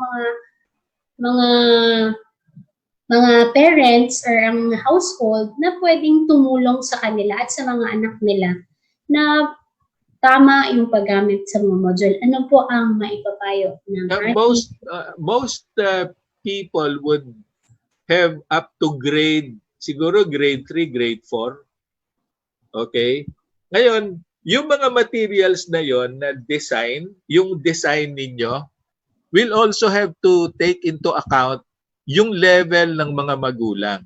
mga parents or ang household na pwedeng tumulong sa kanila at sa mga anak nila na tama yung paggamit sa mga module. Ano po ang maipapayo ng most people would have up to siguro grade 3, grade 4. Okay? Ngayon, yung mga materials na yon na design, yung design ninyo, will also have to take into account yung level ng mga magulang.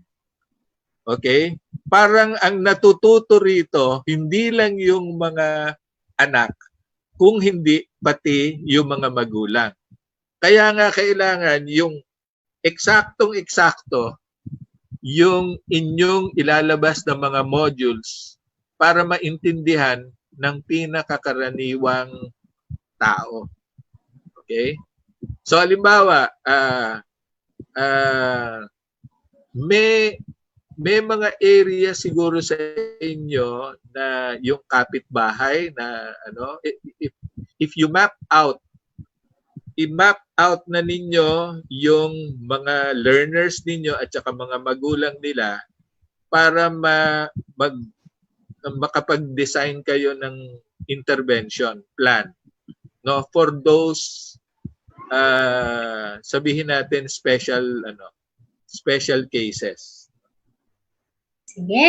Okay? Parang ang natututo rito, hindi lang yung mga anak, kung hindi pati yung mga magulang. Kaya nga kailangan yung eksaktong-eksakto yung inyong ilalabas na mga modules para maintindihan ng pinakakaraniwang tao. Okay? So halimbawa, may mga area siguro sa inyo na yung kapitbahay na if you map out na ninyo yung mga learners ninyo at saka mga magulang nila para makapag-design kayo ng intervention plan, no, for those sabihin natin special cases. Sige.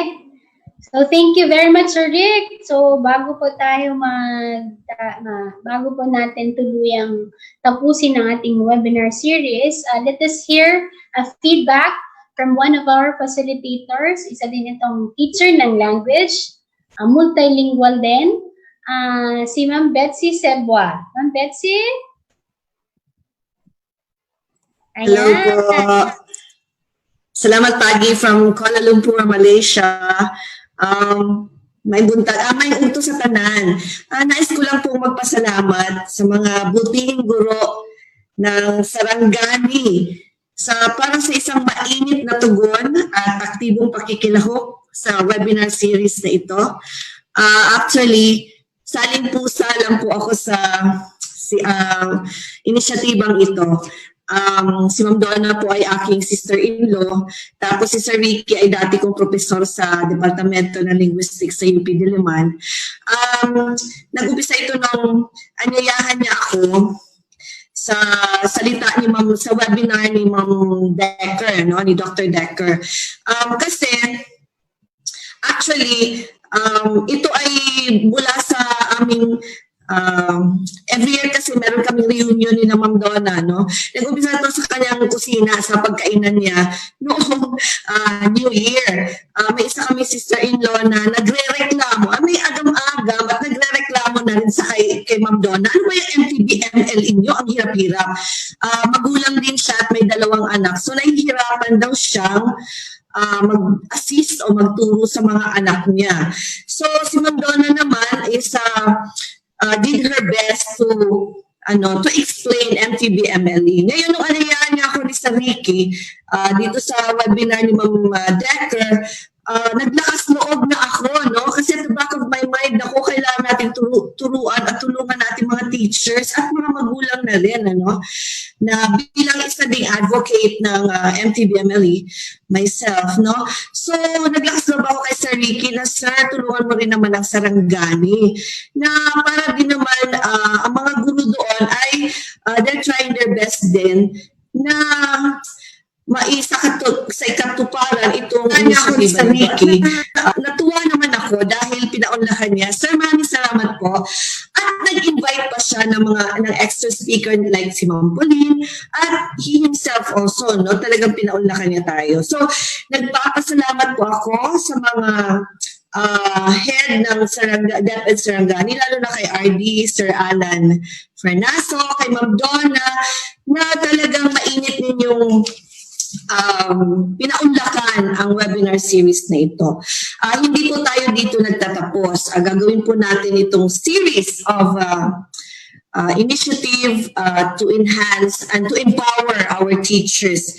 So thank you very much, Sir Rick. So bago po natin tuluyang tapusin ang ating webinar series, let us hear a feedback from one of our facilitators. Isa din itong teacher ng language, multilingual din, si Ma'am Betsy Sebwa. Ma'am Betsy? Ayan. Hello po. Salamat pagi from Kuala Lumpur, Malaysia. May utos sa tanan. Nais ko lang po magpasalamat sa mga butihing guro ng Sarangani para sa isang mainit na tugon at aktibong pakikilahok sa webinar series na ito. Actually, saling pusa lang po ako sa inisyatibang ito. Si Ma'am Donna po ay aking sister-in-law. Tapos si Sir Ricky ay dati kong profesor sa Departamento ng Linguistics sa UP Diliman. Nag-umpisa ito nung anyayahan niya ako sa salita ni Ma'am, sa webinar ni Ma'am Decker, no? Ni Dr. Decker. Kasi actually, ito ay mula sa aming every year kasi meron kaming reunion ni na Ma'am Donna, no? Nag-umpisa ito sa kanyang kusina, sa pagkainan niya noong New Year. May isa kami sister-in-law na nagre-reklamo. May agam-agam at nagre-reklamo na rin sa kay Ma'am Donna. Ano ba yung MTBML inyo? Ang hirap-hirap. Magulang din siya at may 2 anak. So nahihirapan daw siyang mag-assist o magturo sa mga anak niya. So si Ma'am Donna naman is did her best to explain MTBMLE. Ngayon, nung anayahan niya ako ni Ricky dito sa webinar ni Ma'am Decker, naglakas loob na ako, no? Kasi at the back of my mind, ako, kailangan natin turuan at tulungan natin mga teachers at mga magulang na rin, ano? Na bilang isa ding advocate ng MTBMLE, myself, no? So, naglakas loob ako kay Sir Ricky na, Sir, tulungan mo rin naman ang Sarangani. Na para din naman, ang mga guru doon ay they're trying their best din na sa ikatuparan itong initiative sa Ricky. Natuwa naman ako dahil pinaunlakan niya. Sir, maraming salamat po. At nag-invite pa siya ng extra speaker like si Ma'am Pauline at he himself also, no? Talagang pinaunlakan niya tayo. So, nagpapasalamat po ako sa mga head ng DepEd Sarangani, lalo na kay RD, Sir Alan Fernaso, kay Ma'am Donna, na talagang mainit ninyong pinaunlakan ang webinar series na ito. Hindi po tayo dito nagtatapos. Gagawin po natin itong series of initiative to enhance and to empower our teachers.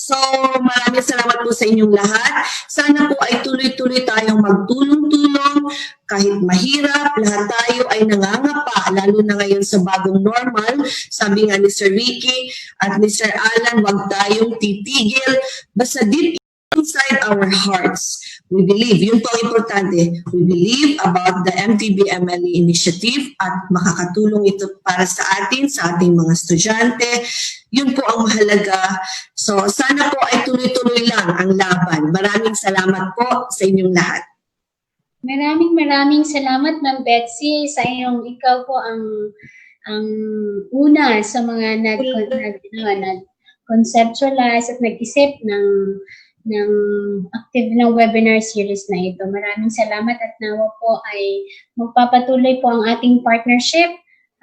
So, maraming salamat po sa inyong lahat. Sana po ay tuloy-tuloy tayong magtulong-tulong. Kahit mahirap, lahat tayo ay nangangapa, lalo na ngayon sa bagong normal. Sabi nga ni Sir Ricky at ni Sir Alan, huwag tayong titigil. Basta deep inside our hearts, we believe, yun po ang importante, we believe about the MTBMLE initiative at makakatulong ito para sa atin, sa ating mga estudyante. Yun po ang mahalaga. So, sana po ay tuloy-tuloy lang ang laban. Maraming salamat po sa inyong lahat. Maraming salamat, Ma'am Betsy, sa ikaw po ang una sa mga nag-conceptualize at nag-isip ng active ng webinar series na ito. Maraming salamat at nawa po ay magpapatuloy po ang ating partnership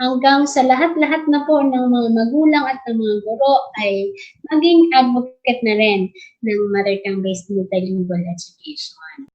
hanggang sa lahat-lahat na po ng mga magulang at ng mga guro ay maging advocate na rin ng mother tongue-based multilingual education.